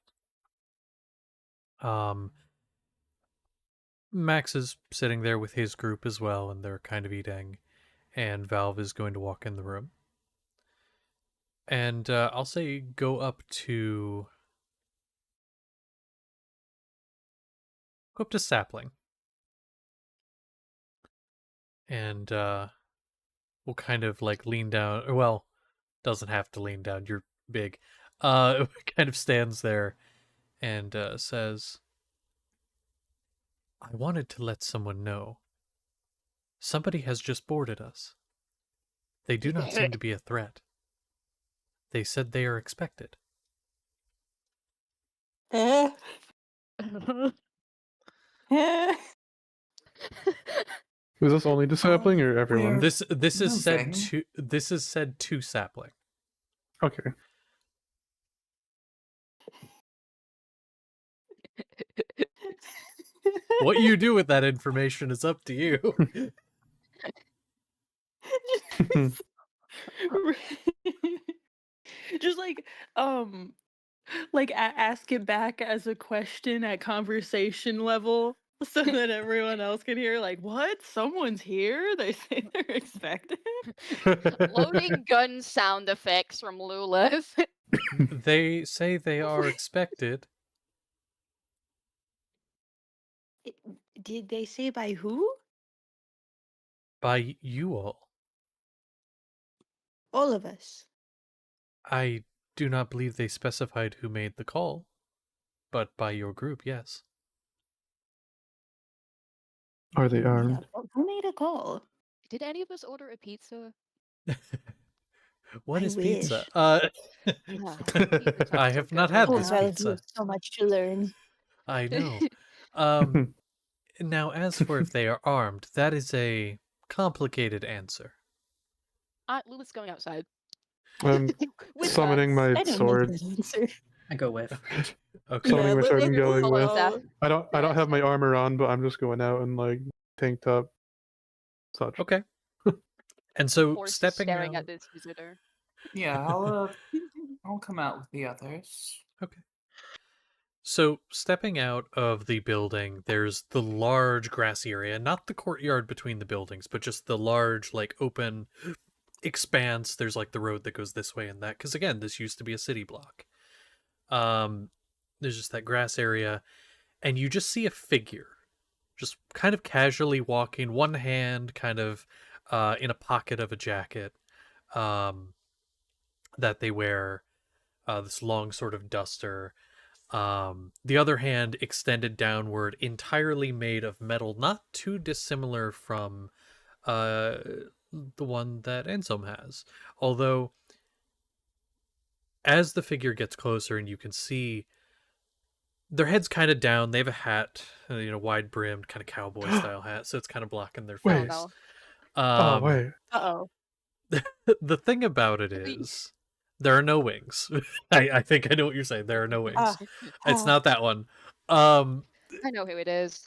Max is sitting there with his group as well, and they're kind of eating, and Valve is going to walk in the room. And I'll say go up to Sapling. And we'll kind of like lean down, or well, doesn't have to lean down, you're big. Kind of stands there and says, I wanted to let someone know. Somebody has just boarded us. They do not seem to be a threat. They said they are expected. Eh, eh. Was this only to sapling or everyone? We're This is said moving. to sapling. Okay. What you do with that information is up to you. Just like ask it back as a question at conversation level so that everyone else can hear, like, what? Someone's here? They say they're expected? Loading gun sound effects from Lulith. They say they are expected. Did they say by who? By you all. All of us. I do not believe they specified who made the call, but by your group, yes. Are they Who made armed? who made a call? Did any of us order a pizza? What I is pizza? Yeah, pizza I sounds have so not good had right Oh, this now. well, you pizza. have so much to learn. I know. Now, as for if they are armed, that is a complicated answer. Lulith's going outside. I'm With summoning us. my I don't know sword. that answer. I go with. Okay. Summoning Yeah, my sword and Lilith going is with. all- I don't have my armor on, but I'm just going out in like tank top, such. Okay. And so Horse stepping staring out. at this visitor. Yeah, I'll come out with the others. Okay. So stepping out of the building, there's the large grassy area, not the courtyard between the buildings, but just the large, like, open expanse. There's like the road that goes this way and that, because again, this used to be a city block. There's just that grass area, and you just see a figure just kind of casually walking, one hand kind of in a pocket of a jacket that they wear, this long sort of duster. The other hand extended downward, entirely made of metal, not too dissimilar from the one that Anselm has. Although, as the figure gets closer and you can see their head's kind of down, they have a hat, wide brimmed, kind of cowboy style hat, so it's kind of blocking their Wait. face. Oh wait. Uh-oh. The thing about it is, there are no wings. I think I know what you're saying. There are no wings. Ah, It's ah. not that one. I know who it is.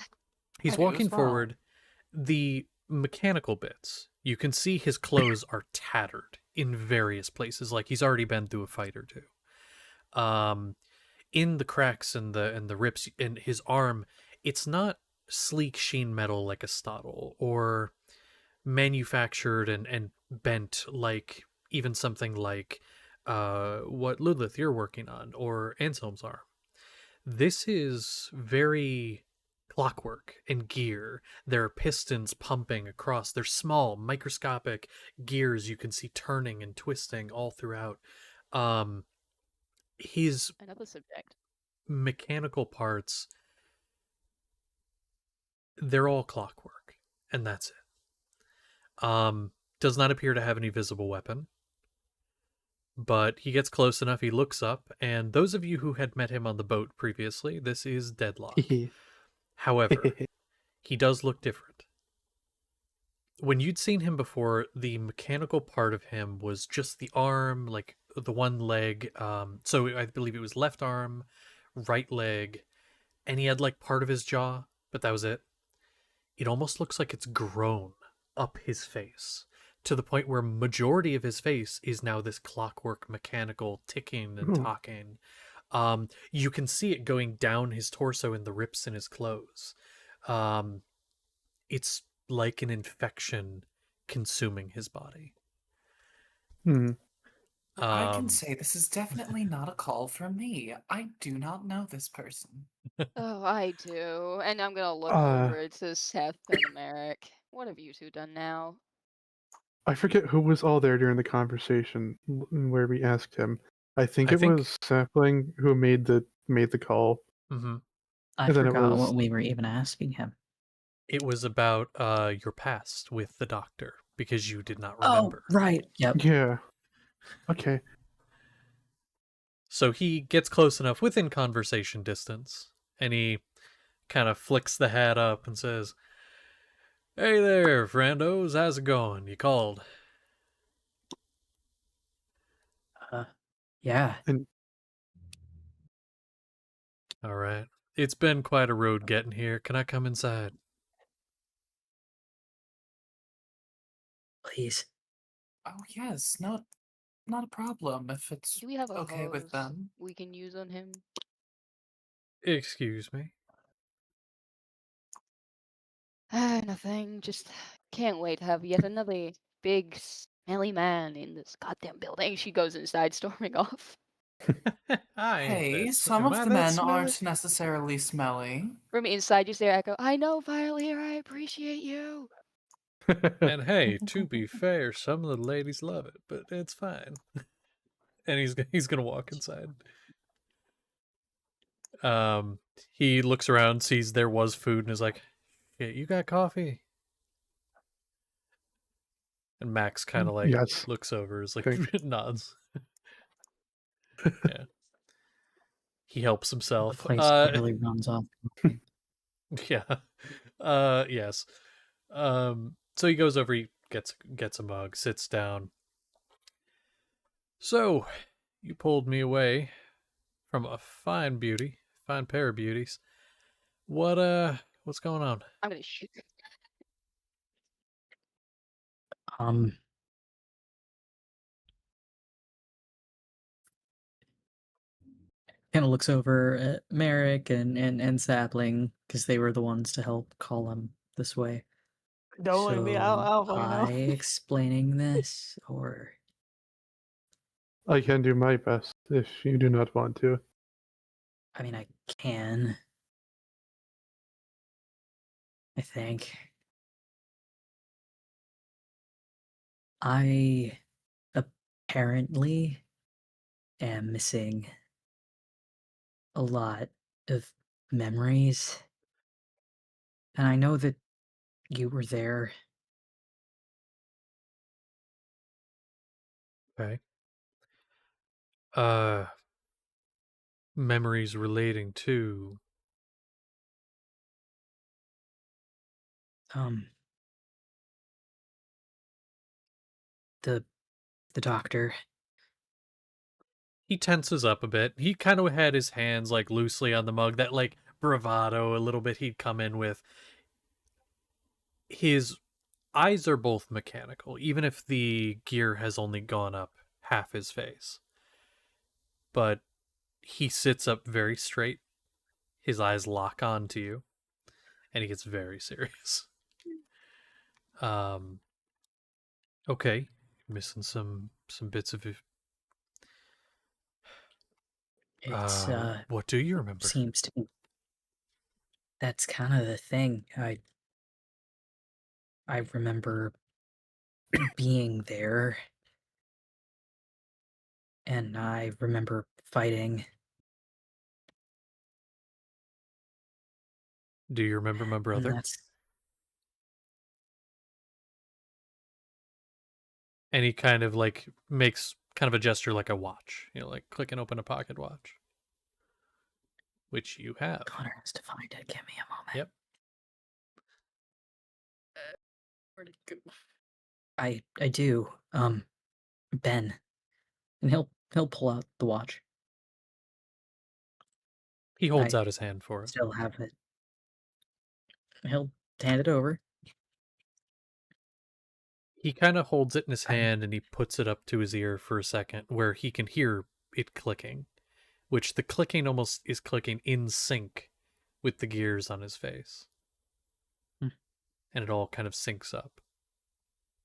He's I do walking as well. forward. The mechanical bits, you can see his clothes are tattered in various places. Like he's already been through a fight or two. In the cracks and the rips in his arm, it's not sleek sheen metal like a stottle, or manufactured and bent like even something like what Ludlith you're working on, or Anselm's arm. This is very clockwork and gear. There are pistons pumping across. They're small, microscopic gears you can see turning and twisting all throughout. His Another subject. mechanical parts, they're all clockwork, and that's it. Does not appear to have any visible weapon, but he gets close enough. He looks up, and those of you who had met him on the boat previously, this is Deadlock. However, he does look different. When you'd seen him before, the mechanical part of him was just the arm, like the one leg. So I believe it was left arm, right leg, and he had like part of his jaw, but that was it. It almost looks like it's grown up his face, to the point where majority of his face is now this clockwork mechanical ticking and talking. You can see it going down his torso in the rips in his clothes. It's like an infection consuming his body. I can say this is definitely not a call from me. I do not know this person. Oh, I do. And I'm gonna look over to Seth and Merrick. What have you two done now? I forget who was all there during the conversation where we asked him. I think it was Sapling who made the call. Mm-hmm. I And then it forgot was- what we were even asking him. It was about your past with the doctor because you did not Oh, remember. right. Yep. Yeah. Okay. So he gets close enough within conversation distance, and he kind of flicks the hat up and says, "Hey there, friendos, how's it going? You called?" Yeah. And All right. It's been quite a road getting here. Can I come inside? Please. Oh yes, not a problem if it's Do we have a okay with hose them. we can use on him? Excuse me. Nothing. Just can't wait to have yet another big, smelly man in this goddamn building. She goes inside, storming off. I ain't Hey, that. some Am of I the that men smelly? aren't necessarily smelly. From inside, you say, "Echo, I know, Violeer, I appreciate you." And hey, to be fair, some of the ladies love it, but it's fine. And he's gonna walk inside. He looks around, sees there was food, and is like, "Yeah, you got coffee?" And Max kind of like yes. looks over, is like Thank- nods. Yeah. He helps The himself. place barely runs off. Yeah. Yes. So he goes over, he gets a mug, sits down. So, you pulled me away from a fine pair of beauties. What's going on? I'm gonna shoot. Um, kind of looks over at Merrick and Sapling because they were the ones to help call him this way. Don't let me. So, I'll fucking know. I explaining this, or I can do my best if you do not want to. I mean, I can. I think I apparently am missing a lot of memories, and I know that you were there. Okay. Uh, Memories relating to. Um, the the doctor. He tenses up a bit. He kind of had his hands like loosely on the mug, that like bravado a little bit he'd come in with. His eyes are both mechanical, even if the gear has only gone up half his face. But he sits up very straight. His eyes lock on to you, and he gets very serious. Um, okay, missing some bits of. It's What do you remember? seems to be that's kind of the thing. I remember being there, and I remember fighting. Do you remember my And brother? that's And he kind of like makes kind of a gesture like a watch, like click and open a pocket watch, which you have. Connor has to find it. Give me a moment. Yep. Where'd it go? I do. Ben, and he'll pull out the watch. He holds I out his hand for it. still have it. He'll hand it over. He kind of holds it in his I hand and he puts it up to his ear for a second where he can hear it clicking, which the clicking almost is clicking in sync with the gears on his face. Hmm. And it all kind of syncs up.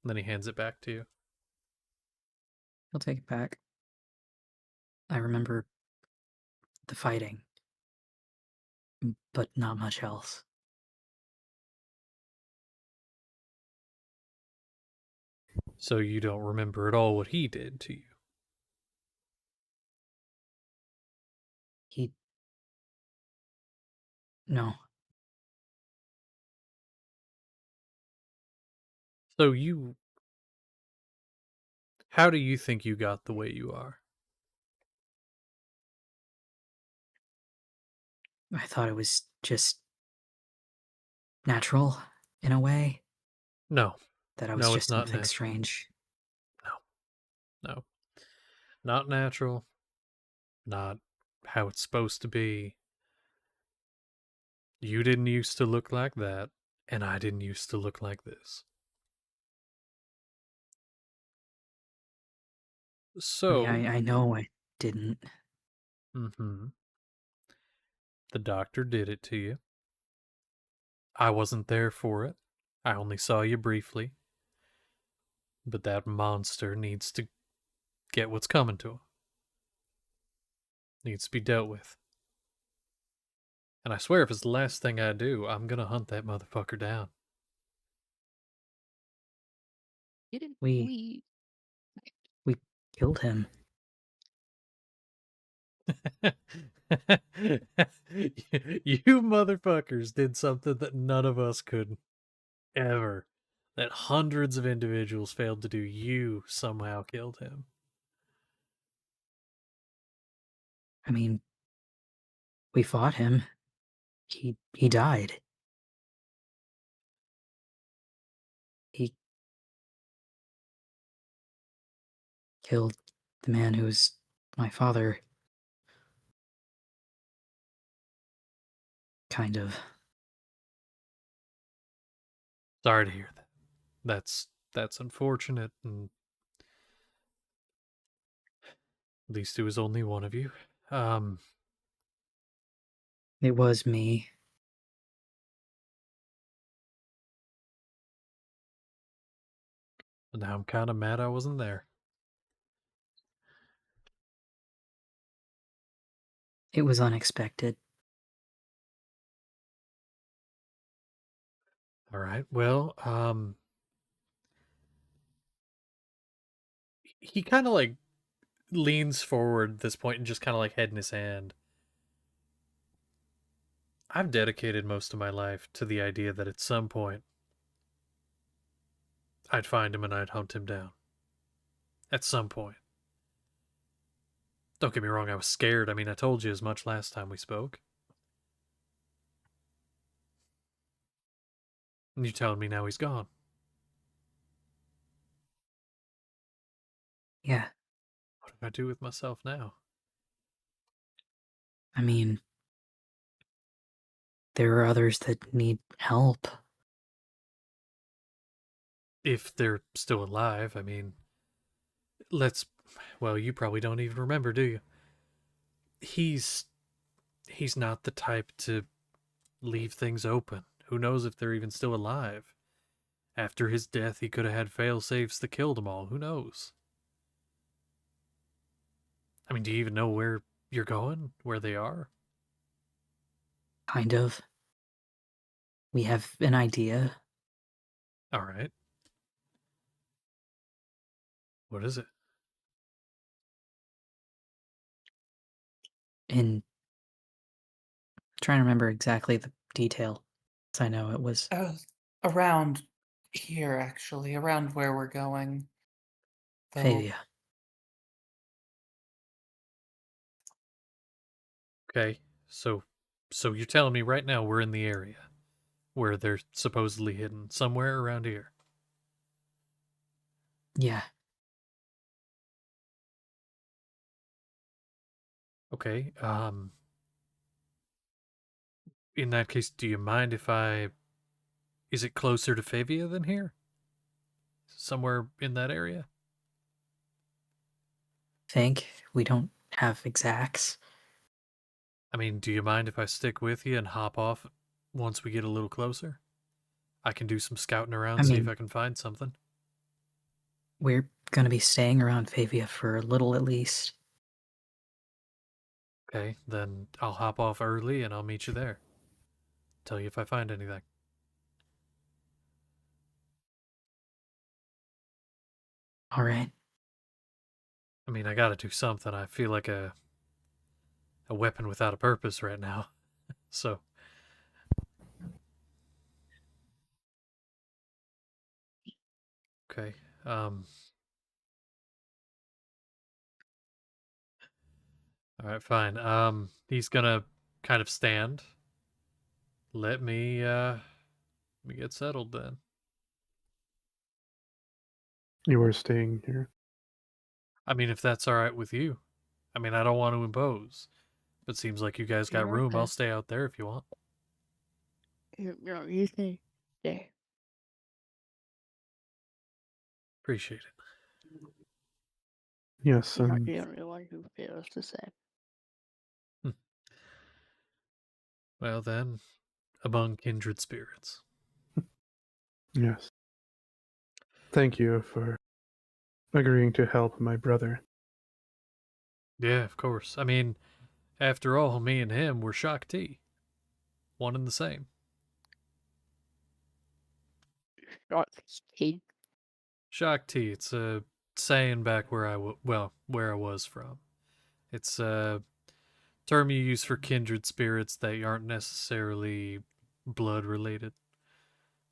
And then he hands it back to you. he'll take it back. I remember the fighting, but not much else. So you don't remember at all what he did to you. He. No. So you, how do you think you got the way you are? I thought it was just natural in a way, No, that I was no, just it's not something natural. strange. No, not natural. Not how it's supposed to be. You didn't used to look like that, and I didn't used to look like this. I mean, So, I know I didn't. the doctor did it to you. I wasn't there for it. I only saw you briefly. But that monster needs to get what's coming to him. Needs to be dealt with. And I swear, if it's the last thing I do, I'm gonna hunt that motherfucker down. Didn't We we? we killed him. You motherfuckers did something that none of us could ever. That hundreds of individuals failed to do. You somehow killed him. I mean, we fought him. He died. He killed the man who was my father. Kind of. Sorry to hear that. That's unfortunate, and at least it was only one of you. It was me. Now I'm kind of mad I wasn't there. It was unexpected. All right. Well, he kind of like leans forward at this point and just kind of like head in his hand. I've dedicated most of my life to the idea that at some point I'd find him and I'd hunt him down. At some point. Don't get me wrong, I was scared. I mean, I told you as much last time we spoke. And you're telling me now he's gone. Yeah. What do I do with myself now? I mean, there are others that need help. If they're still alive, I mean, well, you probably don't even remember, do you? He's not the type to leave things open. Who knows if they're even still alive? After his death, he could have had fail-safes that killed them all. Who knows? I mean, do you even know where you're going? Where they are? Kind of. We have an idea. All right. What is it? In trying to remember exactly the detail. I know it was Around here, actually, around where we're going. Though, Favia. Okay. So you're telling me right now we're in the area where they're supposedly hidden, somewhere around here. Yeah. Okay. In that case, do you mind if is it closer to Favia than here? Somewhere in that area? Think we don't have exacts. I mean, do you mind if I stick with you and hop off once we get a little closer? I can do some scouting around, I see if mean, I can find something. we're gonna be staying around Favia for a little at least. Okay, then I'll hop off early and I'll meet you there. Tell you if I find anything. All right. I mean, I gotta do something. I feel like a weapon without a purpose right now. So, Okay. All right, fine. He's gonna kind of stand. Let me get settled then. You are staying here. I mean, if that's all right with you. I mean, I don't want to impose, but seems like you guys got You're room. I'll okay. stay out there if you want. You can stay. Appreciate it. Yes, You're not and the only one who feels the same. Well then, among kindred spirits. yes. Thank you for agreeing to help my brother. Yeah, of course. I mean, after all, me and him were Shakti. One and the same. Not kid. Shakti, it's a saying back where where I was from. It's a term you use for kindred spirits that aren't necessarily blood related.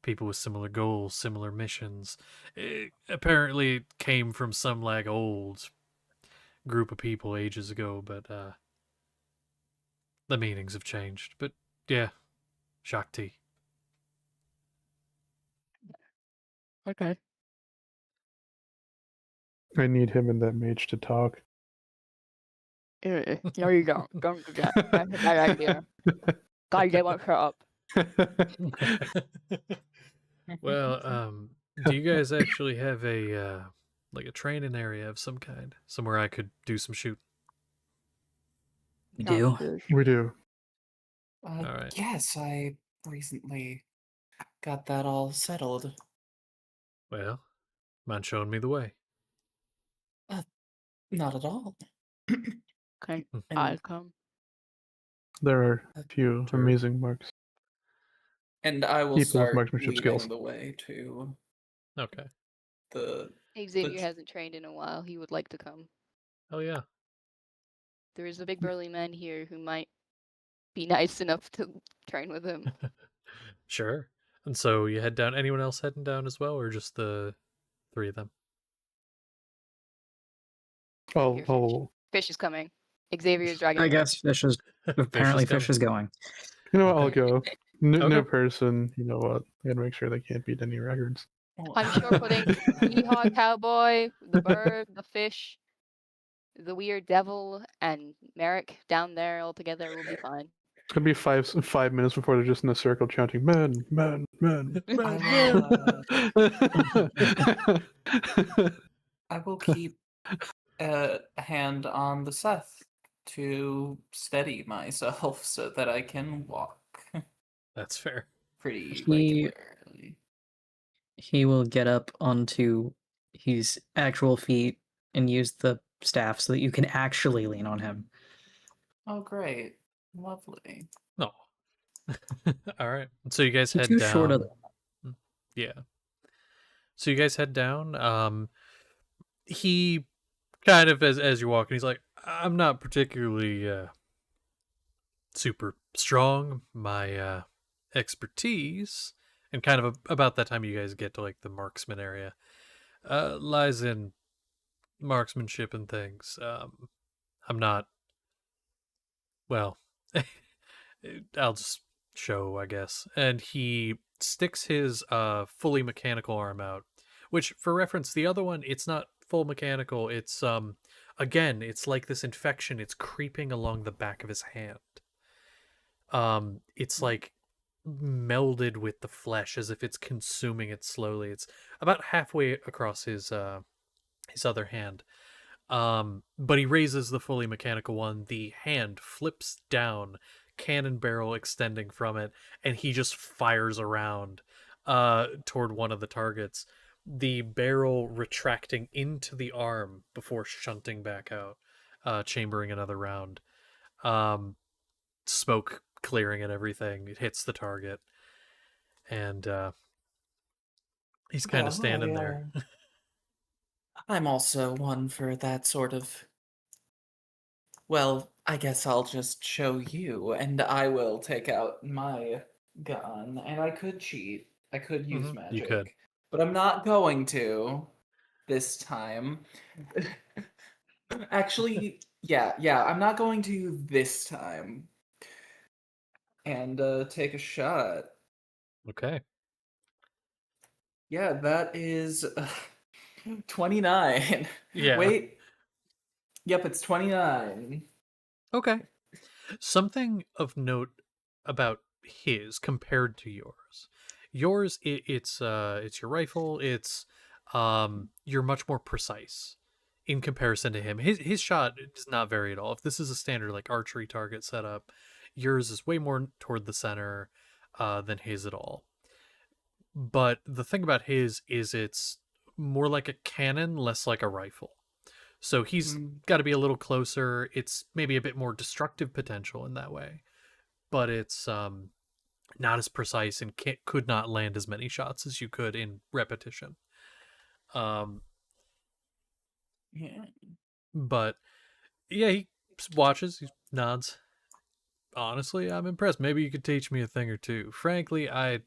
People with similar goals, similar missions. Apparently, it came from some like old group of people ages ago, but the meanings have changed. But yeah, Shakti. Okay. I need him and that mage to talk. No, you don't. Don't do that. That's a bad idea. God, they won't shut up. Well, do you guys actually have a like a training area of some kind, somewhere I could do some shooting? We do. Downstairs. We do. All right. Yes, I recently got that all settled. Well, mind showing me the way? Not at all. Okay, Hmm. I'll And come. There are a few Sure. amazing marks. I will People with start marksmanship leading skills. the way to Okay. the Xavier tr- hasn't trained in a while. He would like to come. Oh yeah. There is a big burly man here who might be nice enough to train with him. Sure. And so you head down. Anyone else heading down as well, or just the three of them? Here, I'll Fish is coming. Xavier's dragging I him. guess Fish is apparently Fish is going. you know what, I'll go. New Okay. person, you know what? I gotta make sure they can't beat any records. I'm sure putting Yeehaw Cowboy, the bird, the fish, the weird devil, and Merrick down there all together will be fine. It's gonna be 5 minutes before they're just in a circle chanting "men, men, men." I will keep a hand on the Seth to steady myself so that I can walk That's fair. pretty He- regularly. He will get up onto his actual feet and use the staff so that you can actually lean on him. Oh, great. Lovely. No. All right. So you guys You're head too down. short of Yeah. So you guys head down. He kind of as you're walking, he's like, I'm not particularly super strong. My expertise, and kind of about that time you guys get to like the marksman area, lies in marksmanship and things. I'm not. Well, I'll just show, I guess. And he sticks his fully mechanical arm out, which, for reference, the other one, it's not full mechanical. It's again, it's like this infection. It's creeping along the back of his hand. It's like melded with the flesh as if it's consuming it slowly. It's about halfway across his other hand. But he raises the fully mechanical one. The hand flips down, cannon barrel extending from it, and he just fires around toward one of the targets. The barrel retracting into the arm before shunting back out, chambering another round. Smoke clearing and everything. It hits the target, and he's kind of Well, standing there. I'm also one for that sort of. Well, I guess I'll just show you, and I will take out my gun, and I could cheat. I could use magic. You could. but I'm not going to this time. Actually, yeah, I'm not going to this time. And take a shot. Okay. Yeah, that is 29. Yeah. Wait. Yep, it's 29. Okay. Something of note about his compared to yours. Yours, it's your rifle. It's you're much more precise in comparison to him. His shot does not vary at all. If this is a standard like archery target setup, yours is way more toward the center than his at all. But the thing about his is it's more like a cannon, less like a rifle. So he's got to be a little closer. It's maybe a bit more destructive potential in that way, but it's not as precise and could not land as many shots as you could in repetition. Yeah. But yeah, he watches, he nods. Honestly, I'm impressed. Maybe you could teach me a thing or two. Frankly, I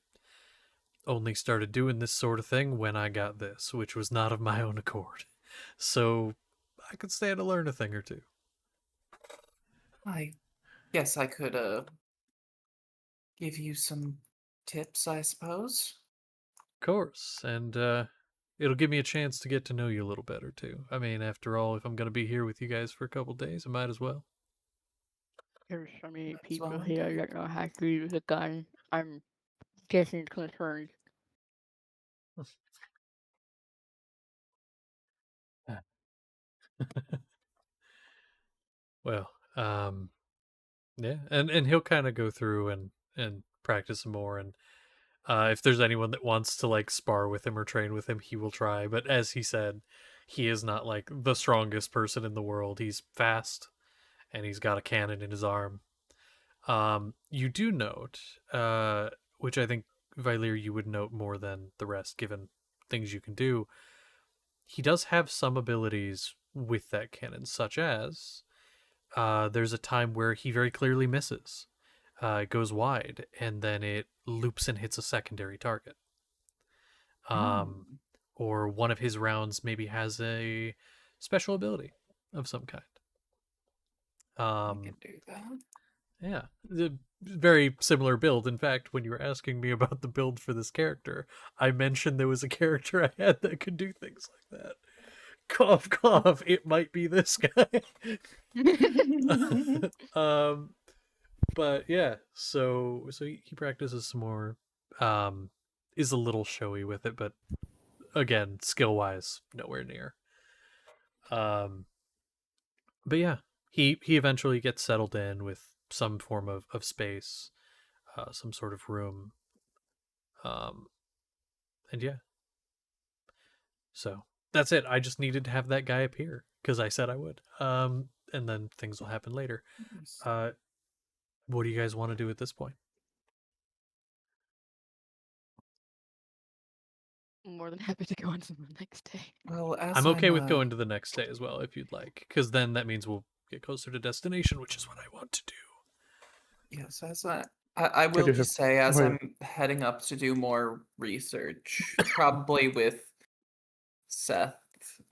only started doing this sort of thing when I got this, which was not of my own accord. So I could stand to learn a thing or two. I guess I could give you some tips, I suppose. Of course, and it'll give me a chance to get to know you a little better too. I mean, after all, if I'm going to be here with you guys for a couple days, I might as well. There's so many That's people fine. here that know how to use a gun. I'm getting concerned. Well, yeah, and he'll kind of go through and practice some more, and if there's anyone that wants to like spar with him or train with him, he will try. But as he said, he is not like the strongest person in the world. He's fast, and he's got a cannon in his arm. You do note, which I think Vilir you would note more than the rest, given things you can do. He does have some abilities with that cannon, such as there's a time where he very clearly misses. It goes wide, and then it loops and hits a secondary target. Or one of his rounds maybe has a special ability of some kind. I can do that. Yeah, the very similar build. In fact, when you were asking me about the build for this character, I mentioned there was a character I had that could do things like that. Cough, cough. It might be this guy. But yeah, so he practices some more. Is a little showy with it, but again, skill wise, nowhere near. But yeah, he eventually gets settled in with some form of space, some sort of room. And yeah, so that's it. I just needed to have that guy appear because I said I would. And then things will happen later. What do you guys want to do at this point? More than happy to go on to the next day. Well, as I'm okay with going to the next day as well, if you'd like, because then that means we'll get closer to destination, which is what I want to do. Yes, as I will do just have- say, as wait. I'm heading up to do more research, probably with Seth,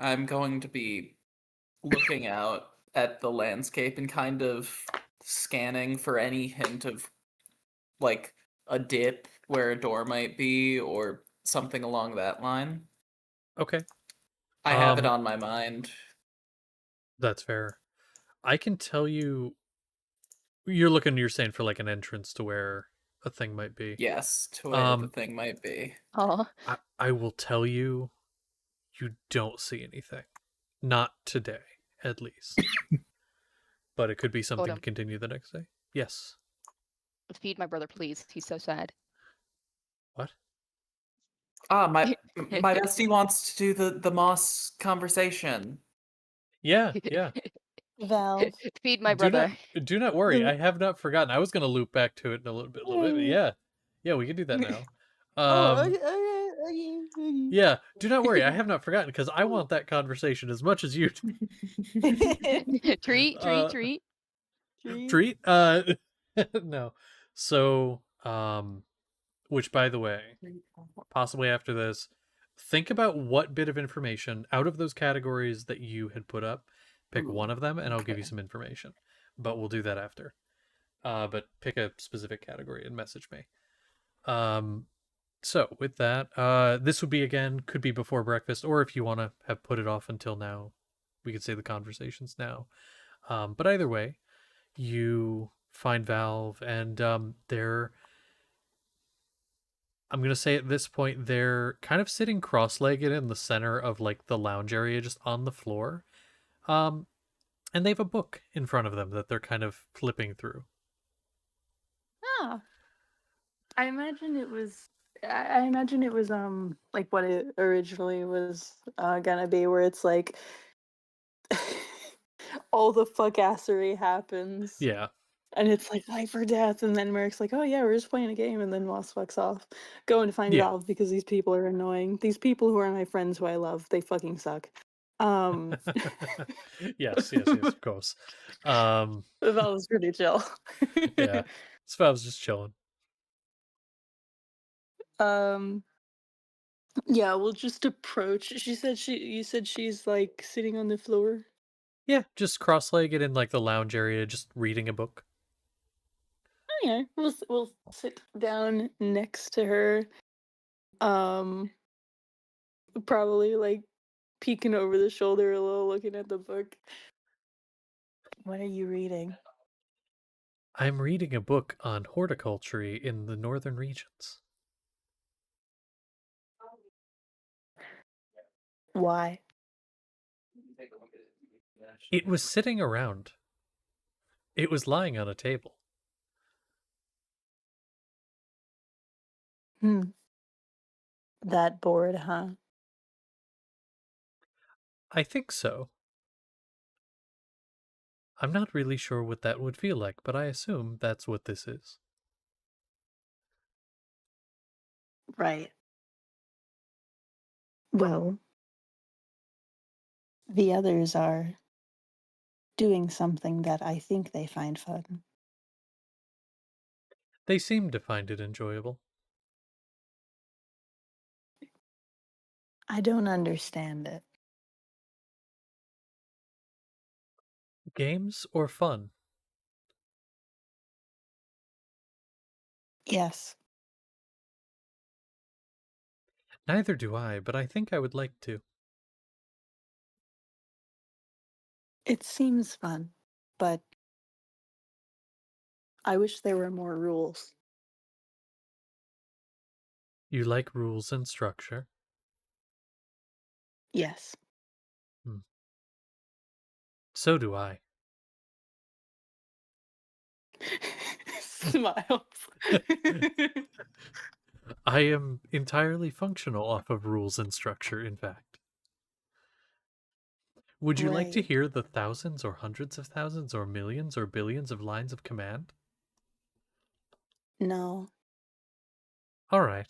I'm going to be looking out at the landscape and kind of scanning for any hint of like a dip where a door might be or something along that line. Okay. I have it on my mind. That's fair. I can tell you, you're saying for like an entrance to where a thing might be. Yes, to where the thing might be. Oh, I will tell you, you don't see anything. Not today, at least. But it could be something to continue the next day. Yes. feed my brother, please. He's so sad. What? My bestie wants to do the Moss conversation. Yeah, yeah. Valve. Feed my brother. Do not worry. I have not forgotten. I was going to loop back to it in a little bit. But yeah. Yeah, we can do that now. Okay. Yeah, do not worry. I have not forgotten because I want that conversation as much as you do. Treat. Treat? No. So, which by the way, possibly after this, think about what bit of information out of those categories that you had put up. Pick Ooh, one of them, and I'll give you okay. some information. But we'll do that after. But pick a specific category and message me. So with that, this would be again could be before breakfast, or if you want to have put it off until now, we could say the conversations now. But either way, you find Valve, and they're. I'm gonna say at this point they're kind of sitting cross-legged in the center of like the lounge area, just on the floor. Um, and they have a book in front of them that they're kind of flipping through. Ah, I imagine it was. I imagine it was like what it originally was gonna be, where it's like all the fuckassery happens. Yeah. And it's like life or death, and then Merrick's like, "Oh yeah, we're just playing a game," and then Moss fucks off, going to find Yeah. Valve because these people are annoying. These people who are my friends who I love, they fucking suck. Yes, of course. Valve was pretty chill. Yeah. So I was just chilling. Um, yeah, we'll just approach. You said she's like sitting on the floor. Yeah, just cross-legged in like the lounge area, just reading a book. Oh yeah, we'll sit down next to her. Um, probably like peeking over the shoulder a little, looking at the book. What are you reading? I'm reading a book on horticulture in the northern regions. Why? It was sitting around. It was lying on a table. That bored, huh? I think so. I'm not really sure what that would feel like, but I assume that's what this is. Right. Well, the others are doing something that I think they find fun. They seem to find it enjoyable. I don't understand it. Games or fun? Yes, Neither do I, but I think I would like to. it seems fun, but I wish there were more rules. You like rules and structure. Yes. So do I. Smiles. I am entirely functional off of rules and structure, in fact. Would you like to Right. hear the thousands or hundreds of thousands or millions or billions of lines of command? No. All right.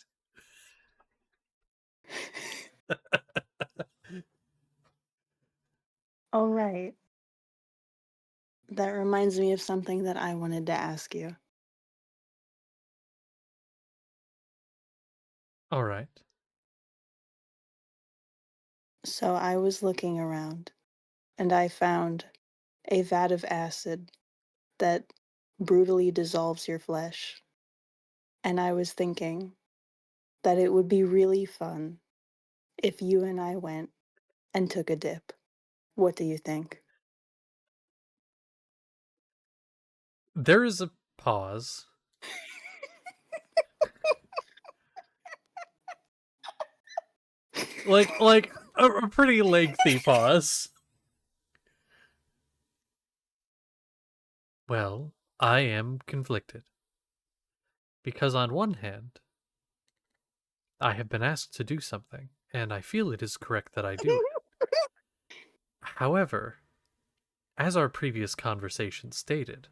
All right. That reminds me of something that I wanted to ask you. All right. So I was looking around and I found a vat of acid that brutally dissolves your flesh. And I was thinking that it would be really fun if you and I went and took a dip. What do you think? There is a pause. Like a pretty lengthy pause. Well, I am conflicted. Because on one hand, I have been asked to do something, and I feel it is correct that I do it. However, as our previous conversation stated,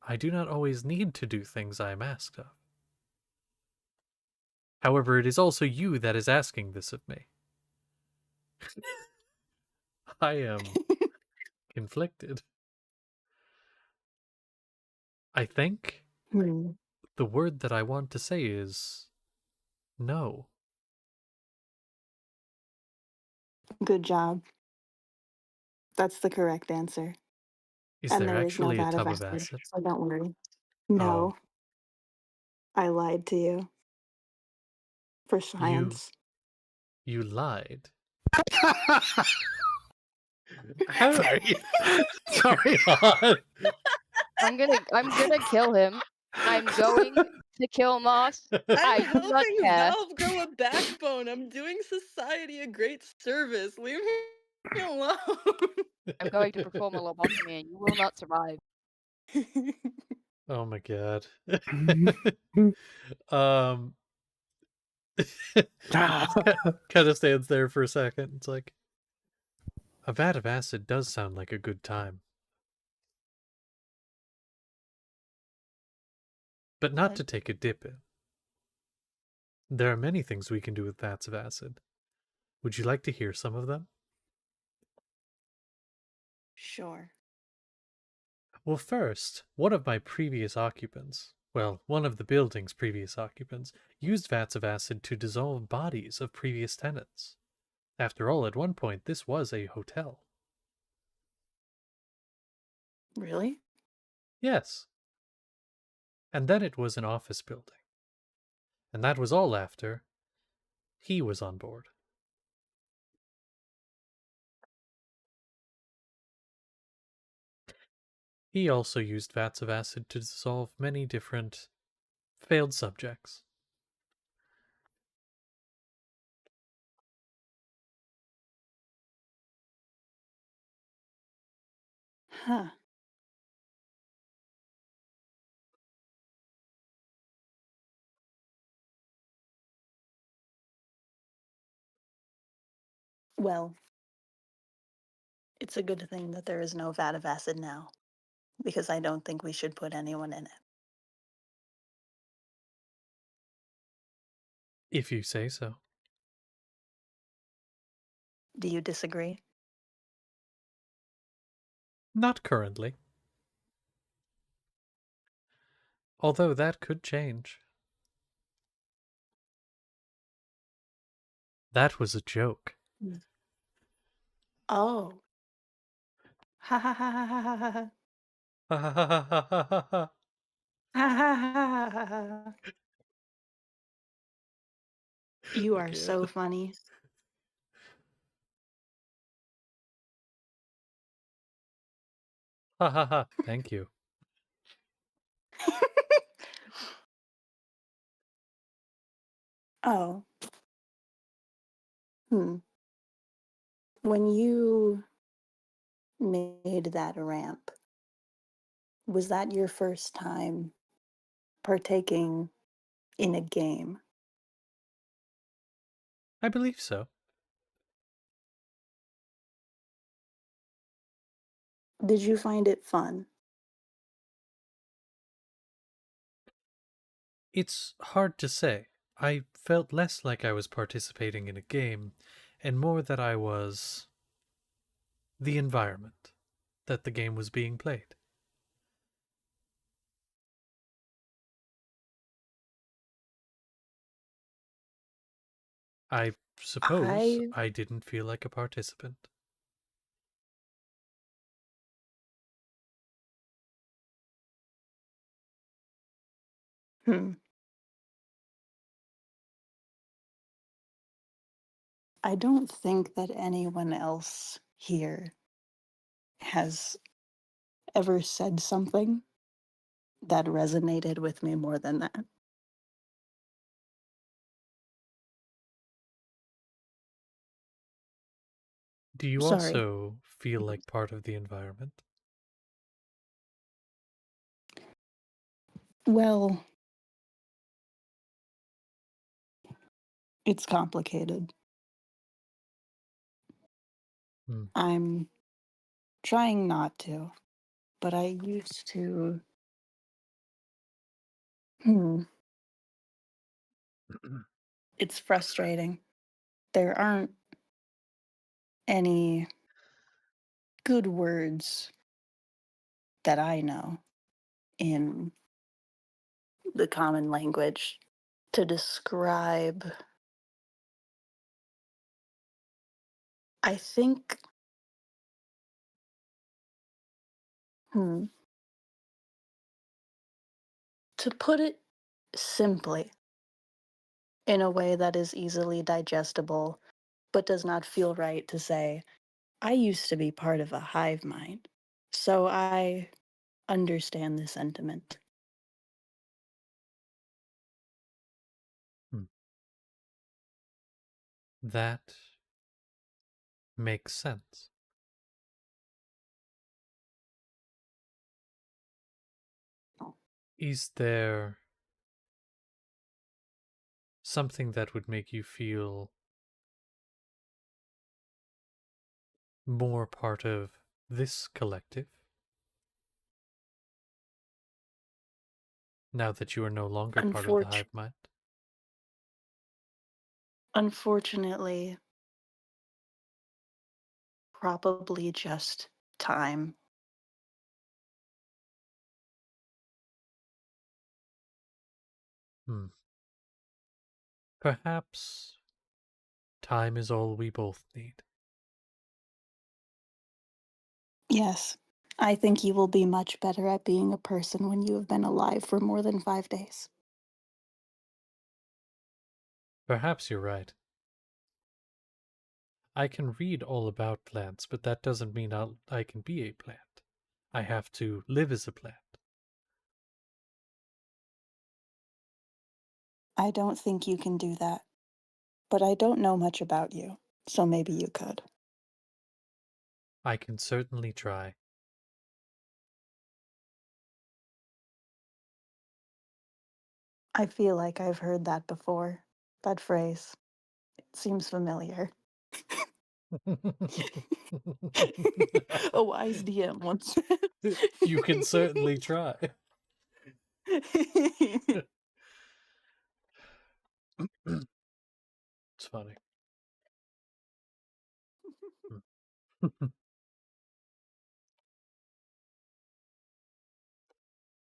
I do not always need to do things I am asked of. However, it is also you that is asking this of me. I am conflicted. I think Hmm. the word that I want to say is no. Good job. That's the correct answer. Is And there there is no actually a vat of tub of acid, acid? so don't worry. Oh, No, I lied to you for you science. you lied. How Sorry. Sorry. God. I'm gonna kill him. I'm going to kill Moss. I I'm do not helping care. Valve grow a backbone. I'm doing society a great service. Leave me alone. I'm going to perform a lobotomy and you will not survive. Oh my god. Ah. Kind of stands there for a second. It's like a vat of acid does sound like a good time. But not to take a dip in. There are many things we can do with vats of acid. Would you like to hear some of them? Sure. Well, first, one of my previous occupants, well, one of the building's previous occupants, used vats of acid to dissolve bodies of previous tenants. After all, at one point, this was a hotel. Really? Yes. And then it was an office building. And that was all after he was on board. He also used vats of acid to dissolve many different failed subjects. Huh. Well, it's a good thing that there is no vat of acid now, because I don't think we should put anyone in it. If you say so. Do you disagree? Not currently. Although that could change. That was a joke. Oh. Ha ha ha ha ha ha ha. Ha ha ha ha ha ha ha ha. Ha ha ha ha ha. You are so Again. funny. Ha ha ha. Thank you. Oh. Hmm. When you made that ramp, was that your first time partaking in a game? I believe so. Did you find it fun? It's hard to say. I felt less like I was participating in a game and more that I was the environment that the game was being played. I suppose I I didn't feel like a participant. hmm. I don't think that anyone else here has ever said something that resonated with me more than that. Do you Sorry. also feel like part of the environment? Well, it's complicated. Hmm. I'm trying not to, but I used to. Hmm. It's frustrating. There aren't any good words that I know in the common language to describe I think. Hmm. To put it simply, in a way that is easily digestible, but does not feel right to say, I used to be part of a hive mind, so I understand the sentiment. That makes sense. Is there something that would make you feel more part of this collective now that you are no longer part of the Unfortunately, hive mind? unfortunately, probably just time. Hmm. Perhaps time is all we both need. Yes, I think you will be much better at being a person when you have been alive for more than 5 days. Perhaps you're right. I can read all about plants, but that doesn't mean I can be a plant. I have to live as a plant. I don't think you can do that, but I don't know much about you, so maybe you could. I can certainly try. I feel like I've heard that before. That phrase. It seems familiar. A wise DM once You can certainly try. said. It's funny.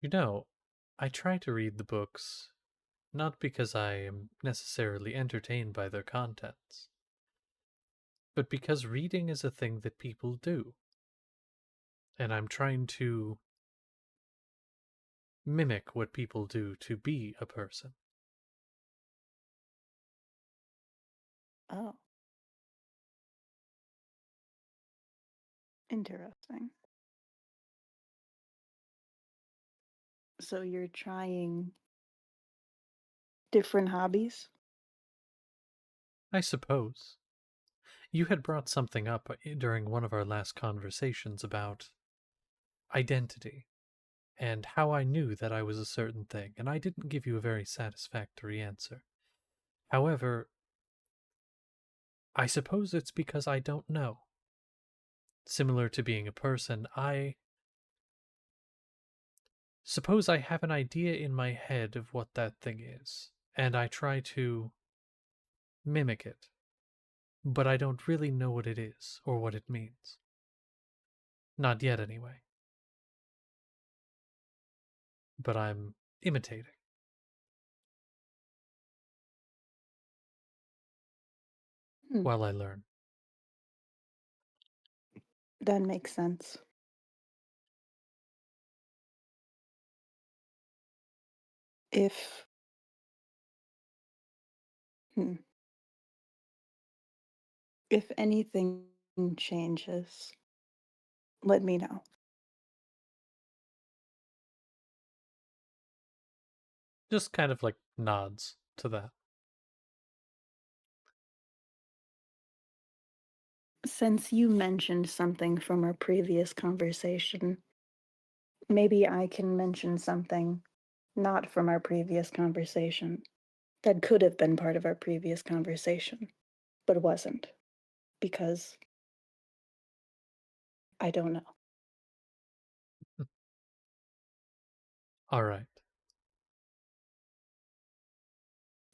You know, I try to read the books not because I am necessarily entertained by their contents, but because reading is a thing that people do. And I'm trying to mimic what people do to be a person. Oh, interesting. So you're trying different hobbies? I suppose. You had brought something up during one of our last conversations about identity and how I knew that I was a certain thing, and I didn't give you a very satisfactory answer. However, I suppose it's because I don't know. Similar to being a person, I suppose I have an idea in my head of what that thing is, and I try to mimic it, but I don't really know what it is or what it means. Not yet, anyway. But I'm imitating Hmm, while I learn. that makes sense. If hmm, if anything changes, let me know. Just kind of like nods to that. Since you mentioned something from our previous conversation, maybe I can mention something not from our previous conversation that could have been part of our previous conversation, but wasn't because I don't know. All right.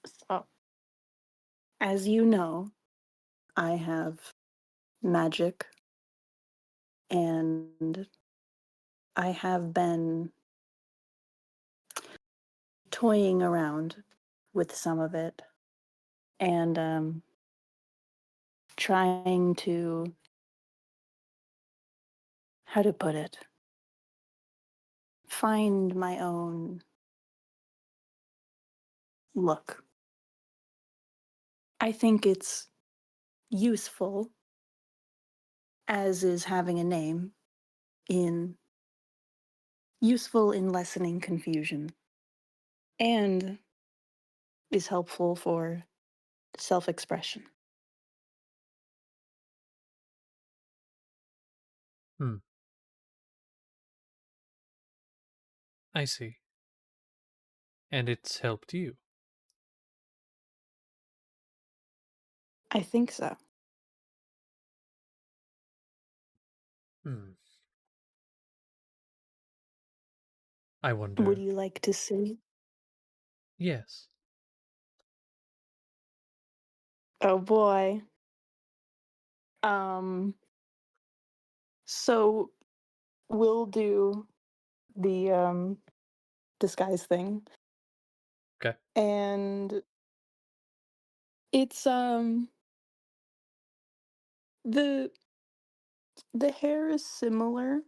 So, as you know, I have magic and I have been toying around with some of it. And trying to, how to put it, find my own look. I think it's useful, as is having a name, useful in lessening confusion, and is helpful for self-expression. Hmm. I see. And it's helped you. I think so. Hmm. I Would wonder. you like to see? Yes. Oh boy. Um, so we'll do the disguise thing. Okay. And it's the hair is similar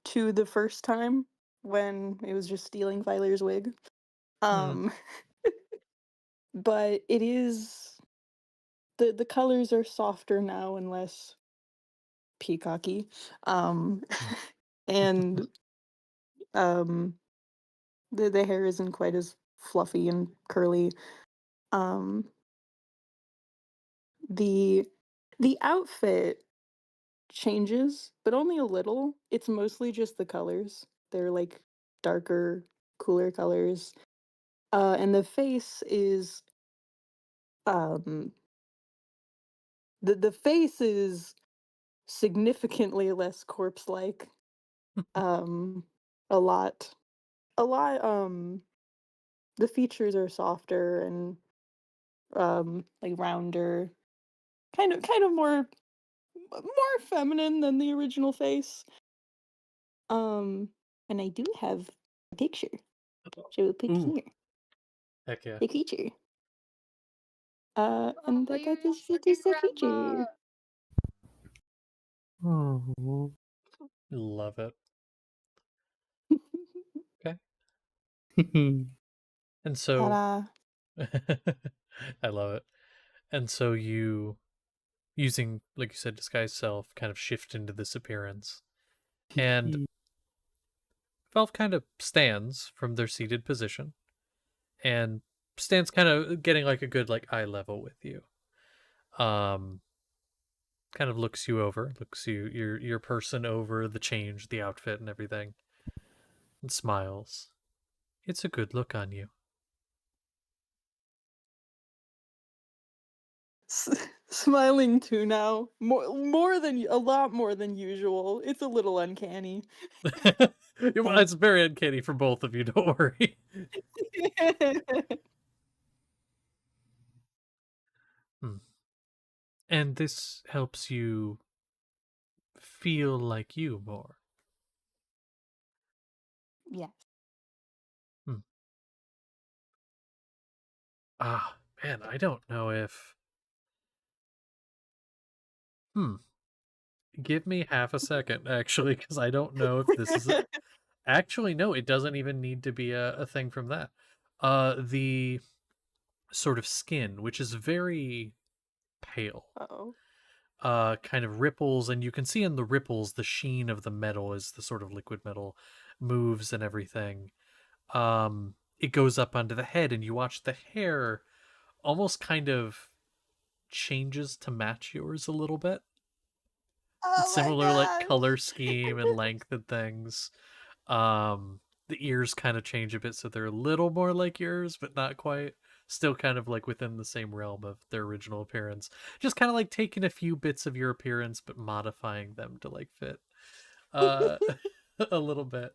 to the first time when it was just stealing Filer's wig. Hmm. Um but it is the colors are softer now and less peacocky. Um Hmm. and um the hair isn't quite as fluffy and curly. Um the outfit changes, but only a little. It's mostly just the colors. They're like darker, cooler colors. And the face is um the face is significantly less corpse-like. Um a lot the features are softer and like rounder, kind of more feminine than the original face. And I do have a picture. Should we put Ooh. here? Heck yeah. The feature. Oh, And you're that is such it is a the grandma. feature. Oh. Love it. Okay. And so Ta-da. I love it. And so you, using, like you said, disguise self, kind of shift into this appearance. And Valve kind of stands from their seated position and stands kind of getting like a good like eye level with you. Um kind of looks you over, looks your person over, the change, the outfit and everything, and smiles. It's a good look on you. Smiling too now. More than a lot more than usual. It's a little uncanny. It's very uncanny for both of you, don't worry. Hmm. And this helps you feel like you more. Yes. Hmm. Ah, man, I don't know if. Hmm. Give me half a second, actually, because I don't know if this is. Actually, no, it doesn't even need to be a thing from that. The sort of skin, which is very pale, Uh-oh. kind of ripples, and you can see in the ripples the sheen of the metal as the sort of liquid metal moves and everything. It goes up onto the head, and you watch the hair almost kind of changes to match yours a little bit. Oh my Similar like color scheme and length and things. The ears kind of change a bit so they're a little more like yours, but not quite. Still kind of like within the same realm of their original appearance. Just kind of like taking a few bits of your appearance but modifying them to like fit uh a little bit.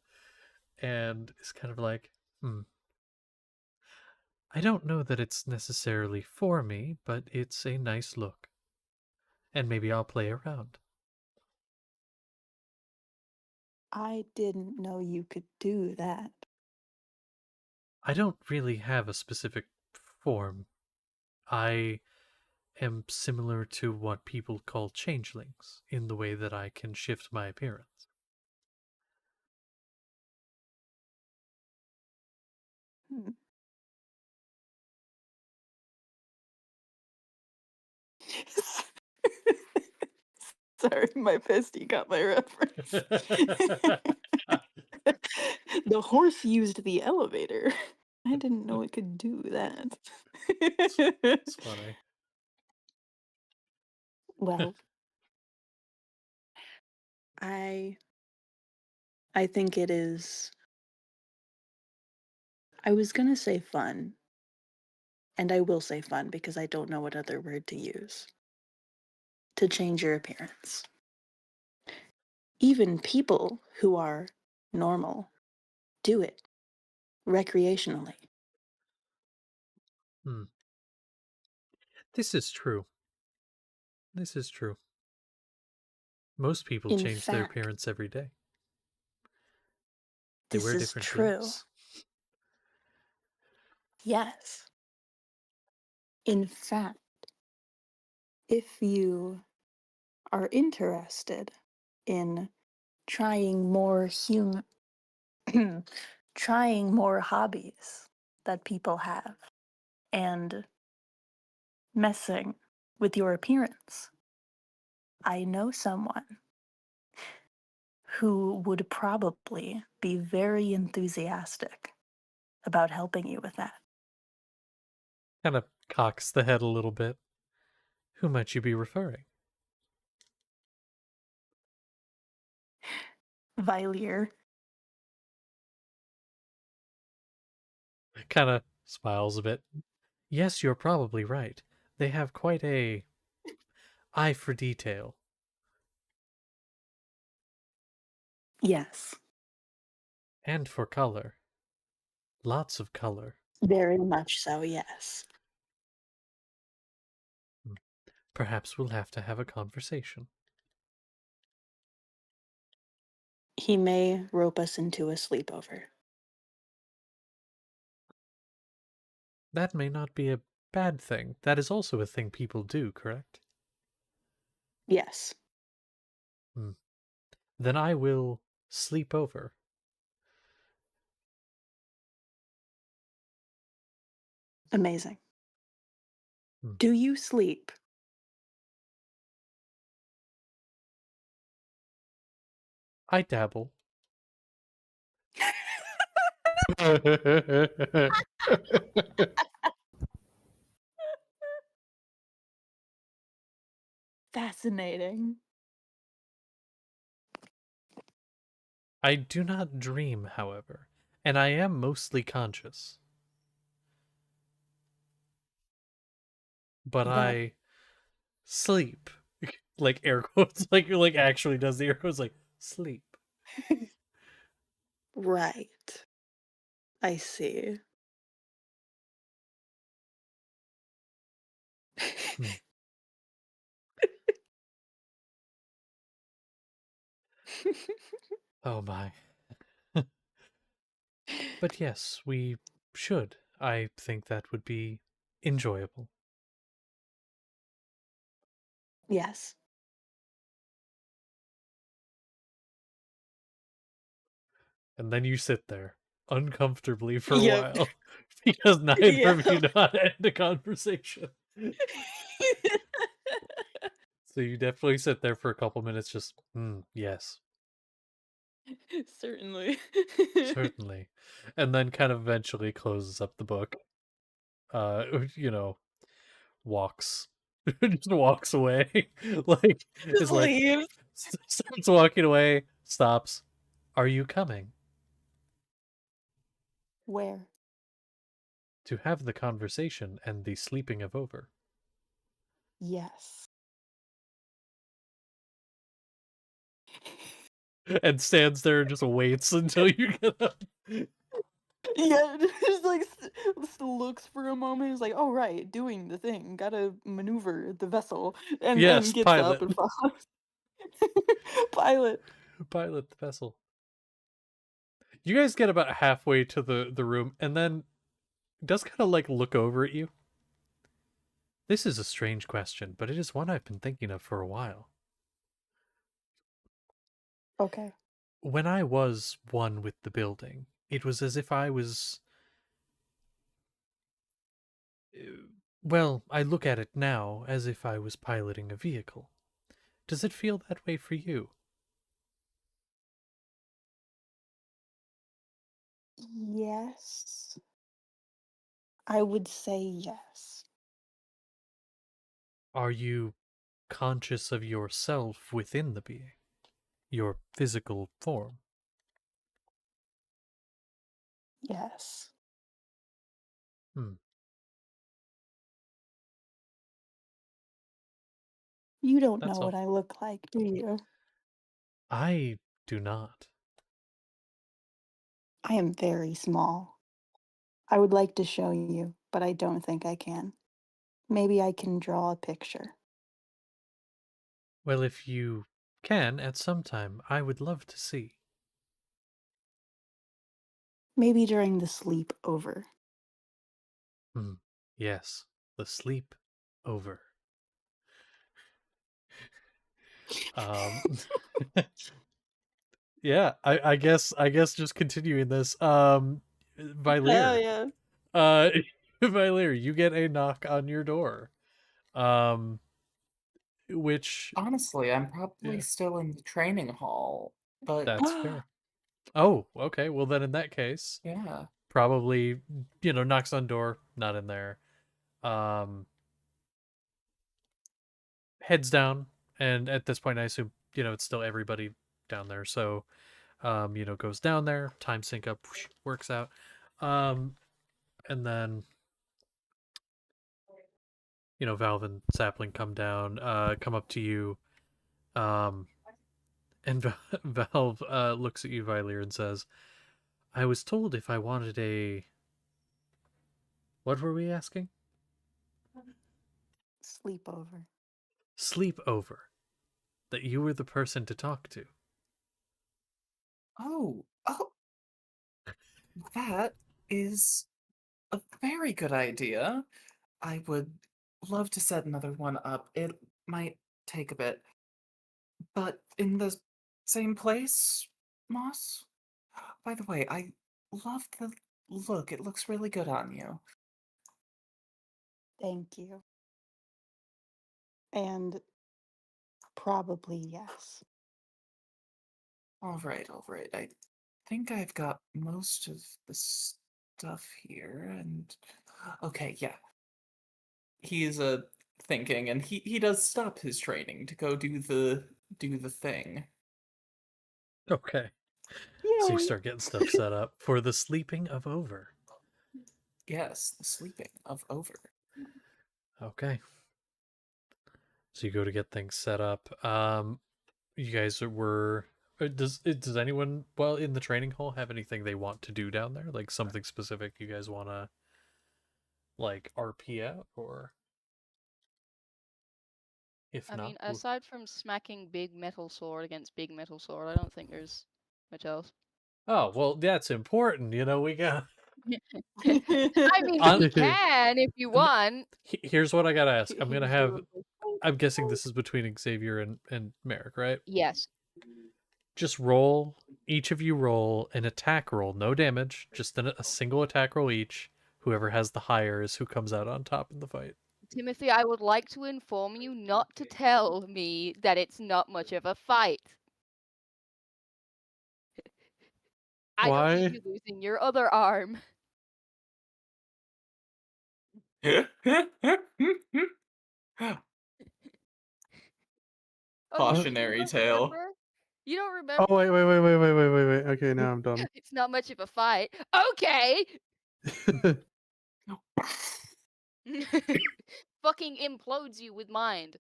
And it's kind of like, I don't know that it's necessarily for me, but it's a nice look. And maybe I'll play around. I didn't know you could do that. I don't really have a specific form. I am similar to what people call changelings in the way that I can shift my appearance. Hmm. Sorry, my bestie got my reference. The horse used the elevator. I didn't know it could do that. It's funny. Well, I think it is. I was gonna say fun, and I will say fun because I don't know what other word to use. To change your appearance. Even people who are normal do it recreationally. Hmm. This is true. This is true. Most people In change their fact, appearance every day. They this wear is different true. clothes. Yes. In fact, if you are interested in trying more trying more hobbies that people have and messing with your appearance, I know someone who would probably be very enthusiastic about helping you with that. Kind of cocks the head a little bit. Who might you be referring? Vilier. Kind of smiles a bit. Yes, you're probably right. They have quite a eye for detail. Yes, And for color. Lots of color. very much so, yes. Perhaps we'll have to have a conversation. He may rope us into a sleepover. That may not be a bad thing. That is also a thing people do, correct? Yes. Then I will sleep over. Amazing. Hmm. Do you sleep? I dabble. Fascinating. I do not dream, however, and I am mostly conscious. But That I sleep. Like air quotes, like actually does the air quotes like sleep. right. I see. Hmm. Oh my. But yes, we should. I think that would be enjoyable. Yes. And then you sit there uncomfortably for a Yep. while because neither of you know how to end a conversation. So you definitely sit there for a couple minutes just, yes, Certainly. certainly. And then kind of eventually closes up the book. You know, walks just walks away. Like Just is like leaves. starts walking away, stops. Are you coming Where? to have the conversation and the sleeping of over? Yes. And stands there and just waits until you get up. Yeah, just like looks for a moment. Is like, oh right, doing the thing. Gotta maneuver the vessel, and Yes, gets up pilot. and follows. Pilot. Pilot the vessel. You guys get about halfway to the room and then does kind of like look over at you. This is a strange question, but it is one I've been thinking of for a while. Okay. When I was one with the building, it was as if I was. Well, I look at it now as if I was piloting a vehicle. Does it feel that way for you? Yes. I would say yes. Are you conscious of yourself within the being? Your physical form? Yes. Hmm. You don't know That's all. what I look like, do you? I do not. I am very small. I would like to show you, but I don't think I can. Maybe I can draw a picture. Well, if you can at some time, I would love to see. Maybe during the sleep over. Hmm. Yes, the sleep over. Um, yeah, I guess just continuing this. Oh Vylir, yeah. uh, Vylir, you get a knock on your door. Um, which Honestly, I'm probably yeah, still in the training hall, but that's fair. Oh, okay. Well, then in that case, yeah. probably knocks on door, not in there. Um, heads down, and at this point, I assume it's still everybody down there. So goes down there, time sync up, whoosh, works out. And then Valve and Sapling come down, come up to you, um, and Valve looks at you, Vylir, and says, "I was told if I wanted a what were we asking? Sleepover. Sleepover, that you were the person to talk to." Oh, that is a very good idea. I would love to set another one up. It might take a bit, but in the same place, Moss? By the way, I love the look. It looks really good on you. Thank you. And probably yes. All right, all right. I think I've got most of the stuff here, and okay, yeah. He is thinking, and he does stop his training to go do the thing. Okay. So you Yay! start getting stuff set up for the sleeping of over. Yes, the sleeping of over. Okay. So you go to get things set up. You guys were. Does anyone in the training hall have anything they want to do down there? Like something specific you guys want to like RP out, or if I not, mean, aside from smacking big metal sword against big metal sword, I don't think there's much else. oh well, that's important. We got. I mean, On, we can if you want. here's what I gotta ask. I'm gonna He's have. doing this. I'm guessing this is between Xavier and Merrick, right? Yes. Just roll. Each of you roll an attack roll, no damage, just a single attack roll each. Whoever has the higher is who comes out on top in the fight. Timothy, I would like to inform you not to tell me that it's not much of a fight. I don't need Why? you losing your other arm. Oh, Cautionary don't tale. remember? You don't Oh remember? wait. Okay, now I'm dumb. It's not much of a fight. Okay. Fucking implodes you with mind.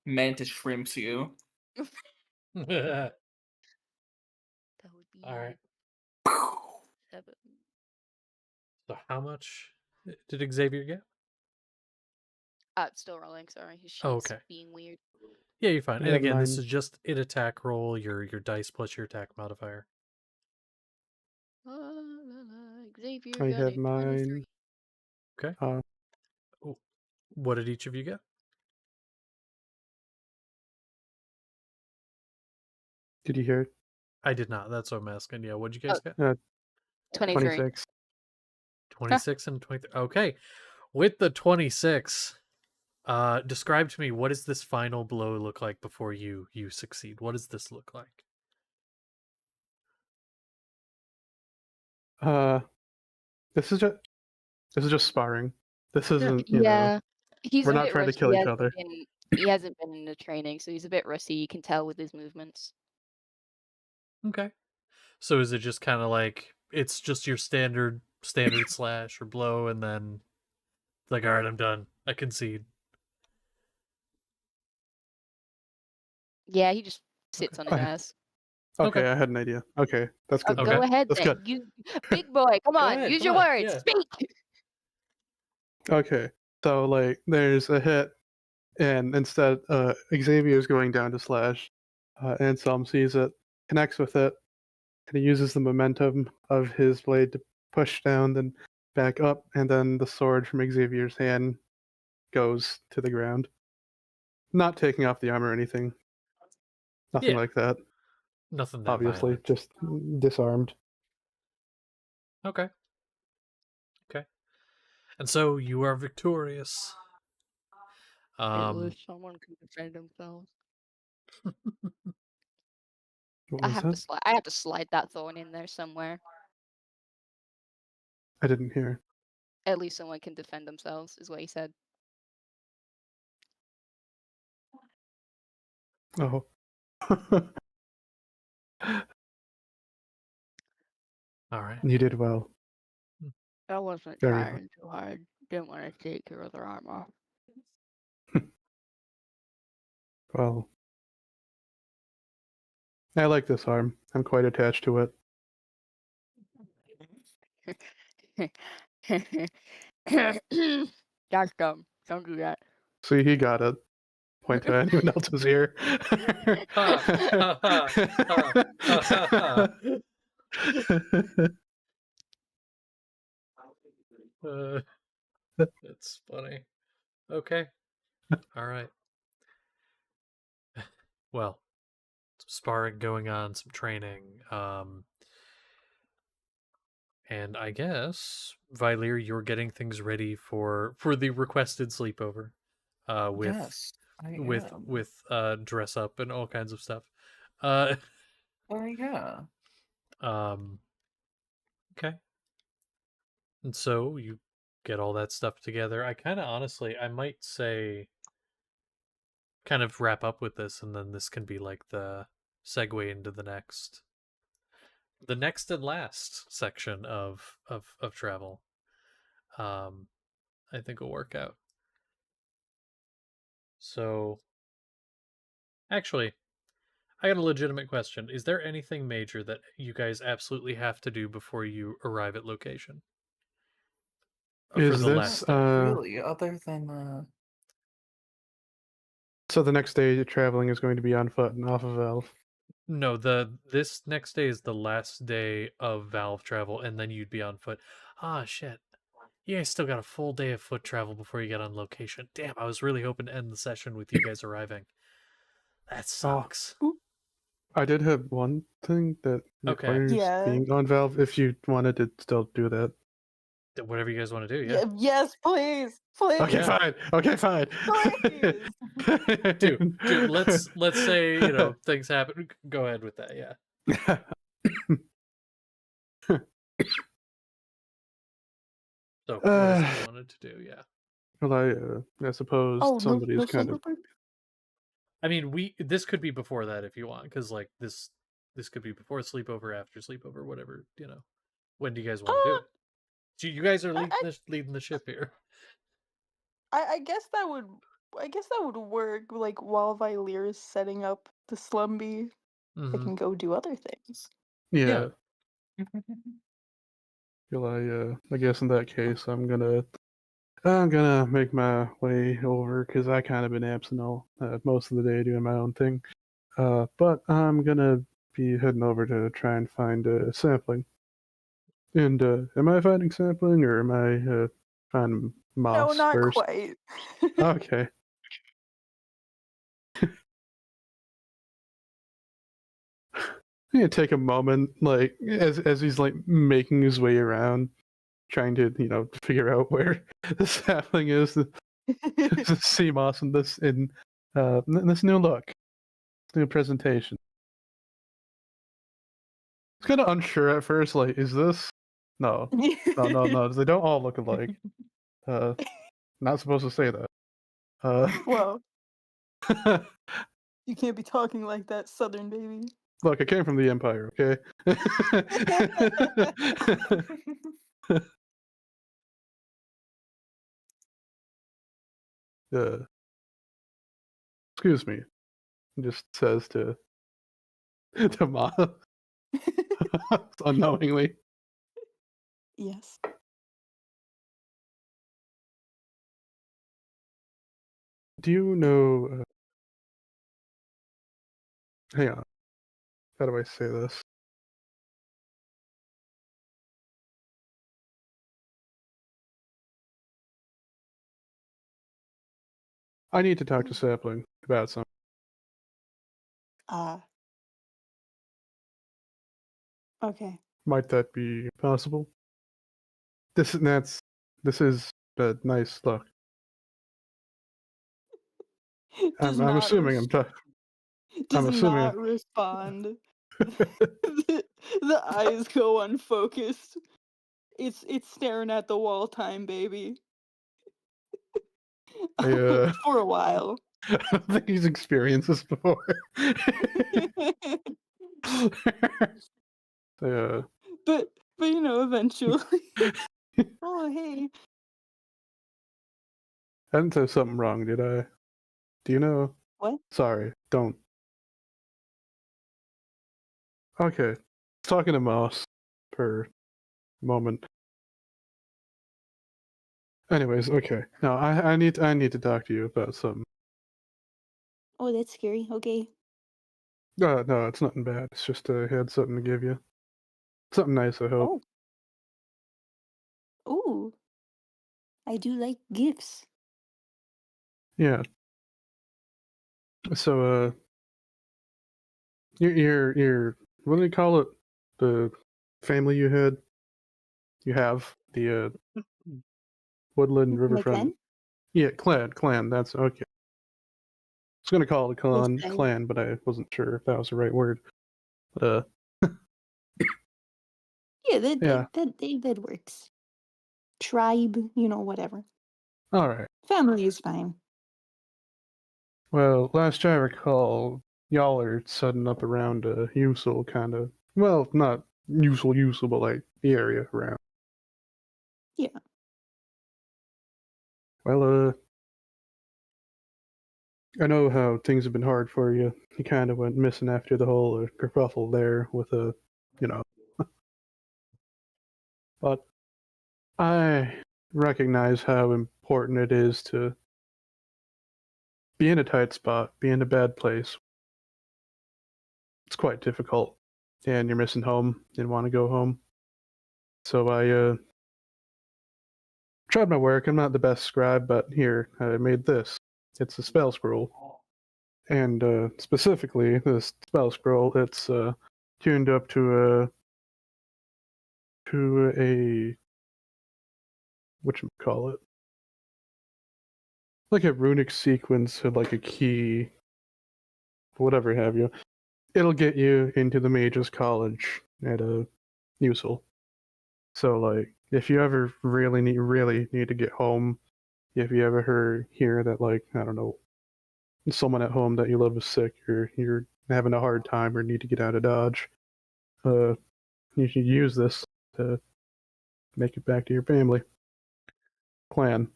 Mantis shrimps you. All That would be right. 7. So how much did Xavier get? Still rolling. Sorry, his Oh, sheet's okay. being weird. Yeah, you're fine. I And have again, this 9. is just an attack roll. Your dice plus your attack modifier. Xavier I got have a 23. 9. Okay. Uh, Oh, What did each of you get? Did you hear it? I did not. That's what I'm asking. Yeah, what did you Oh. guys get? 23. 26. 26 and 23. Okay. With the 26, describe to me, what does this final blow look like before you succeed? What does this look like? This is just sparring. This isn't, Yeah. He's we're a not bit trying to rusty. kill each other. He hasn't been in the training, so he's a bit rusty. You can tell with his movements. Okay. So is it just kind of like it's just your standard slash or blow, and then it's like, all right, I'm done. I concede. Yeah, he just sits Okay. on his ass. Okay, Okay. I had an idea. Okay, that's good. Okay. Go ahead That's then. good. You big boy, come on, ahead, use come your on, words. yeah. Speak. Okay, so like there's a hit, and instead Xavier's going down to slash. Anselm sees it, connects with it, and he uses the momentum of his blade to push down, then back up, and then the sword from Xavier's hand goes to the ground. Not taking off the armor or anything. Nothing Yeah. like that. Nothing that Obviously, violent. just disarmed. Okay. Okay. And so you are victorious. At least someone can defend themselves. What I was have that? to slide. I have to slide that thorn in there somewhere. I didn't hear. At least someone can defend themselves, is what he said. Oh. All right. You did well. I wasn't Very trying too hard. Didn't want to take your other arm off. well. I like this arm. I'm quite attached to it. That's dumb. Don't do that. See, he got it. Point to anyone else's ear. It's funny. Okay. All right. Well, some sparring going on, some training. And I guess, Vilir, you're getting things ready for the requested sleepover. With Yes, I am. dress up and all kinds of stuff. Oh yeah. Okay. And so you get all that stuff together. I kind of honestly, I might say, kind of wrap up with this, and then this can be like the segue into the next and last section of travel. I think will work out. So, actually, I got a legitimate question. Is there anything major that you guys absolutely have to do before you arrive at location? For Is the this last day? Really, other than so the next day traveling is going to be on foot and off of Valve? No, this next day is the last day of Valve travel, and then you'd be on foot. Ah, shit. You guys still got a full day of foot travel before you get on location. Damn, I was really hoping to end the session with you guys arriving. That sucks. I did have one thing that Okay. requires Yeah. being on Valve if you wanted to still do that. Whatever you guys want to do, yeah. Yes, please. Please. Okay, Yeah. fine. Okay, fine. Please. Dude, let's say, things happen. Go ahead with that, yeah. So, what is it you wanted to do? Yeah. Well, I suppose Oh, somebody's no kind of. sleepover? I mean, this could be before that if you want, because like this could be before sleepover, after sleepover, whatever. When do you guys want to do it? So you guys are leading the ship here. I guess that would work. Like while Vilir is setting up the Slumby, I can go do other things. Yeah. Well, I guess in that case, I'm gonna make my way over because I kind of been absent all most of the day doing my own thing. But I'm gonna be heading over to try and find sampling. And am I finding sampling or am I finding No, moss not first. quite. Okay. Yeah, take a moment, like as he's like making his way around, trying to figure out where the sapling is, the sea moss, and this new look, new presentation. It's kind of unsure at first. Like, is this? No. They don't all look alike. Not supposed to say that. Well, you can't be talking like that, Southern baby. Look, I came from the Empire, okay? Excuse me. Just says to Ma unknowingly. Yes. Do you know? Hang on. How do I say this? I need to talk to Sapling about something. Okay. Might that be possible? This is a nice look. Does I'm not assuming does assuming not respond. The eyes go unfocused. It's staring at the wall time, baby. I For a while. I don't think he's experienced this before. But eventually. Oh, hey. I didn't say something wrong, did I? Do you know? What? Sorry, don't. Okay, talking to Moss for a moment. Anyways, okay. No, I need to talk to you about something. Oh, that's scary. Okay. No, it's nothing bad. It's just I had something to give you. Something nice, I hope. Oh. Ooh. I do like gifts. Yeah. So, your what do they call it? The family you had? You have the Woodland My Riverfront. clan? Yeah, clan. That's okay. I was gonna call it Yes, clan, but I wasn't sure if that was the right word. Yeah, Yeah. that works. Tribe, whatever. All right. Family is fine. Well, last I recall, y'all are setting up around Usul, kind of. Well, not Usul, but like the area around. Yeah. Well, I know how things have been hard for you. You kind of went missing after the whole kerfuffle there with But I recognize how important it is to be in a tight spot, be in a bad place. It's quite difficult, and you're missing home and want to go home. So I tried my work. I'm not the best scribe, but here, I made this. It's a spell scroll. And specifically, this spell scroll, it's tuned up to a whatchamacallit, like a runic sequence of like a key, whatever have you. It'll get you into the Mages College at Usul. So like, if you ever really need to get home, if you ever hear that, like, I don't know, someone at home that you love is sick, or you're having a hard time, or need to get out of Dodge, you should use this to make it back to your family. Clan.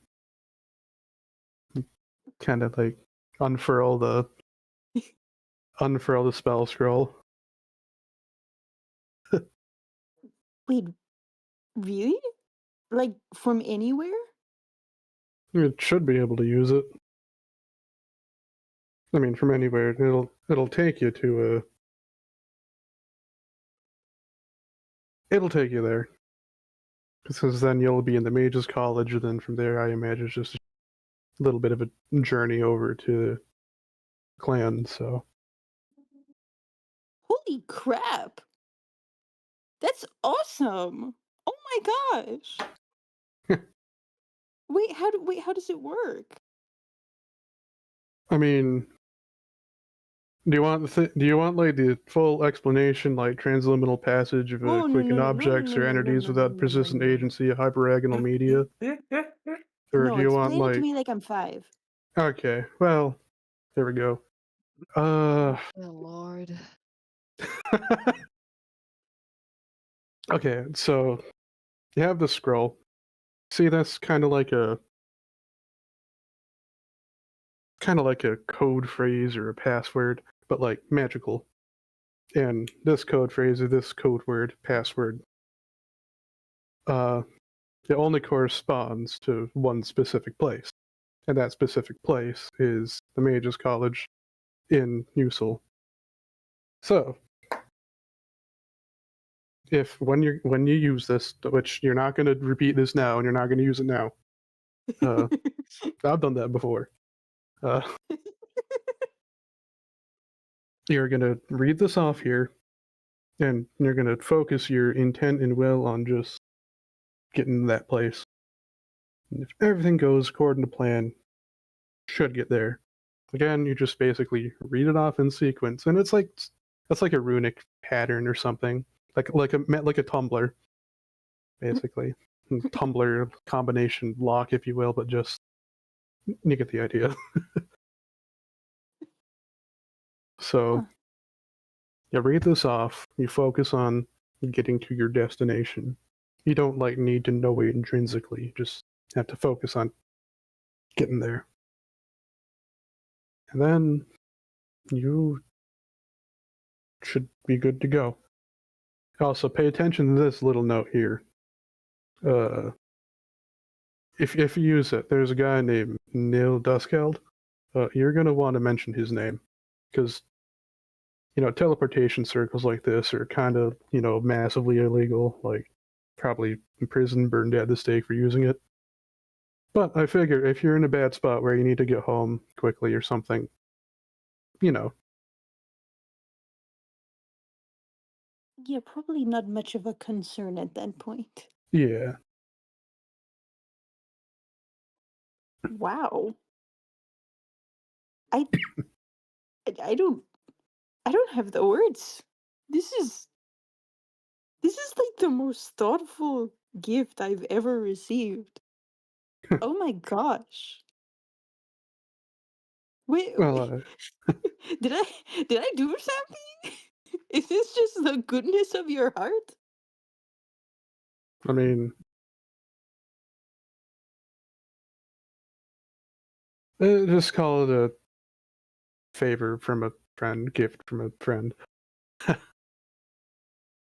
Kind of like unfurl the spell scroll. Wait, really? Like from anywhere? It should be able to use it. I mean, from anywhere. It'll take you to it'll take you there. Because then you'll be in the Mages College, and then from there, I imagine it's just a little bit of a journey over to clan. So Holy crap! That's awesome! Oh my gosh! Wait, how does it work? I mean, do you want like the full explanation, like transliminal passage of Oh no quicken no no no no objects no or no no entities no no without no no persistent no. agency of hyperagonal media, or No, do you want explain it to like? me like I'm 5. Okay, well, there we go. Oh Lord. Okay, so you have the scroll. See, that's kind of like a code phrase or a password, but like magical. And this code phrase or this code word, password, it only corresponds to one specific place. And that specific place is the Mages College in Usul. So, if when you use this, which you're not going to repeat this now, and you're not going to use it now, I've done that before. You're going to read this off here, and you're going to focus your intent and will on just getting to that place. And if everything goes according to plan, should get there. Again, you just basically read it off in sequence, and it's like that's like a runic pattern or something, like a Tumblr, basically. Tumblr combination lock, if you will, but just you get the idea. So Huh. you read this off, you focus on getting to your destination. You don't like need to know it intrinsically, you just have to focus on getting there. And then you should be good to go. Also, pay attention to this little note here. If you use it, there's a guy named Neil Duskeld. You're gonna want to mention his name, because teleportation circles like this are kind of massively illegal. Like, probably imprisoned, burned at the stake for using it. But I figure if you're in a bad spot where you need to get home quickly or something, you know, Yeah, probably not much of a concern at that point. yeah. Wow. I I don't have the words. This is like the most thoughtful gift I've ever received. Oh my gosh. Well, Wait. Did I do something? Is this just the goodness of your heart? I mean, just call it a favor from a friend, gift from a friend.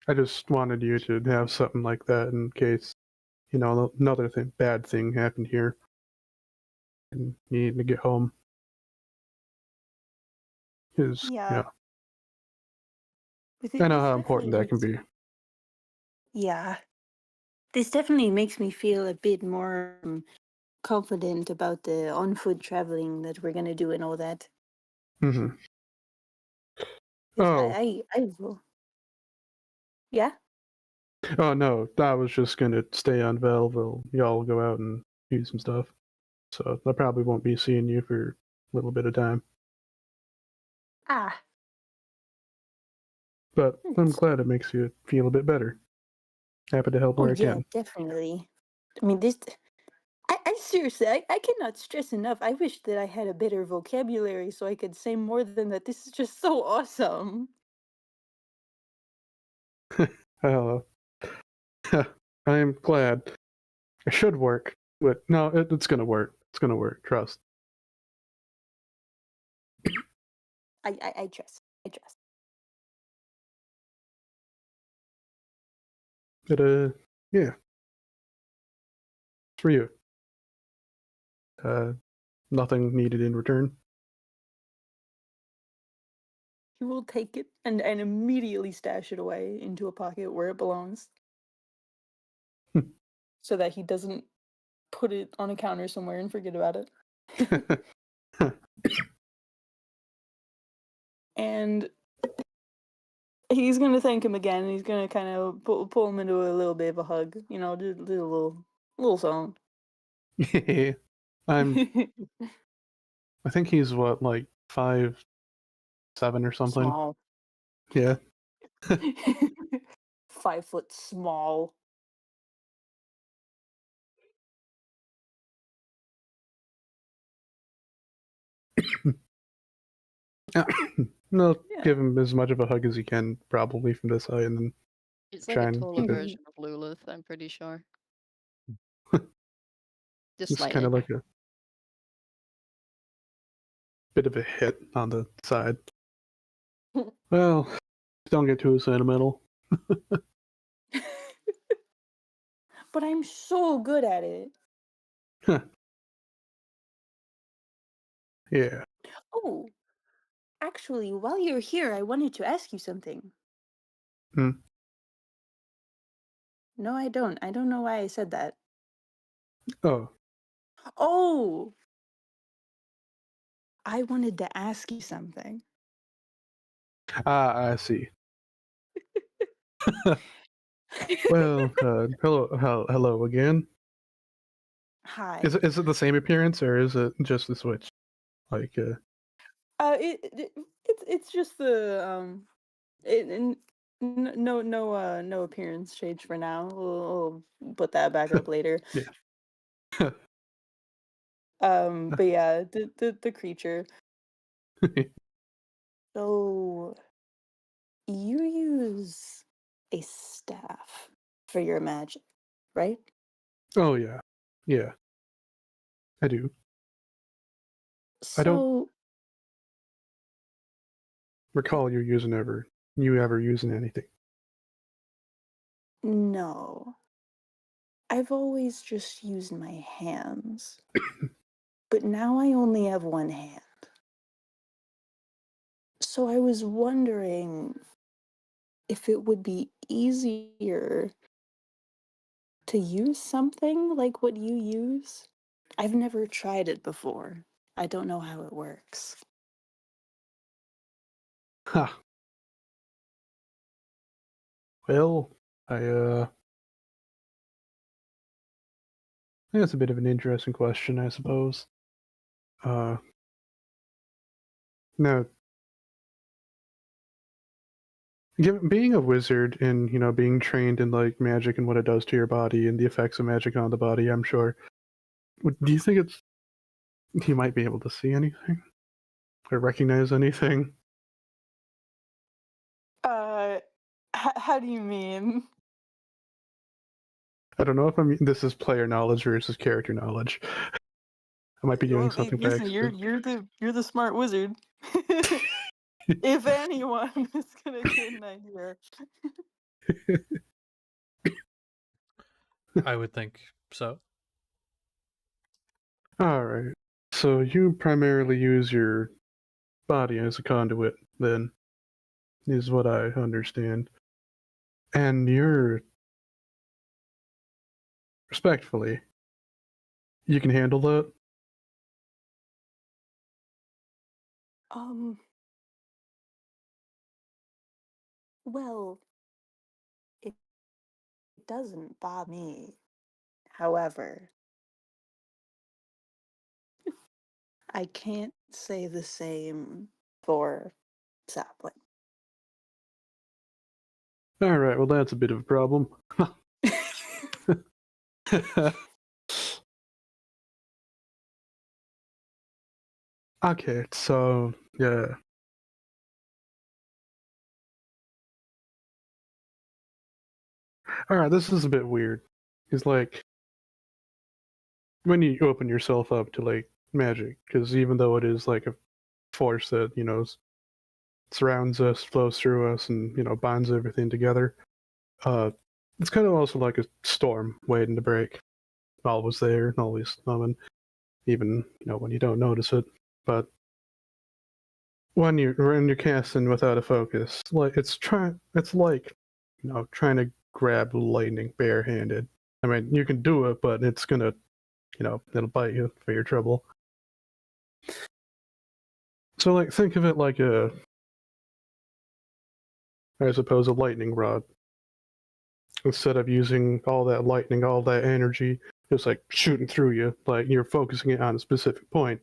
I just wanted you to have something like that in case, another bad thing happened here, and you need to get home. Because, Yeah. I know This how definitely important that can makes be. Yeah. This definitely makes me feel a bit more confident about the on-foot traveling that we're gonna do and all that. Hmm. 'Cause Oh, I will. Yeah. oh no, I was just gonna stay on Velville. Y'all go out and do some stuff. So I probably won't be seeing you for a little bit of time. Ah. But I'm Thanks. glad it makes you feel a bit better. Happy to help Oh where I yeah, can. definitely. I mean, I seriously, I cannot stress enough. I wish that I had a better vocabulary so I could say more than that. This is just so awesome. Uh, I am glad. It should work, but no, it's gonna work. It's gonna work. Trust. I trust. I trust. But yeah, it's for you. Nothing needed in return. He will take it and immediately stash it away into a pocket where it belongs. so that he doesn't put it on a counter somewhere and forget about it. And he's gonna thank him again. And he's gonna kind of pull him into a little bit of a hug. You know, do a little song. I think he's what, like 5'7" or something. Small. Yeah. 5 foot small. No, Yeah. give him as much of a hug as you can, probably from this height, and then It's like try a and taller keep it version of Lulith, I'm pretty sure. Just just slightly. kind of like a bit of a hit on the side. Well, don't get too sentimental. But I'm so good at it. Yeah. Oh, actually, while you're here, I wanted to ask you something. Hmm. No, I don't. I don't know why I said that. Oh. Oh! I wanted to ask you something. I see. Well, hello again. Hi. Is it the same appearance, or is it just the switch? Like, It's just the no appearance change for now. We'll put that back up later. yeah. But yeah, the creature. So you use a staff for your magic, right? Oh yeah, yeah. I do. I don't So recall you ever using anything. no, I've always just used my hands, but now I only have one hand. So I was wondering if it would be easier to use something like what you use. I've never tried it before. I don't know how it works. Ha. Well, that's a bit of an interesting question, I suppose. Now, being a wizard and being trained in like magic and what it does to your body and the effects of magic on the body, I'm sure. Do you think you might be able to see anything or recognize anything? How do you mean? I don't know if this is player knowledge versus character knowledge. I might be doing something by Listen, accident. you're the smart wizard. If anyone is gonna get an idea. I would think so. Alright. So you primarily use your body as a conduit, then, is what I understand. And respectfully, you can handle that? Well, it doesn't bother me. However, I can't say the same for Sapling. Alright, well that's a bit of a problem. Okay, so, yeah. Alright, this is a bit weird. It's like, when you open yourself up to, like, magic, because even though it is, like, a force that, surrounds us, flows through us, and, binds everything together, it's kind of also like a storm waiting to break. Always there, always coming, even, when you don't notice it. But when you're casting without a focus, like it's like trying to grab lightning barehanded. I mean, you can do it, but it's gonna, it'll bite you for your trouble. So, like, think of it like I suppose, a lightning rod. Instead of using all that lightning, all that energy, just like shooting through you, like you're focusing it on a specific point,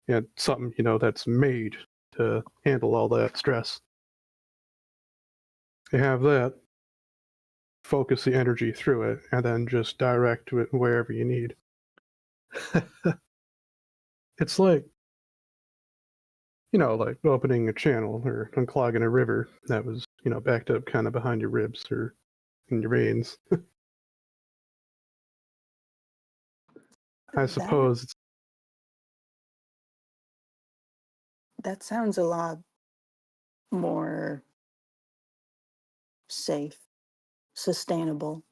and something, that's made to handle all that stress. You have that, focus the energy through it, and then just direct it wherever you need. It's like, like opening a channel or unclogging a river that was, backed up kind of behind your ribs or in your veins. I suppose it's, That sounds a lot more safe, sustainable.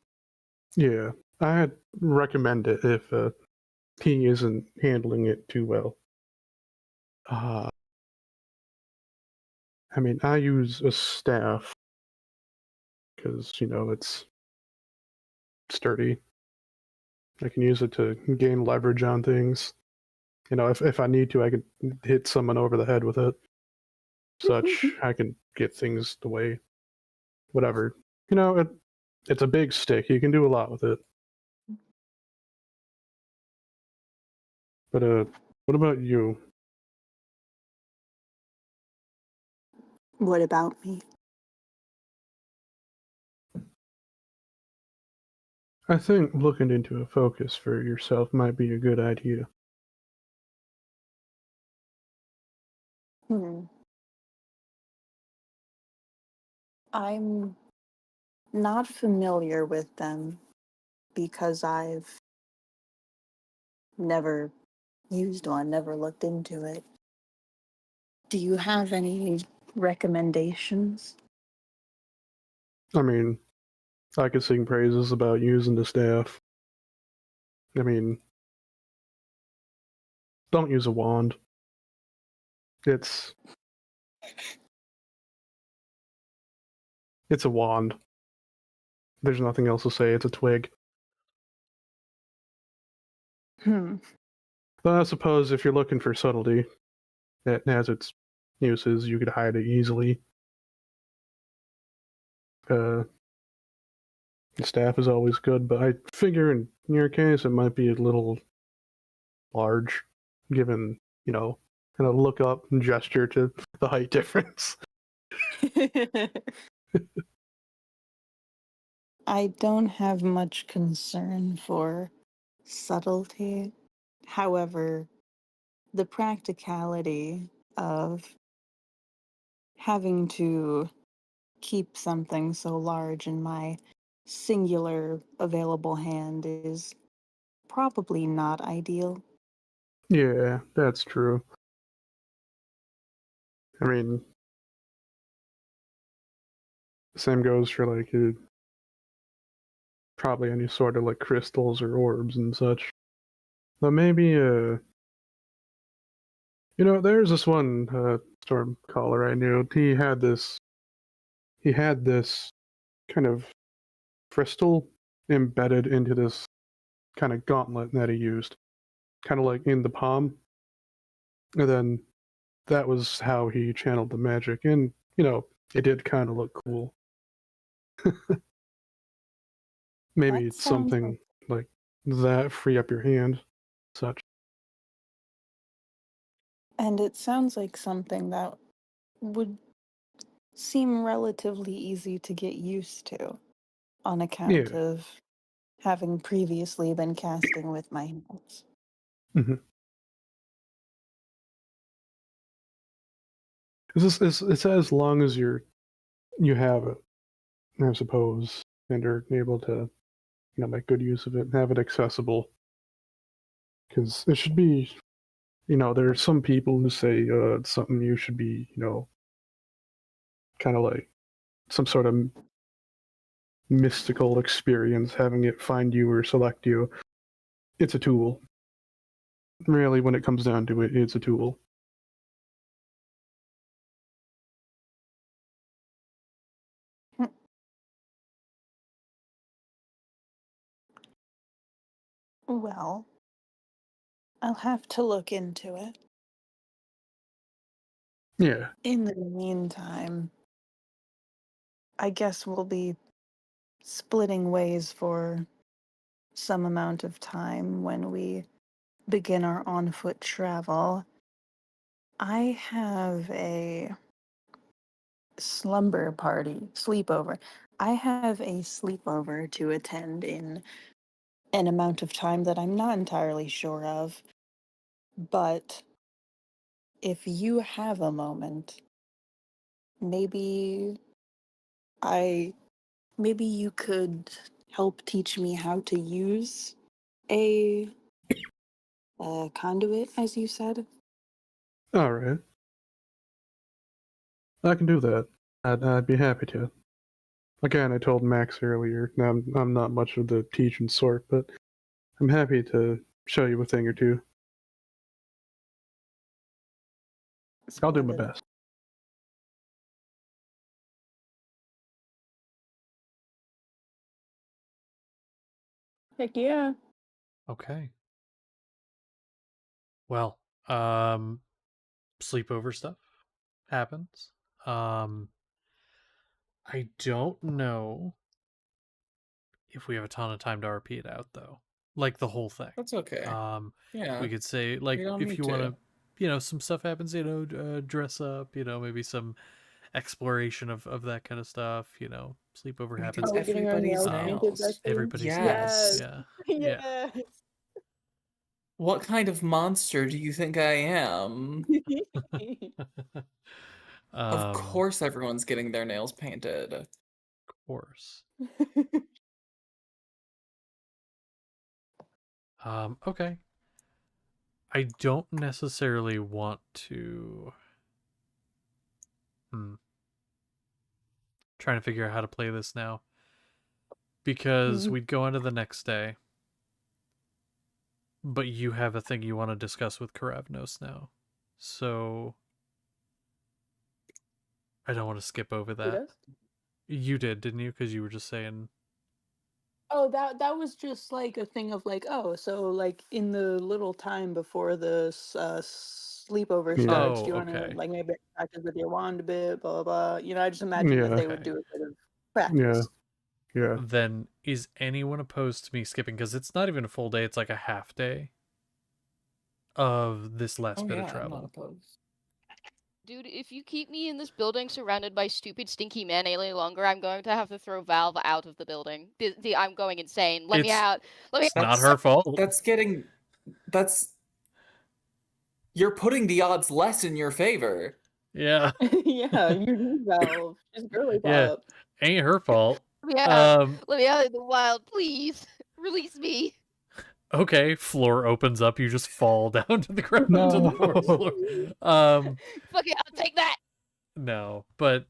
yeah, I'd recommend it if he isn't handling it too well. I mean, I use a staff because, it's sturdy. I can use it to gain leverage on things. If I need to, I can hit someone over the head with it. Such, I can get things away. Whatever. It's a big stick. You can do a lot with it. But, what about you? What about me? I think looking into a focus for yourself might be a good idea. I'm not familiar with them because I've never used one, never looked into it. Do you have any recommendations? I mean, I could sing praises about using the staff. I mean, don't use a wand. It's a wand. There's nothing else to say. It's a twig. But I suppose if you're looking for subtlety, it has its uses. You could hide it easily. The staff is always good, but I figure in your case it might be a little large, given, kind of look up and gesture to the height difference. I don't have much concern for subtlety. However, the practicality of having to keep something so large in my singular available hand is probably not ideal. Yeah, that's true. I mean, same goes for like probably any sort of like crystals or orbs and such. But maybe there's this one storm caller I knew. He had this kind of crystal embedded into this kind of gauntlet that he used, kind of like in the palm. And then that was how he channeled the magic. And, it did kind of look cool. Maybe That it's sounds something like that, free up your hand, such. and it sounds like something that would seem relatively easy to get used to on account Yeah. of having previously been casting with my hands. Mm-hmm. It's as long as you have it, I suppose, and are able to, make good use of it and have it accessible. Because it should be, there are some people who say it's something you should be, kind of like some sort of mystical experience, having it find you or select you. It's a tool. Really, when it comes down to it, it's a tool. Well, I'll have to look into it. Yeah. In the meantime, I guess we'll be splitting ways for some amount of time when we begin our on foot travel. I have a sleepover. I have a sleepover to attend in an amount of time that I'm not entirely sure of. But if you have a moment, maybe I maybe you could help teach me how to use a, conduit, as you said. All right. I can do that. I'd be happy to. Again, I told Max earlier. Now I'm not much of the teaching sort, but I'm happy to show you a thing or two. I'll do my Splendid. best. Heck yeah. Okay. Well, sleepover stuff happens. I don't know if we have a ton of time to RP it out though. Like the whole thing. That's okay. Yeah. We could say We like don't if need you want to. to, some stuff happens, dress up, maybe some exploration of that kind of stuff, sleepover We happens. do Are we getting our everybody's nails painted, nails. Becky? Everybody's Yes. nails. Yeah. Yeah. Yes. What kind of monster do you think I am? Of Of course everyone's getting their nails painted. course. Okay. I don't necessarily want to trying to figure out how to play this now. Because we'd go on to the next day. But you have a thing you want to discuss with Karavnos now. So I don't want to skip over Who that. does? You did, didn't you? Because you were just saying. Oh, that was just like a thing of like, oh, so like in the little time before the sleepover Yeah. starts, Oh, do you want to okay. like maybe practice with your wand a bit, blah blah blah. I just imagine that Yeah. they would Okay. do a bit of Yeah. practice. Yeah. Then is anyone opposed to me skipping? Because it's not even a full day, it's like a half day of this last Oh bit of yeah, I'm not travel. opposed. Dude, if you keep me in this building surrounded by stupid, stinky men any longer, I'm going to have to throw Valve out of the building. I'm going insane. Let me It's- out. Let me It's not her fault. That's you're putting the odds less in your favor. Yeah. Yeah, you do Valve. Just girly Yeah. pop. Ain't her fault. Let me out. Let me out in the wild, please. Release me. Okay, floor opens up, you just fall down to the ground to the fourth No. floor. Fuck it, I'll take that. No, but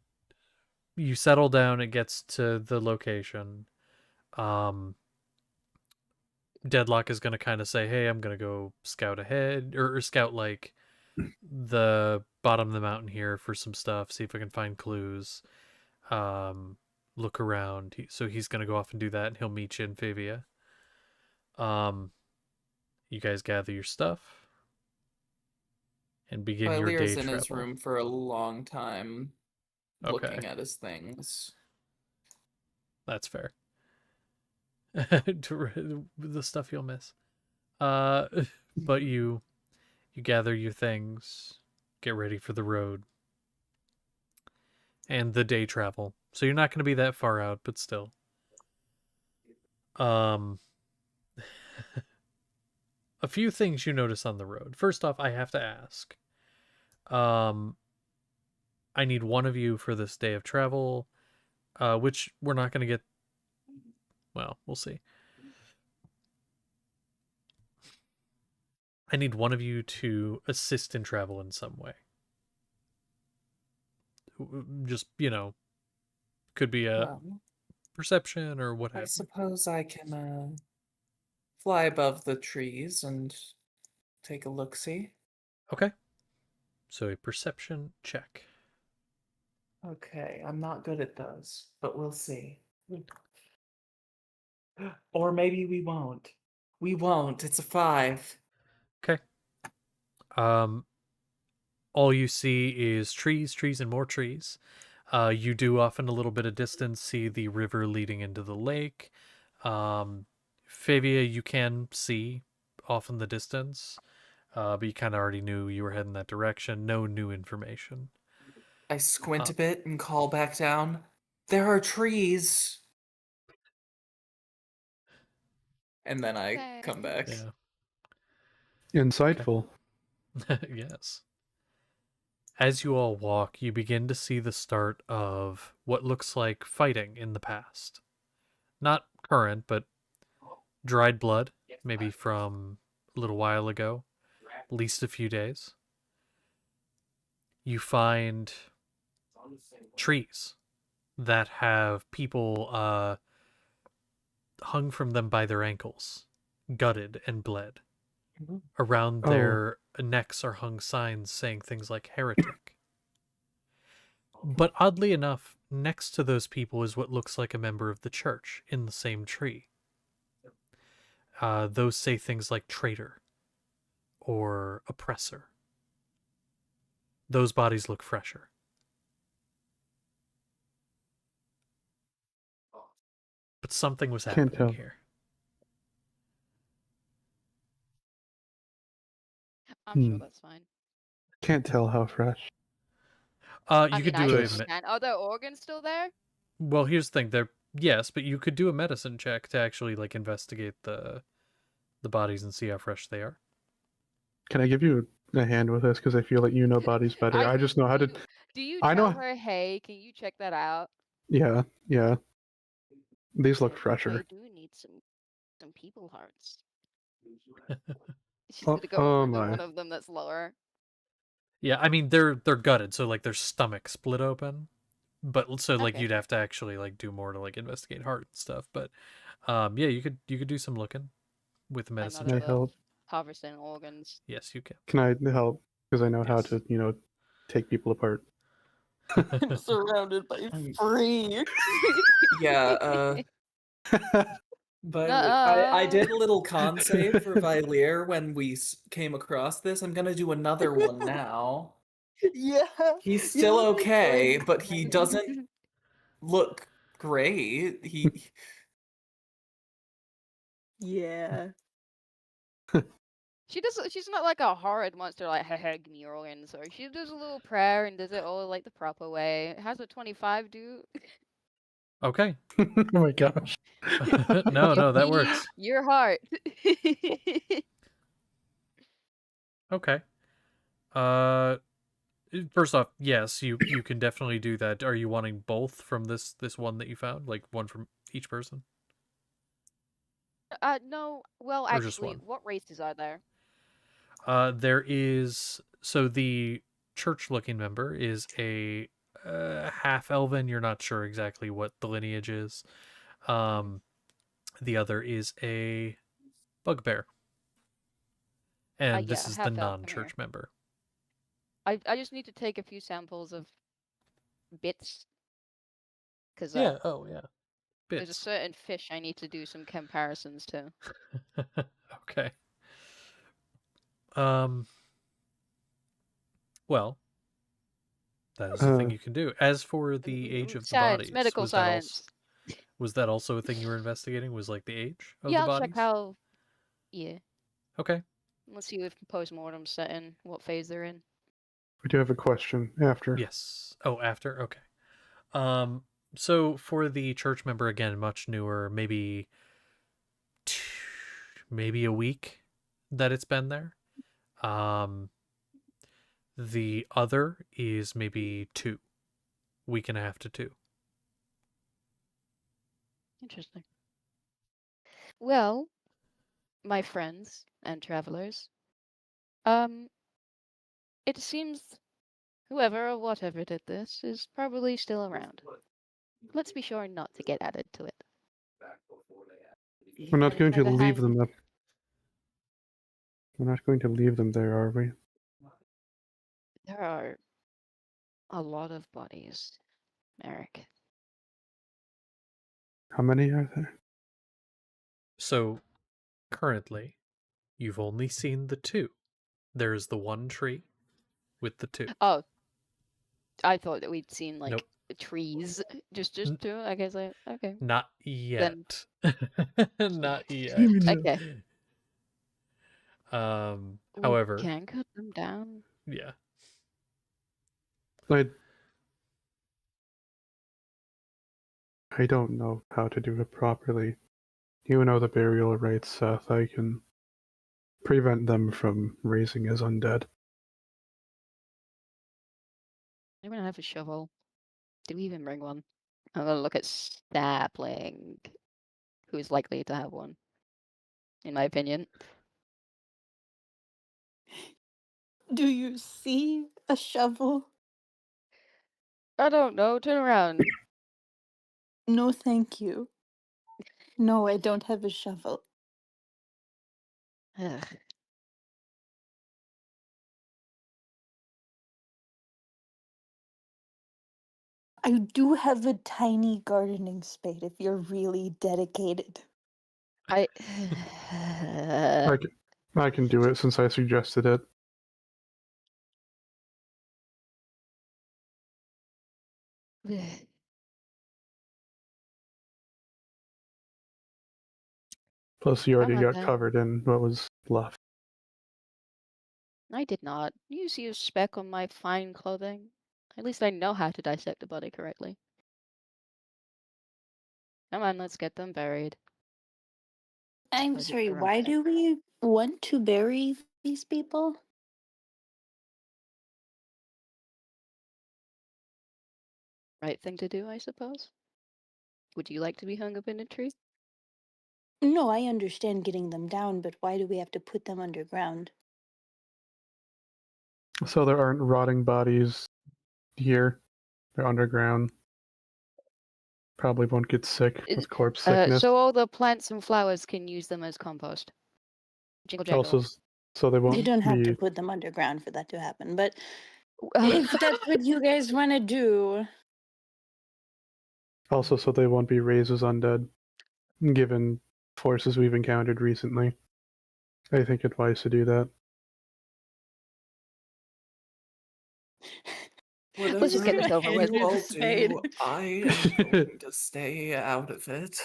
you settle down, it gets to the location. Deadlock is gonna kind of say, hey, I'm gonna go scout ahead, or scout like the bottom of the mountain here for some stuff, see if I can find clues. Look around. So he's gonna go off and do that, and he'll meet you in Favia. You guys gather your stuff and begin your day Lear's in his travel. room for a long time, Okay. looking at his things. That's fair. The stuff you'll miss. But you gather your things, get ready for the road, and the day travel. So you're not going to be that far out, but still. A few things you notice on the road. First off, I have to ask. I need one of you for this day of travel, which we're not going to get. Well, we'll see. I need one of you to assist in travel in some way. Just, could be a Well, perception or what I have you. suppose I can fly above the trees and take a look-see. Okay. So a perception check. Okay, I'm not good at those, but we'll see. Or maybe we won't. We won't. It's a 5. Okay. All you see is trees, trees, and more trees. You do off in a little bit of distance see the river leading into the lake. Favia, you can see off in the distance, but you kind of already knew you were heading that direction. No new information. I squint a bit and call back down. There are trees. And then I come back. Yeah. Insightful. Yes. As you all walk, you begin to see the start of what looks like fighting in the past. Not current, but dried blood, maybe from a little while ago, at least a few days. You find trees that have people hung from them by their ankles, gutted and bled. Around Oh. their necks are hung signs saying things like heretic. But oddly enough, next to those people is what looks like a member of the church in the same tree. Those say things like traitor or oppressor. Those bodies look fresher. But something was Can't happening tell. here. I'm sure that's fine. Can't tell how fresh. I You mean, could I do still a. can. Are their organs still there? Well, here's the thing. There, yes, but you could do a medicine check to actually like investigate the bodies and see how fresh they are. Can I give you a hand with this? Because I feel like you know bodies better. I just know how to. Do you I tell know. her, hey, can you check that out? Yeah, yeah. These look They fresher. do need some people hearts. She's Oh, gonna go oh over to my. one of them that's lower. Yeah, I mean they're gutted, so like their stomach split open. But so like Okay. you'd have to actually like do more to like investigate heart and stuff. But yeah, you could do some looking with I'm medicine. not Can I the help? harvesting organs. Yes, you can. Can I help? Because I know how Yes. to, take people apart. I'm surrounded by free. Yeah, I did a little con save for Valier when we came across this. I'm gonna do another one now. Yeah. He's still Yeah, okay, like- but he doesn't look great. Yeah. She does. She's not like a horrid monster like hey, give me your organs. Or she does a little prayer and does it all like the proper way. How's a 25 do? Okay. Oh my gosh. No, that works. Your heart. Okay. First off, yes, you can definitely do that. Are you wanting both from this one that you found, like one from each person, No. Well, or just actually, one? what races are there? There is the church-looking member is a half elven. You're not sure exactly what the lineage is. The other is a bugbear, and this Yeah, is the half elf. Come here. non-church member. I just need to take a few samples of bits. Because Yeah. Oh yeah. there's a Bits. certain fish I need to do some comparisons to. Okay. Well, that is the thing you can do. As for the age of the Science, bodies, medical science. Was that also a thing you were investigating? Was like the age of Yeah, the I'll bodies? check how. Yeah. Okay. Let's see if postmortem's set in, what phase they're in. We do have a question after. Yes. Oh, after. Okay. So for the church member again, much newer, maybe a week that it's been there. The other is maybe 2 week and a half to 2. Interesting. Well, my friends and travelers, it seems whoever or whatever did this is probably still around. Let's be sure not to get added to it. We're not And going for to the leave hang- them up. We're not going to leave them there, are we? There are a lot of bodies, Merrick. How many are there? So currently, you've only seen the two. There's the one tree with the two. Oh, I thought that we'd seen like Nope. trees. Just N- two. I guess okay. Not Then yet. Not yet. okay. We However, can cut them down. yeah. I don't know how to do it properly. You know the burial rites, Seth. I can prevent them from raising as undead. Anyone have a shovel? Did we even bring one? I'm gonna look at Sapling, who is likely to have one, in my opinion. Do you see a shovel? I don't know. Turn around. No, thank you. No, I don't have a shovel. Ugh. I do have a tiny gardening spade if you're really dedicated. I. I can do it since I suggested it. Plus, you already about got that? covered in what was left. I did not. You see a speck on my fine clothing? At least I know how to dissect a body correctly. Come on, let's get them buried. I'm Or just sorry, around why there. do we want to bury these people? Right thing to do, I suppose. Would you like to be hung up in a tree? No, I understand getting them down, but why do we have to put them underground? So there aren't rotting bodies here. They're underground. Probably won't get sick with corpse sickness. So all the plants and flowers can use them as compost. Jingle jangle. Also, so they won't You don't have to be. put them underground for that to happen, but if that's what you guys want to do. Also, so they won't be raised as undead, given forces we've encountered recently. I think it's wise to do that. Whatever Let's just get this over you with. all do, I am going to stay out of it.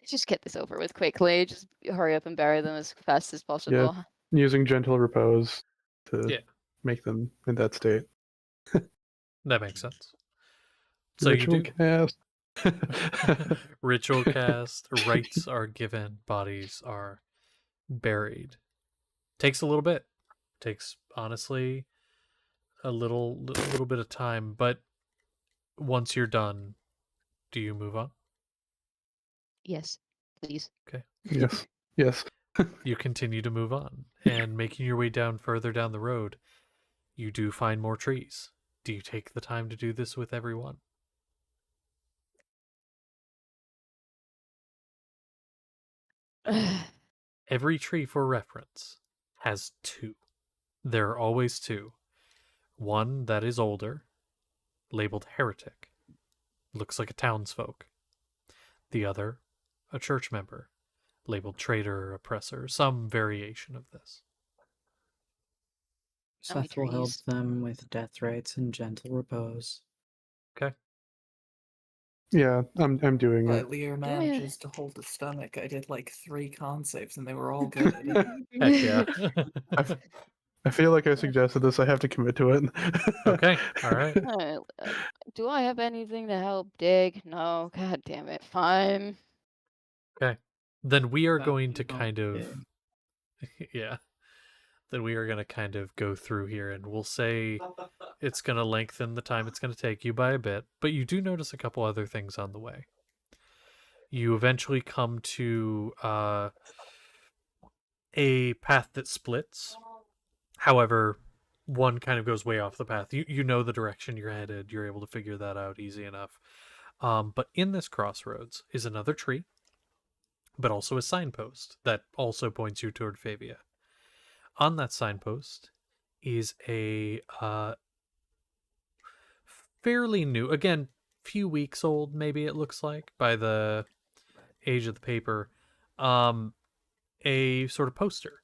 Just get this over with quickly. Just hurry up and bury them as fast as possible. Using gentle repose to Yeah. make them in that state. That makes sense. So Ritual you do. cast. Ritual cast, rites are given, bodies are buried. Takes a little bit. Takes, honestly, a little bit of time, but once you're done, do you move on? Yes, please. Okay. Yes. Yes. You continue to move on, and making your way down further down the road, you do find more trees. Do you take the time to do this with everyone? Every tree, for reference, has two. There are always two. One that is older, labeled heretic, looks like a townsfolk. The other, a church member, labeled traitor or oppressor, some variation of this. How many Seth will help trees? them with death rites and gentle repose. Okay. Yeah, I'm doing it. But Lear Do I- manages to hold his stomach. I did like 3 con saves and they were all good. Heck yeah. I feel like I suggested this. I have to commit to it. Okay, all right. Do I have anything to help dig? No. God damn it. Fine. Okay. Then we are That going you to don't kind of dig. yeah. Then we are going to kind of go through here, and we'll say it's going to lengthen the time it's going to take you by a bit, but you do notice a couple other things on the way. You eventually come to a path that splits. However, one kind of goes way off the path. You know the direction you're headed. You're able to figure that out easy enough. But in this crossroads is another tree, but also a signpost that also points you toward Favia. On that signpost is a fairly new, again, few weeks old, maybe it looks like, by the age of the paper, a sort of poster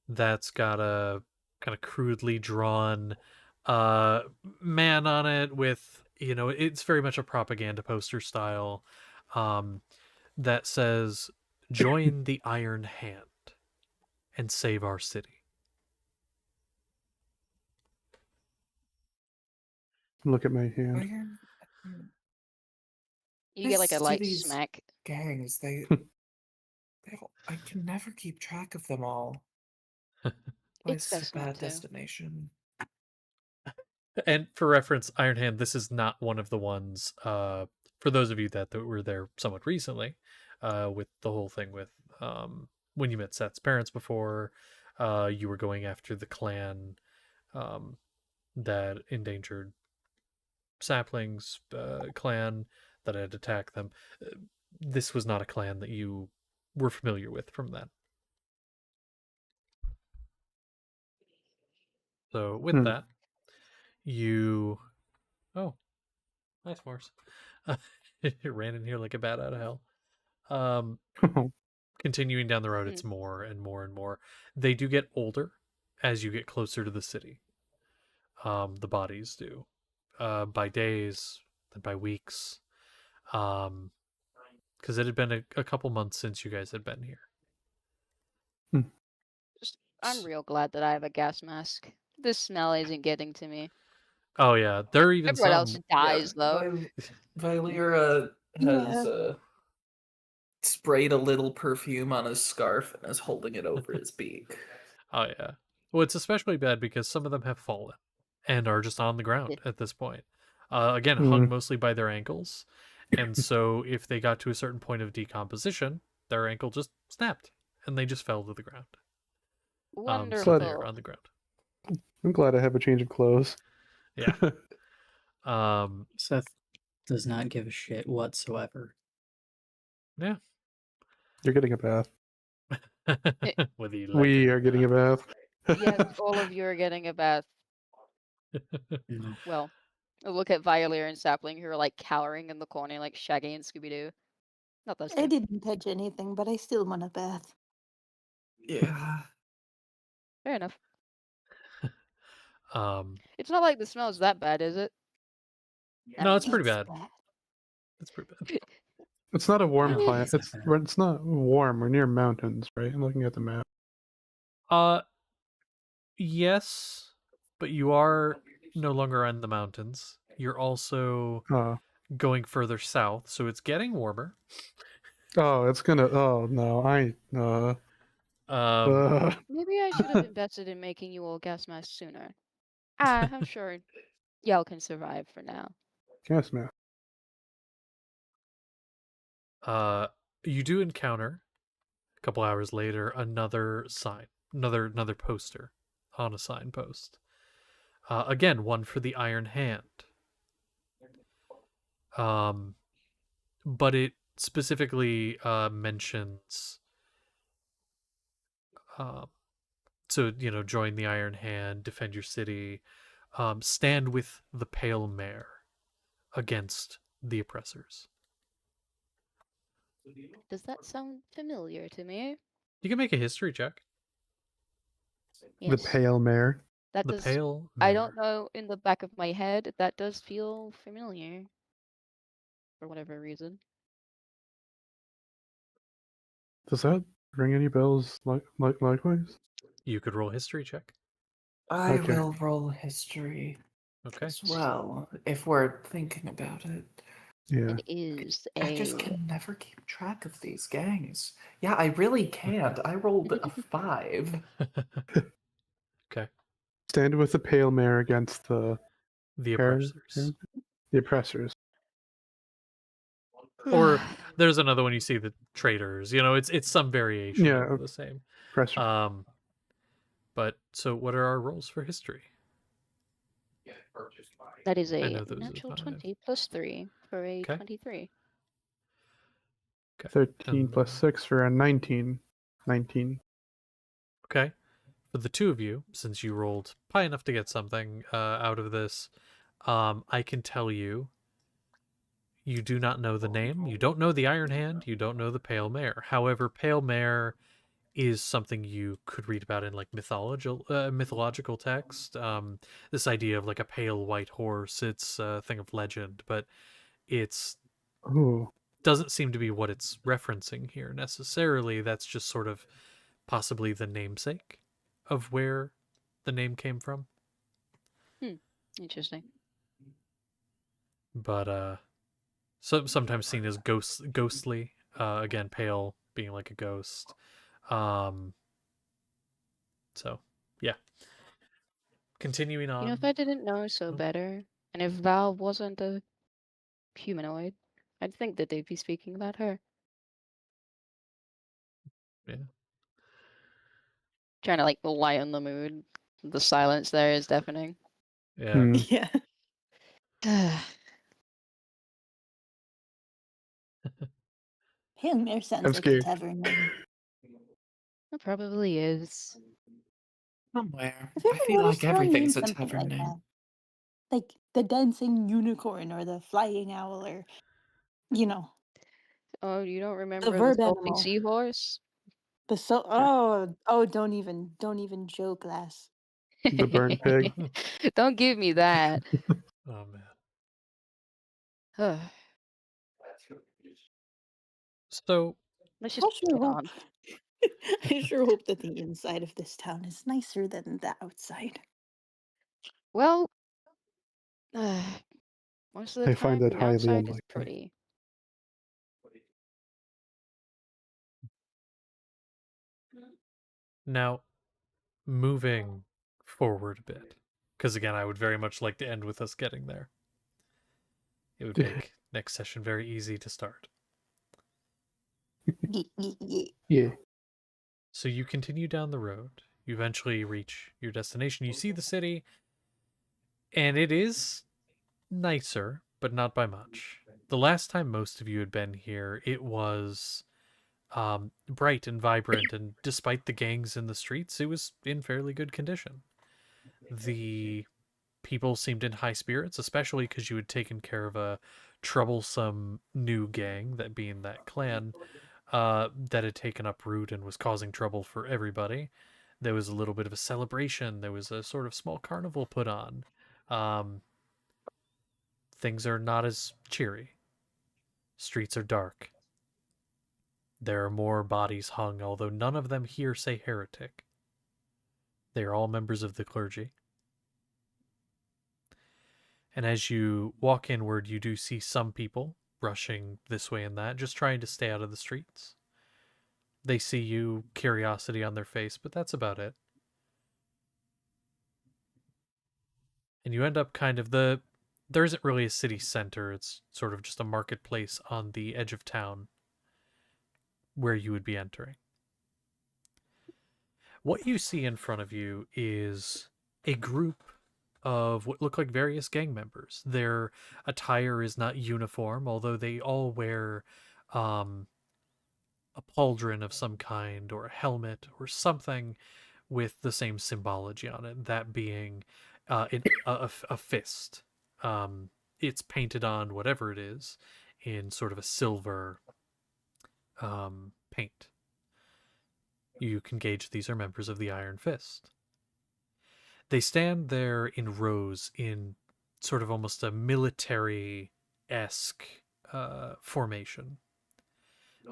that's got a kind of crudely drawn man on it with, it's very much a propaganda poster style, that says, "Join the Iron Hand and save our city." Look at my hand. Iron. You get like a This light city's smack. gangs. I can never keep track of them all. It's It's a best not bad to. destination. And for reference, Iron Hand, this is not one of the ones, for those of you that were there somewhat recently, with the whole thing with, when you met Seth's parents before, you were going after the clan, that endangered saplings, clan that had attacked them. This was not a clan that you were familiar with from that. So with that, you... Oh, nice, Morse. It ran in here like a bat out of hell. Continuing down the road, it's more and more and more. They do get older as you get closer to the city. The bodies do, by days, then by weeks, because it had been a couple months since you guys had been here. I'm real glad that I have a gas mask. This smell isn't getting to me. Oh yeah, there are even Everyone else some. dies though. Vylera has Yeah. sprayed a little perfume on his scarf and is holding it over his beak. Oh yeah. Well, it's especially bad because some of them have fallen and are just on the ground at this point. Again, hung mostly by their ankles, and so if they got to a certain point of decomposition, their ankle just snapped and they just fell to the ground. Wonderful. So they're on the ground. I'm glad I have a change of clothes. Yeah. Seth does not give a shit whatsoever. Yeah. You're getting a bath. Whether you like We it are or getting a not. bath. Yes, all of you are getting a bath. No. Well, look at Violet and Sapling who are like cowering in the corner like Shaggy and Scooby-Doo. Not those I two. didn't touch anything, but I still want a bath. Yeah. Fair enough. Um, It's not like the smell is that bad, is it? no, it's pretty It's bad. bad. It's pretty bad. It's not a warm No, climate. it's not bad. It's not warm. We're near mountains, right? I'm looking at the map. Yes, but you are no longer in the mountains. You're also going further south, so it's getting warmer. Oh, it's gonna. Oh no, Maybe I should have invested in making you all gas masks sooner. I'm sure y'all can survive for now. gas mask. You do encounter a couple hours later another sign, another poster on a signpost. Again, one for the Iron Hand. But it specifically mentions, so join the Iron Hand, defend your city, stand with the Pale Mare against the oppressors. Does that sound familiar to me? You can make a history check. Yes. The pale mare. That The does. Pale I Mare. don't know in the back of my head. That does feel familiar. For whatever reason. Does that ring any bells? Likewise. You could roll a history check. I Okay. will roll history Okay. as well, if we're thinking about it. Yeah. It is I just a. can never keep track of these gangs. Yeah, I really can't. I rolled a 5. Okay. Stand with the pale mare against the oppressors. The oppressors. Or there's another one, you see the traitors. It's some variation of the same. Oppressors. But so what are our rolls for history? That is I a know those are natural 5. 20 plus 3 for a Okay. 23. Okay. 13 plus 6 for a 19. 19. Okay. For the two of you, since you rolled high enough to get something out of this, I can tell you You do not know the name. You don't know the Iron Hand. You don't know the Pale Mare. However, Pale Mare is something you could read about in like mythological text. This idea of like a pale white horse. It's a thing of legend, but it's Oh, doesn't seem to be what it's referencing here necessarily. That's just sort of possibly the namesake of where the name came from. Interesting. But sometimes seen as ghostly. Again, pale being like a ghost. Um, so yeah. Continuing You know, on. if I didn't know so Oh. better, and if Val wasn't a humanoid, I'd think that they'd be speaking about her. Yeah. Trying to like lighten the mood. The silence there is deafening. Yeah. Yeah. Pale Mare sounds I'm like a scared. tavern name. It probably is. Somewhere. Have you I ever feel noticed like around you everything's a something tavern like name. that? Like the dancing unicorn or the flying owl or, you know, Oh, you don't the remember the verb salty animal. seahorse? The so oh don't even joke, lass. The burnt pig. Don't give me that. Oh man. Let's So just I sure get hope on. I sure hope that the inside of this town is nicer than the outside. Well, most of the I find time that the highly outside is unlikely. pretty. now moving forward a bit, because again, I would very much like to end with us getting there. It would make next session very easy to start. Yeah. So you continue down the road. You eventually reach your destination. You see the city, and it is nicer, but not by much. The last time most of you had been here, it was bright and vibrant, and despite the gangs in the streets, it was in fairly good condition. The people seemed in high spirits, especially because you had taken care of a troublesome new gang, that being that clan, that had taken up root and was causing trouble for everybody. There was a little bit of a celebration. There was a sort of small carnival put on. Um, things are not as cheery. Streets are dark. There are more bodies hung, although none of them here say heretic. They are all members of the clergy. And as you walk inward, you do see some people rushing this way and that, just trying to stay out of the streets. They see you, curiosity on their face, but that's about it. And you end up kind of there isn't really a city center. It's sort of just a marketplace on the edge of town where you would be entering. What you see in front of you is a group of what look like various gang members. Their attire is not uniform, although they all wear um, a pauldron of some kind or a helmet or something with the same symbology on it, that being a fist. It's painted on whatever it is in sort of a silver paint. You can gauge these are members of the Iron Fist. They stand there in rows in sort of almost a military esque formation.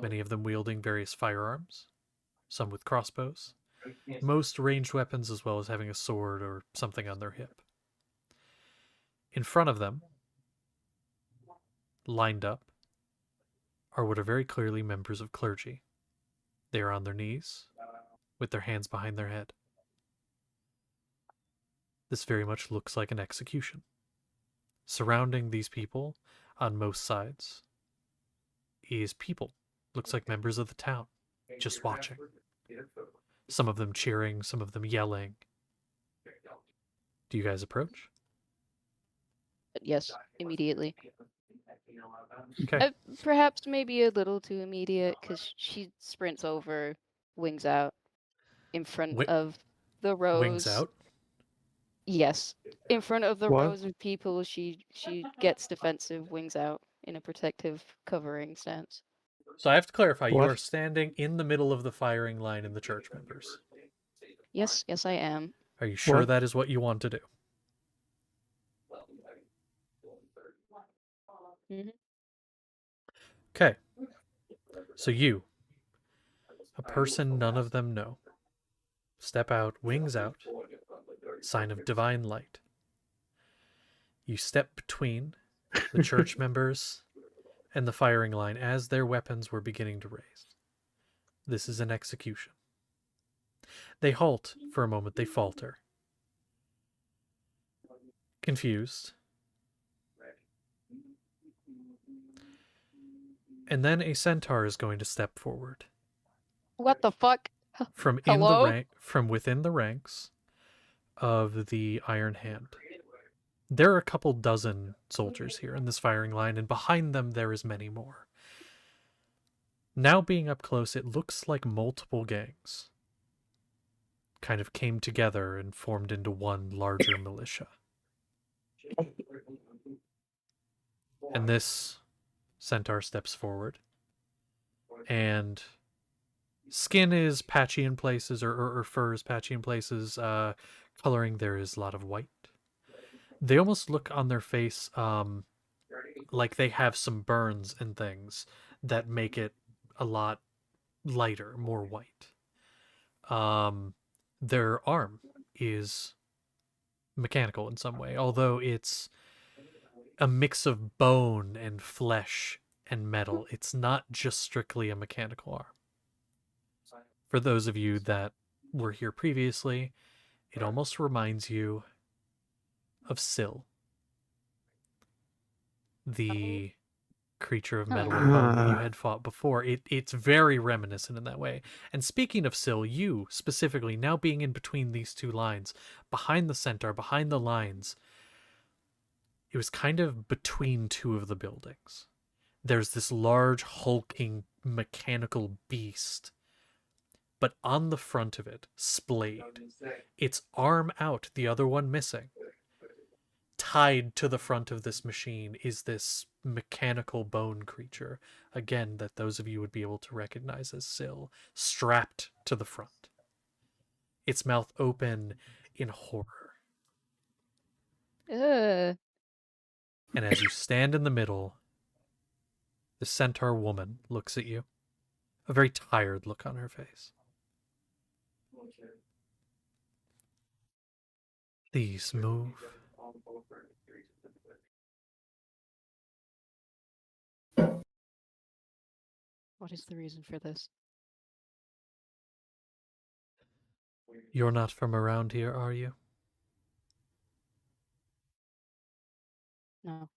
Many of them wielding various firearms, some with crossbows, most ranged weapons, as well as having a sword or something on their hip. In front of them, lined up, are what are very clearly members of clergy. They are on their knees, with their hands behind their head. This very much looks like an execution. Surrounding these people, on most sides, is people. Looks like members of the town, just watching. Some of them cheering, some of them yelling. Do you guys approach? Yes, immediately. Okay. Perhaps maybe a little too immediate, because she sprints over, wings out, in front Wi- of the rows. Wings out. Yes, in front of the What? rows of people, she gets defensive, wings out, in a protective covering stance. So I have to clarify, you What? are standing in the middle of the firing line in the church members. Yes, I am. Are you sure What? that is what you want to do? Hmm. Okay. So you, a person none of them know, step out, wings out, sign of divine light. You step between the church members and the firing line as their weapons were beginning to raise. This is an execution. They halt for a moment, they falter. Confused. And then a centaur is going to step forward. What the fuck? From Hello? within the ranks of the Iron Hand. There are a couple dozen soldiers here in this firing line, and behind them there is many more. Now being up close, it looks like multiple gangs kind of came together and formed into one larger militia. And this centaur steps forward, and skin is patchy in places, or fur is patchy in places. Coloring, there is a lot of white. They almost look on their face like they have some burns and things that make it a lot lighter, more white. Their arm is mechanical in some way, although it's a mix of bone and flesh and metal. It's not just strictly a mechanical arm. For those of you that were here previously, it almost reminds you of Syl, the creature of metal and bone that you had fought before. It's very reminiscent in that way. And speaking of Syl, you specifically, now being in between these two lines, behind the centaur, behind the lines, it was kind of between two of the buildings. There's this large, hulking, mechanical beast, but on the front of it, splayed, its arm out, the other one missing. Tied to the front of this machine is this mechanical bone creature, again, that those of you would be able to recognize as Syl, strapped to the front. Its mouth open in horror. Ugh. And as you stand in the middle, the centaur woman looks at you, a very tired look on her face. Please move. What is the reason for this? You're not from around here, are you? No.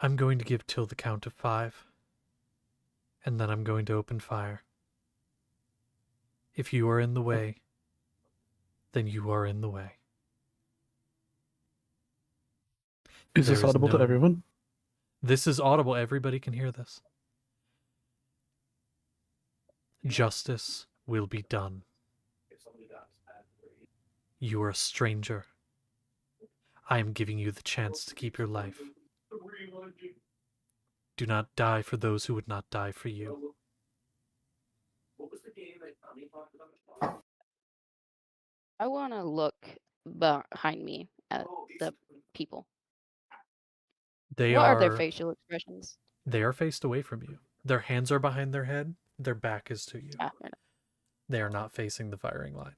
I'm going to give till the count of 5, and then I'm going to open fire. If you are in the way, then you are in the way. Is this audible to everyone? This is audible. Everybody can hear this. Justice will be done. You are a stranger. I am giving you the chance to keep your life. Do not die for those who would not die for you. I want to look behind me at the people. What are their facial expressions? They are faced away from you. Their hands are behind their head. Their back is to you. They are not facing the firing line.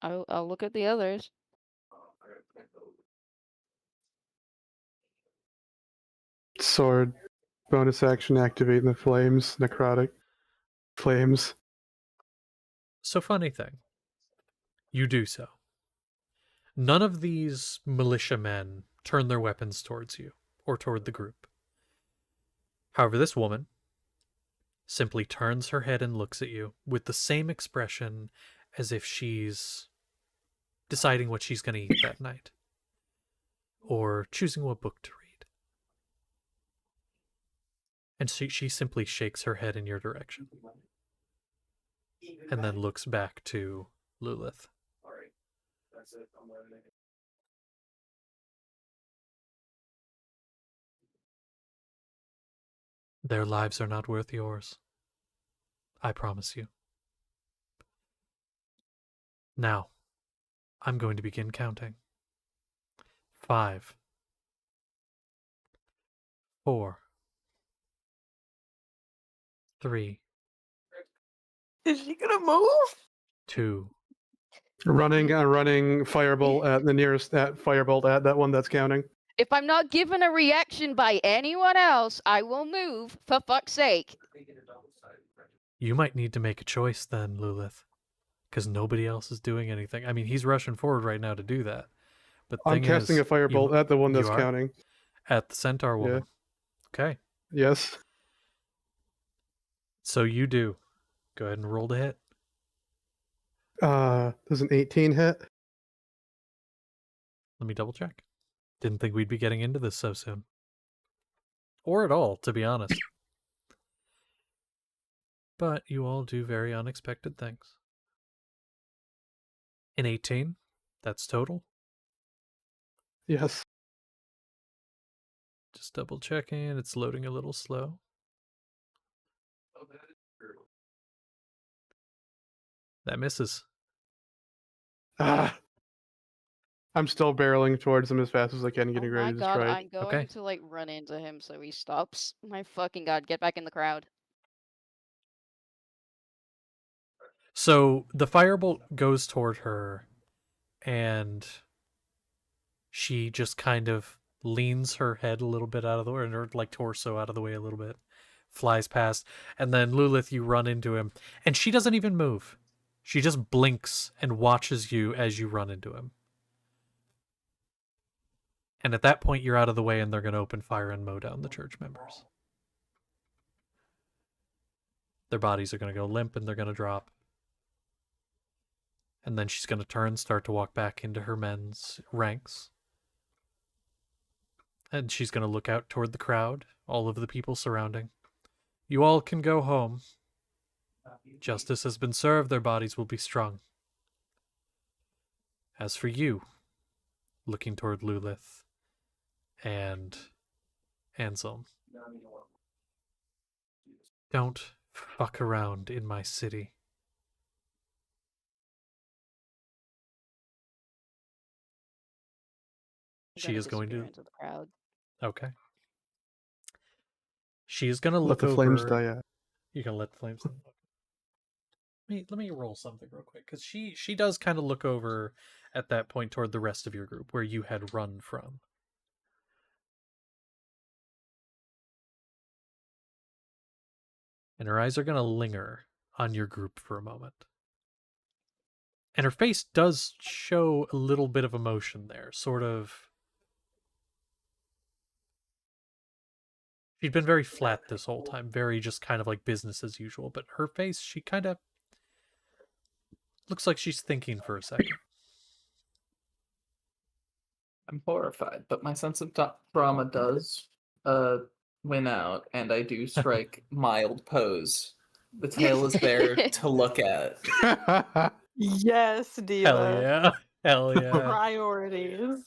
I'll look at the others. Sword. Bonus action, activating the flames. Necrotic. Flames. So funny thing. You do so. None of these militiamen turn their weapons towards you or toward the group. However, this woman simply turns her head and looks at you with the same expression as if she's deciding what she's going to eat that night or choosing what book to read. And she simply shakes her head in your direction. and then looks back to Lulith. Their lives are not worth yours. I promise you. Now, I'm going to begin counting. 5, 4, 3, Is she gonna move? 2. Running firebolt at the nearest firebolt at that one that's counting. If I'm not given a reaction by anyone else, I will move, for fuck's sake. You might need to make a choice then, Lulith, because nobody else is doing anything. I mean, he's rushing forward right now to do that. But the I'm thing casting is, a firebolt at the one that's you are? counting. At the centaur Yeah. woman. Okay. Yes. So you do. Go ahead and roll to hit. Does an 18 hit? Let me double check. Didn't think we'd be getting into this so soon. Or at all, to be honest. But you all do very unexpected things. An 18, that's total. Yes. Just double checking. It's loading a little slow. That misses. Ah. I'm still barreling towards him as fast as I can, getting Oh ready my to god, strike. I'm going Okay. to, like, run into him so he stops. My fucking god, get back in the crowd. So the firebolt goes toward her, and she just kind of leans her head a little bit out of the way, and her like torso out of the way a little bit, flies past, and then Lulith, you run into him, and she doesn't even move. She just blinks and watches you as you run into him. And at that point, you're out of the way, and they're going to open fire and mow down the church members. Their bodies are going to go limp, and they're going to drop. And then she's going to turn, start to walk back into her men's ranks. And she's going to look out toward the crowd, all of the people surrounding. You all can go home. Justice has been served, their bodies will be strung. As for you, looking toward Lulith and Anselm, don't fuck around in my city. I'm She gonna is going disappear to... into the crowd. Okay. She is going to Let look the over... flames die out. You can let the flames die. Let me roll something real quick, because she does kind of look over at that point toward the rest of your group, where you had run from. And her eyes are going to linger on your group for a moment. And her face does show a little bit of emotion there, sort of... She'd been very flat this whole time, very just kind of like business as usual, but her face, she kind of looks like she's thinking for a second. I'm horrified, but my sense of trauma does win out, and I do strike mild pose. The tail is there to look at. Yes, Hell Diva. yeah. Hell yeah. Priorities.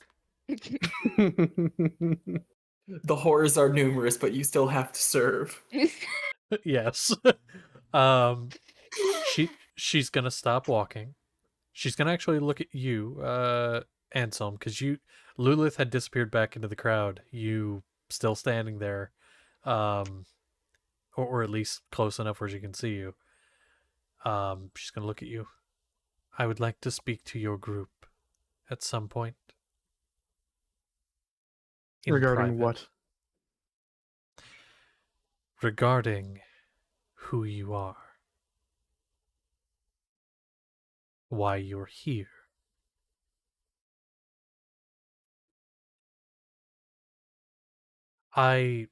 The horrors are numerous, but you still have to serve. Yes. She's gonna stop walking. She's gonna actually look at you, Anselm, because Lulith had disappeared back into the crowd. You still standing there, or at least close enough where she can see you. She's gonna look at you. I would like to speak to your group at some point. In Regarding private. what? Regarding who you are. Why you're here. I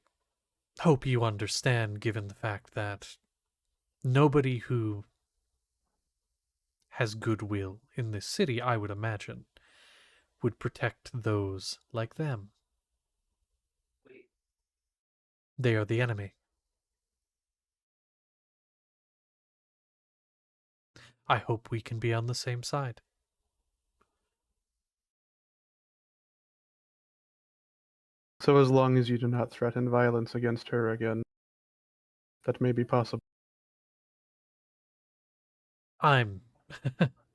hope you understand, given the fact that nobody who has goodwill in this city, I would imagine, would protect those like them. They are the enemy. I hope we can be on the same side. So as long as you do not threaten violence against her again, that may be possible. I'm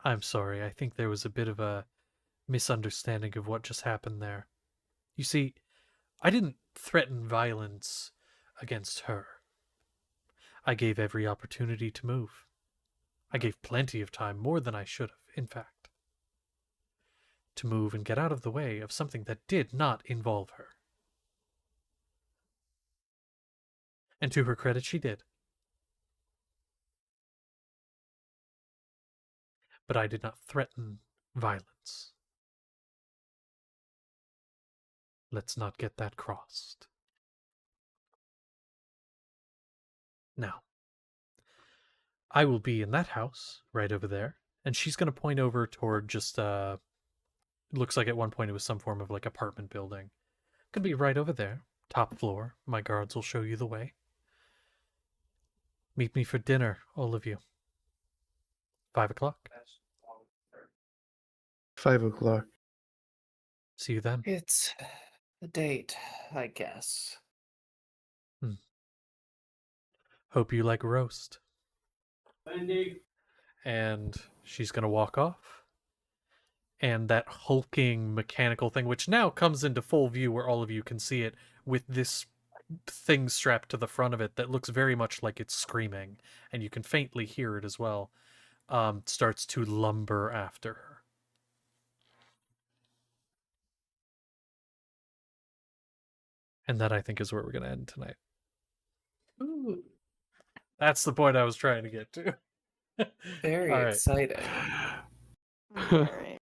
I'm sorry. I think there was a bit of a misunderstanding of what just happened there. You see, I didn't threaten violence against her. I gave every opportunity to move. I gave plenty of time, more than I should have, in fact, to move and get out of the way of something that did not involve her. And to her credit, she did. But I did not threaten violence. Let's not get that crossed. Now, I will be in that house right over there, and she's going to point over toward just looks like at one point it was some form of like apartment building. Could be right over there, top floor. My guards will show you the way. Meet me for dinner, all of you. 5 o'clock. 5 o'clock. See you then. It's a date, I guess. Hope you like roast. And she's going to walk off. And that hulking mechanical thing, which now comes into full view where all of you can see it, with this thing strapped to the front of it that looks very much like it's screaming, and you can faintly hear it as well, starts to lumber after her. And that, I think, is where we're going to end tonight. Ooh, That's the point I was trying to get to. very All right. exciting. All right.